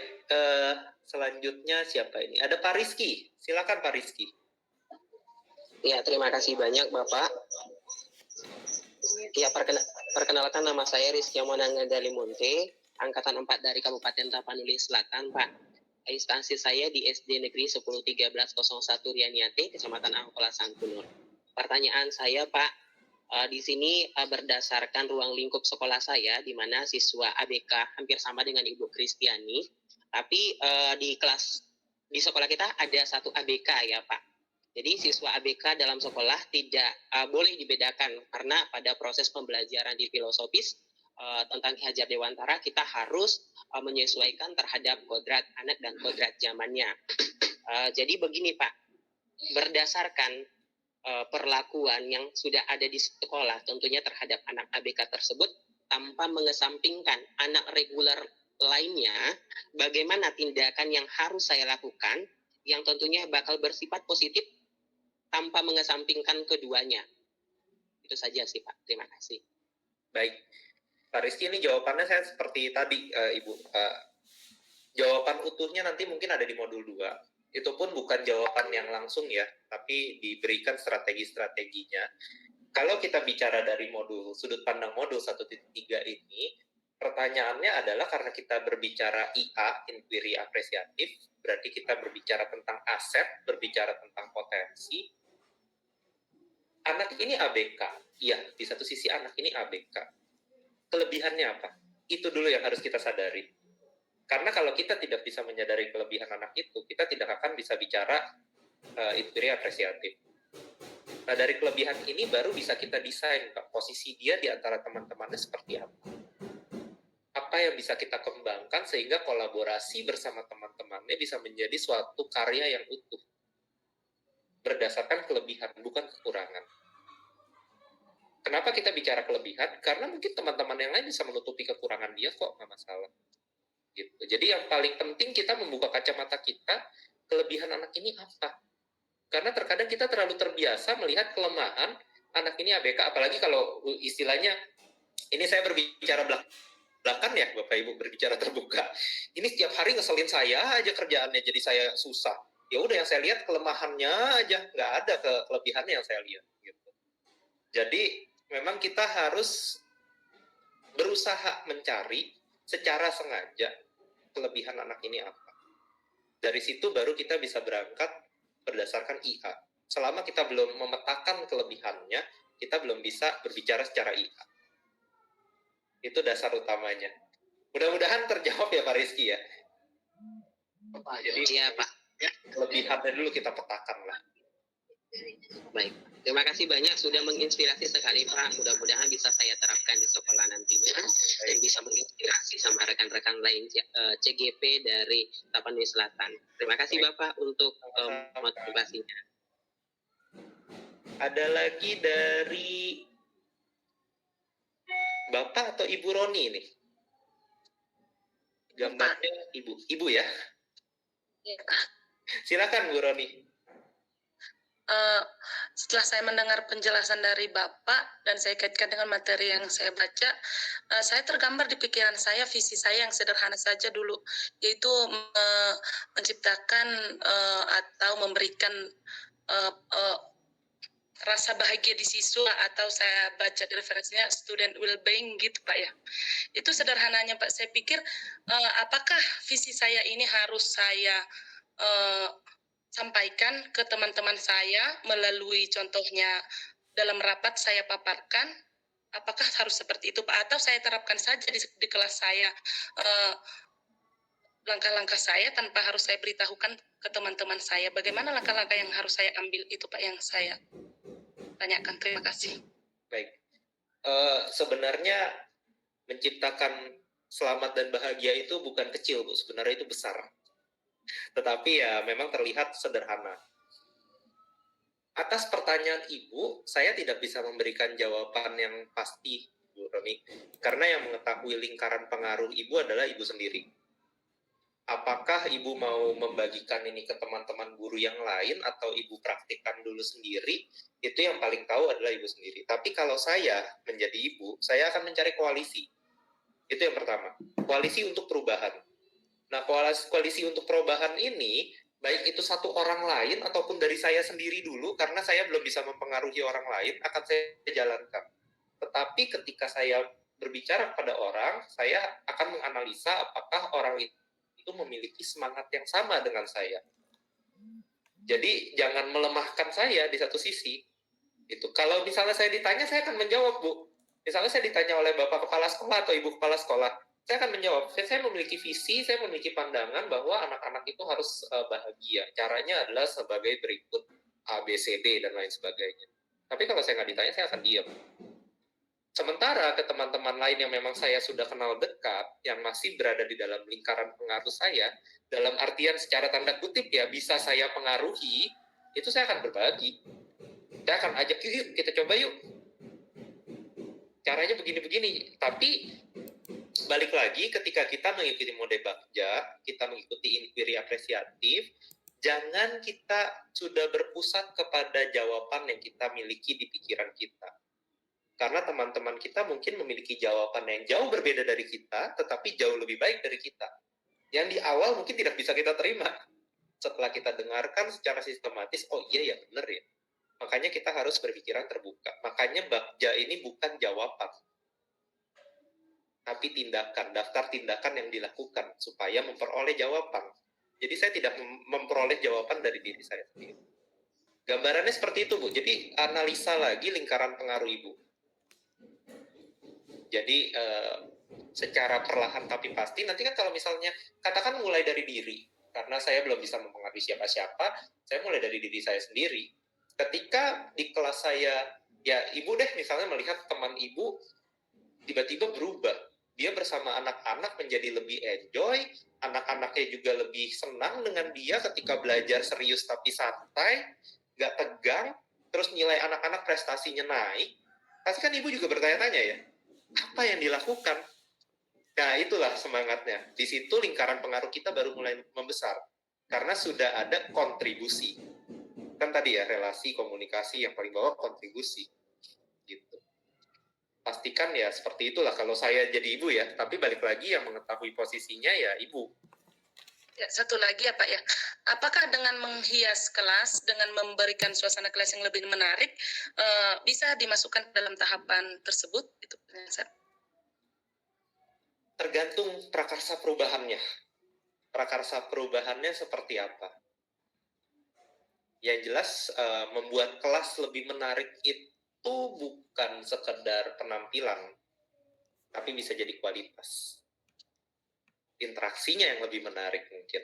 selanjutnya siapa ini? Ada Pak Rizky. Silakan Pak Rizky. Ya, terima kasih banyak Bapak. Ya, perkenalkan nama saya Rizky Monanga Dalimonte, Angkatan 4 dari Kabupaten Tapanuli Selatan, Pak. Instansi saya di SD Negeri 101301 Rianiate, Kecamatan Angkola Sangkunur. Pertanyaan saya Pak, di sini berdasarkan ruang lingkup sekolah saya, di mana siswa ABK hampir sama dengan Ibu Kristiani, tapi di sekolah kita ada satu ABK ya Pak. Jadi siswa ABK dalam sekolah tidak boleh dibedakan, karena pada proses pembelajaran di filosofis tentang Ki Hajar Dewantara, kita harus menyesuaikan terhadap kodrat anak dan kodrat zamannya. Jadi begini Pak, berdasarkan perlakuan yang sudah ada di sekolah tentunya terhadap anak ABK tersebut, tanpa mengesampingkan anak reguler lainnya, bagaimana tindakan yang harus saya lakukan yang tentunya bakal bersifat positif tanpa mengesampingkan keduanya. Itu saja sih Pak, terima kasih. Baik, Pak Rizky, ini jawabannya saya seperti tadi Ibu. Jawaban utuhnya nanti mungkin ada di modul 2. Itu pun bukan jawaban yang langsung ya, tapi diberikan strategi-strateginya. Kalau kita bicara dari sudut pandang modul 1.3 ini, pertanyaannya adalah karena kita berbicara IA, inquiry apresiatif, berarti kita berbicara tentang aset, berbicara tentang potensi. Anak ini ABK, iya, di satu sisi anak ini ABK. Kelebihannya apa? Itu dulu yang harus kita sadari. Karena kalau kita tidak bisa menyadari kelebihan anak itu, kita tidak akan bisa bicara inquiry apresiatif. Nah, dari kelebihan ini baru bisa kita desain, Pak, posisi dia di antara teman-temannya seperti apa. Apa yang bisa kita kembangkan sehingga kolaborasi bersama teman-temannya bisa menjadi suatu karya yang utuh. Berdasarkan kelebihan, bukan kekurangan. Kenapa kita bicara kelebihan? Karena mungkin teman-teman yang lain bisa menutupi kekurangan dia kok, nggak masalah. Gitu. Jadi yang paling penting kita membuka kacamata kita, kelebihan anak ini apa? Karena terkadang kita terlalu terbiasa melihat kelemahan anak ini ABK, apalagi kalau istilahnya, ini saya berbicara belakang ya Bapak Ibu, berbicara terbuka. Ini setiap hari ngeselin saya aja kerjaannya, jadi saya susah. Ya udah, yang saya lihat kelemahannya aja, nggak ada kelebihannya yang saya lihat. Gitu. Jadi memang kita harus berusaha mencari secara sengaja kelebihan anak ini apa. Dari situ baru kita bisa berangkat berdasarkan IA. Selama kita belum memetakan kelebihannya, kita belum bisa berbicara secara IA. Itu dasar utamanya. Mudah-mudahan terjawab ya Pak Rizky ya. Jadi Iya Pak. kelebihannya dulu kita petakan lah. Baik. Terima kasih banyak sudah menginspirasi sekali Pak. Mudah-mudahan bisa saya terapkan di sekolah nantinya dan bisa menginspirasi sama rekan-rekan lain CGP dari Tapanuli Selatan. Terima kasih Bapak untuk motivasinya. Ada lagi dari Bapak atau Ibu Roni nih? Gambarnya Ibu ya? Iya, Pak. Silakan Bu Roni. Setelah saya mendengar penjelasan dari Bapak dan saya kaitkan dengan materi yang saya baca, saya tergambar di pikiran saya visi saya yang sederhana saja dulu, yaitu menciptakan atau memberikan rasa bahagia di siswa, atau saya baca di referensinya student well-being gitu Pak ya. Itu sederhananya Pak. Saya pikir apakah visi saya ini harus saya sampaikan ke teman-teman saya melalui contohnya dalam rapat saya paparkan, apakah harus seperti itu Pak, atau saya terapkan saja di kelas saya langkah-langkah saya tanpa harus saya beritahukan ke teman-teman saya. Bagaimana langkah-langkah yang harus saya ambil itu Pak yang saya tanyakan. Terima kasih. Baik. Sebenarnya menciptakan selamat dan bahagia itu bukan kecil Bu, sebenarnya itu besar. Tetapi ya memang terlihat sederhana. Atas pertanyaan Ibu, saya tidak bisa memberikan jawaban yang pasti, Bu Roni, karena yang mengetahui lingkaran pengaruh Ibu adalah Ibu sendiri. Apakah Ibu mau membagikan ini ke teman-teman guru yang lain atau Ibu praktikkan dulu sendiri, itu yang paling tahu adalah Ibu sendiri. Tapi kalau saya menjadi Ibu, saya akan mencari koalisi. Itu yang pertama, koalisi untuk perubahan. Nah, koalisi untuk perubahan ini, baik itu satu orang lain ataupun dari saya sendiri dulu, karena saya belum bisa mempengaruhi orang lain, akan saya jalankan. Tetapi ketika saya berbicara kepada orang, saya akan menganalisa apakah orang itu memiliki semangat yang sama dengan saya. Jadi, jangan melemahkan saya di satu sisi. Itu. Kalau misalnya saya ditanya, saya akan menjawab, Bu. Misalnya saya ditanya oleh Bapak Kepala Sekolah atau Ibu Kepala Sekolah, saya akan menjawab, saya memiliki visi, saya memiliki pandangan bahwa anak-anak itu harus bahagia. Caranya adalah sebagai berikut, A, B, C, D, dan lain sebagainya. Tapi kalau saya nggak ditanya, saya akan diam. Sementara ke teman-teman lain yang memang saya sudah kenal dekat, yang masih berada di dalam lingkaran pengaruh saya, dalam artian secara tanda kutip ya, bisa saya pengaruhi, itu saya akan berbagi. Saya akan ajak, yuk kita coba yuk. Caranya begini-begini. Tapi balik lagi, ketika kita mengikuti mode Bagja, kita mengikuti inquiry apresiatif, jangan kita sudah berpusat kepada jawaban yang kita miliki di pikiran kita. Karena teman-teman kita mungkin memiliki jawaban yang jauh berbeda dari kita, tetapi jauh lebih baik dari kita. Yang di awal mungkin tidak bisa kita terima. Setelah kita dengarkan secara sistematis, oh iya ya benar ya. Makanya kita harus berpikiran terbuka. Makanya Bagja ini bukan jawaban, tapi tindakan, daftar tindakan yang dilakukan supaya memperoleh jawaban. Jadi saya tidak memperoleh jawaban dari diri saya sendiri. Gambarannya seperti itu, Bu. Jadi analisa lagi lingkaran pengaruh Ibu. Jadi secara perlahan tapi pasti, nanti kan kalau misalnya, katakan mulai dari diri, karena saya belum bisa mempengaruhi siapa-siapa, saya mulai dari diri saya sendiri. Ketika di kelas saya, ya Ibu deh misalnya melihat teman Ibu tiba-tiba berubah, dia bersama anak-anak menjadi lebih enjoy, anak-anaknya juga lebih senang dengan dia ketika belajar serius tapi santai, nggak tegang, terus nilai anak-anak prestasinya naik, pasti kan Ibu juga bertanya-tanya ya, apa yang dilakukan? Nah, itulah semangatnya. Di situ lingkaran pengaruh kita baru mulai membesar, karena sudah ada kontribusi. Kan tadi ya, relasi, komunikasi, yang paling bawah kontribusi. Gitu. Pastikan ya seperti itulah kalau saya jadi Ibu ya, tapi balik lagi yang mengetahui posisinya ya Ibu. Ya, satu lagi ya Pak ya, apakah dengan menghias kelas, dengan memberikan suasana kelas yang lebih menarik, bisa dimasukkan dalam tahapan tersebut? Itu pertanyaan saya. Tergantung prakarsa perubahannya. Prakarsa perubahannya seperti apa? Yang jelas membuat kelas lebih menarik itu bukan sekedar penampilan, tapi bisa jadi kualitas. Interaksinya yang lebih menarik mungkin.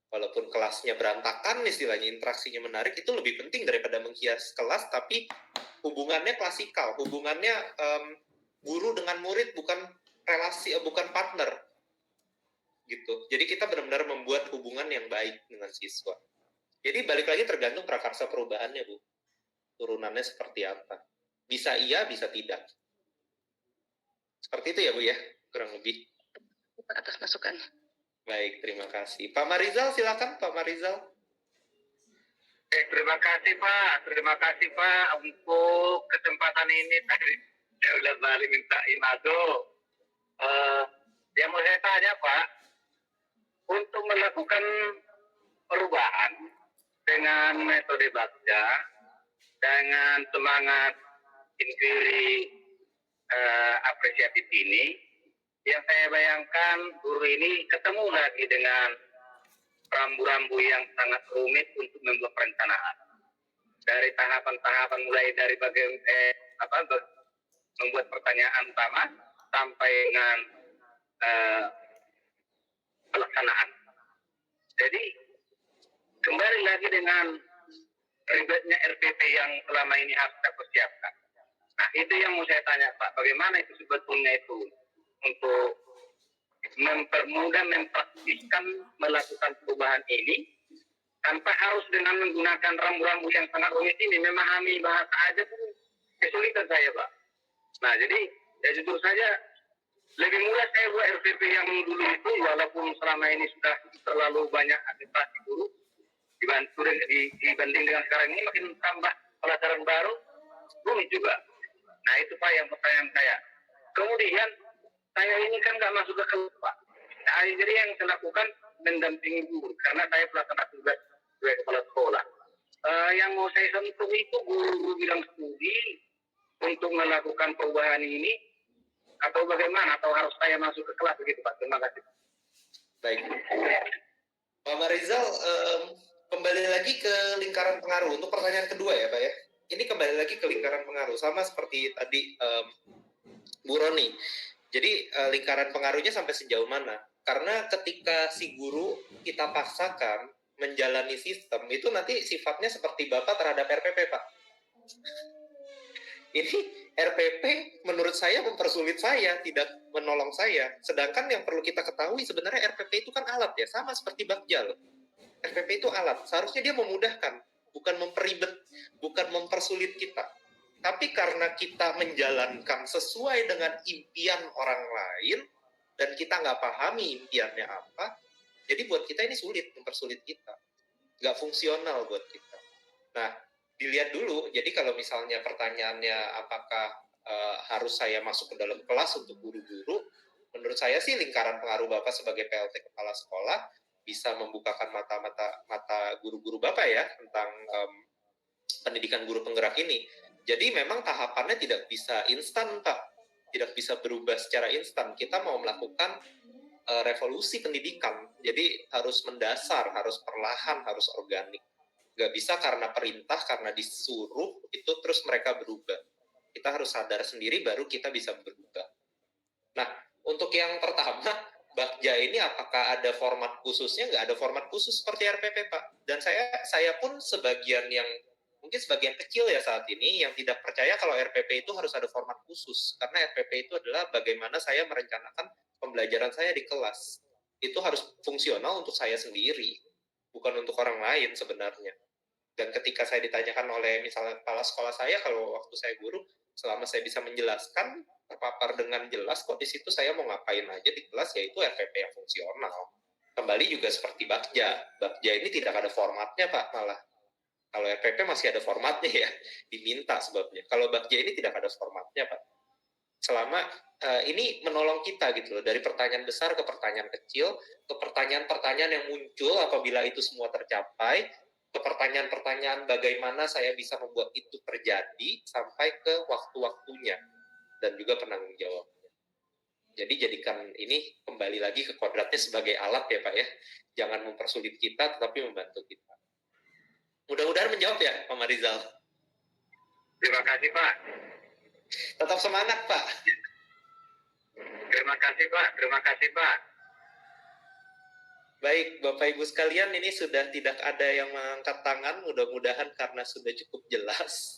Walaupun kelasnya berantakan istilahnya, interaksinya menarik itu lebih penting daripada menghias kelas, tapi hubungannya klasikal, hubungannya guru dengan murid, bukan relasi, bukan partner gitu. Jadi kita benar-benar membuat hubungan yang baik dengan siswa. Jadi balik lagi tergantung prakarsa perubahannya, Bu. Turunannya seperti apa. Bisa iya, bisa tidak. Seperti itu ya, Bu ya, kurang lebih. Atas masukan. Baik, terima kasih. Pak Marizal, silakan Pak Marizal. Terima kasih Pak untuk kesempatan ini. Tadi saya udah balik minta imado. Yang mau saya tanya Pak, untuk melakukan perubahan dengan metode Bagja, dengan semangat inquiry apresiatif ini, yang saya bayangkan guru ini ketemu lagi dengan rambu-rambu yang sangat rumit untuk membuat perencanaan. Dari tahapan-tahapan mulai dari bagian membuat pertanyaan utama sampai dengan pelaksanaan. Jadi kembali lagi dengan ribetnya RPP yang selama ini harus kita persiapkan. Nah itu yang mau saya tanya Pak, bagaimana itu sebetulnya itu untuk mempermudah, mempraktiskan melakukan perubahan ini tanpa harus dengan menggunakan rambu-rambu yang sangat rumit ini. Memahami bahasa aja pun kesulitan saya Pak. Nah jadi ya jujur saja lebih mudah saya buat RPP yang dulu itu, walaupun selama ini sudah terlalu banyak administrasi guru dibanding dengan sekarang ini makin tambah pelajaran baru rumit juga. Nah itu Pak yang pertanyaan saya. Kemudian saya ini kan nggak masuk ke kelas Pak. Nah, jadi yang saya lakukan mendampingi guru karena saya pelaksana tugas sebagai kepala sekolah. Yang mau saya sentuh itu guru bilang studi untuk melakukan perubahan ini atau bagaimana, atau harus saya masuk ke kelas begitu Pak. Terima kasih. Baik. Pak Marizal, kembali lagi ke lingkaran pengaruh. Untuk pertanyaan kedua ya Pak ya. Ini kembali lagi ke lingkaran pengaruh. Sama seperti tadi Bu Roni. Jadi lingkaran pengaruhnya sampai sejauh mana? Karena ketika si guru kita paksakan menjalani sistem, itu nanti sifatnya seperti Bapak terhadap RPP, Pak. Ini RPP menurut saya mempersulit saya, tidak menolong saya. Sedangkan yang perlu kita ketahui sebenarnya RPP itu kan alat ya, sama seperti Bagja loh. RPP itu alat, seharusnya dia memudahkan, bukan memperibet, bukan mempersulit kita. Tapi karena kita menjalankan sesuai dengan impian orang lain, dan kita nggak pahami impiannya apa, jadi buat kita ini sulit, mempersulit kita. Nggak fungsional buat kita. Nah, dilihat dulu, jadi kalau misalnya pertanyaannya apakah harus saya masuk ke dalam kelas untuk guru-guru, menurut saya sih lingkaran pengaruh Bapak sebagai PLT Kepala Sekolah bisa membukakan mata guru-guru Bapak ya, tentang pendidikan guru penggerak ini. Jadi memang tahapannya tidak bisa instan, Pak. Tidak bisa berubah secara instan. Kita mau melakukan revolusi pendidikan. Jadi harus mendasar, harus perlahan, harus organik. Nggak bisa karena perintah, karena disuruh, itu terus mereka berubah. Kita harus sadar sendiri, baru kita bisa berubah. Nah, untuk yang pertama, Bagja ini apakah ada format khususnya? Nggak ada format khusus seperti RPP, Pak. Dan saya pun mungkin sebagian kecil ya saat ini yang tidak percaya kalau RPP itu harus ada format khusus, karena RPP itu adalah bagaimana saya merencanakan pembelajaran saya di kelas. Itu harus fungsional untuk saya sendiri, bukan untuk orang lain sebenarnya. Dan ketika saya ditanyakan oleh misalnya kepala sekolah saya, kalau waktu saya guru, selama saya bisa menjelaskan, terpapar dengan jelas kok di situ saya mau ngapain aja di kelas, yaitu RPP yang fungsional. Kembali juga seperti Bagja. Bagja ini tidak ada formatnya, Pak, malah. Kalau RPP masih ada formatnya ya, diminta sebabnya. Kalau Bagja ini tidak ada formatnya, Pak. Selama ini menolong kita gitu loh, dari pertanyaan besar ke pertanyaan kecil, ke pertanyaan-pertanyaan yang muncul apabila itu semua tercapai, ke pertanyaan-pertanyaan bagaimana saya bisa membuat itu terjadi, sampai ke waktu-waktunya, dan juga penanggung jawabnya. Jadi jadikan ini kembali lagi ke kodratnya sebagai alat ya Pak ya. Jangan mempersulit kita, tetapi membantu kita. Mudah-mudahan menjawab ya, Pak Marizal. Terima kasih, Pak. Tetap semangat, Pak. Terima kasih Pak, terima kasih Pak. Baik, Bapak Ibu sekalian, ini sudah tidak ada yang mengangkat tangan, mudah-mudahan karena sudah cukup jelas.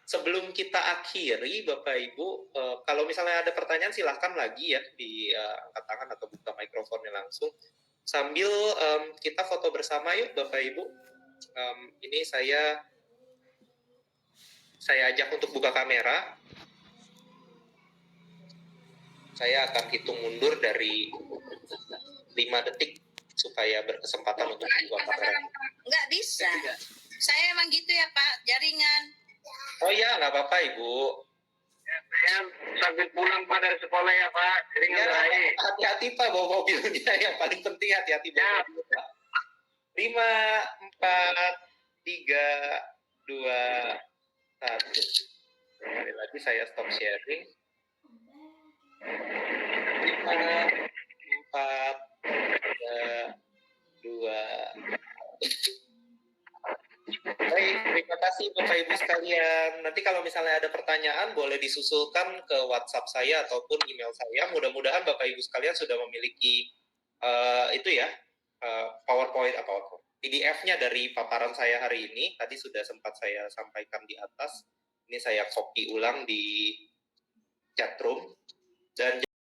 Sebelum kita akhiri, Bapak Ibu, kalau misalnya ada pertanyaan silahkan lagi ya di angkat tangan atau buka mikrofonnya langsung. Sambil kita foto bersama yuk Bapak Ibu. Ini saya ajak untuk buka kamera. Saya akan hitung mundur dari 5 detik supaya berkesempatan untuk membuka kamera. Nggak bisa. Saya emang gitu ya Pak, jaringan. Oh iya, nggak apa-apa Ibu. Ya, saya sambil pulang Pak dari sekolah ya Pak. Jaringan Ya, baik. hati-hati Pak bawa mobilnya, yang paling penting hati-hati bawa mobil Pak. 5, 4, 3, 2, 1. Sekali lagi saya stop sharing. 5, 4, 3, 2. Baik, terima kasih Bapak Ibu sekalian. Nanti kalau misalnya ada pertanyaan boleh disusulkan ke WhatsApp saya ataupun email saya. Mudah-mudahan Bapak Ibu sekalian sudah memiliki itu ya, PowerPoint atau PDF-nya dari paparan saya hari ini. Tadi sudah sempat saya sampaikan di atas. Ini saya copy ulang di chatroom. Dan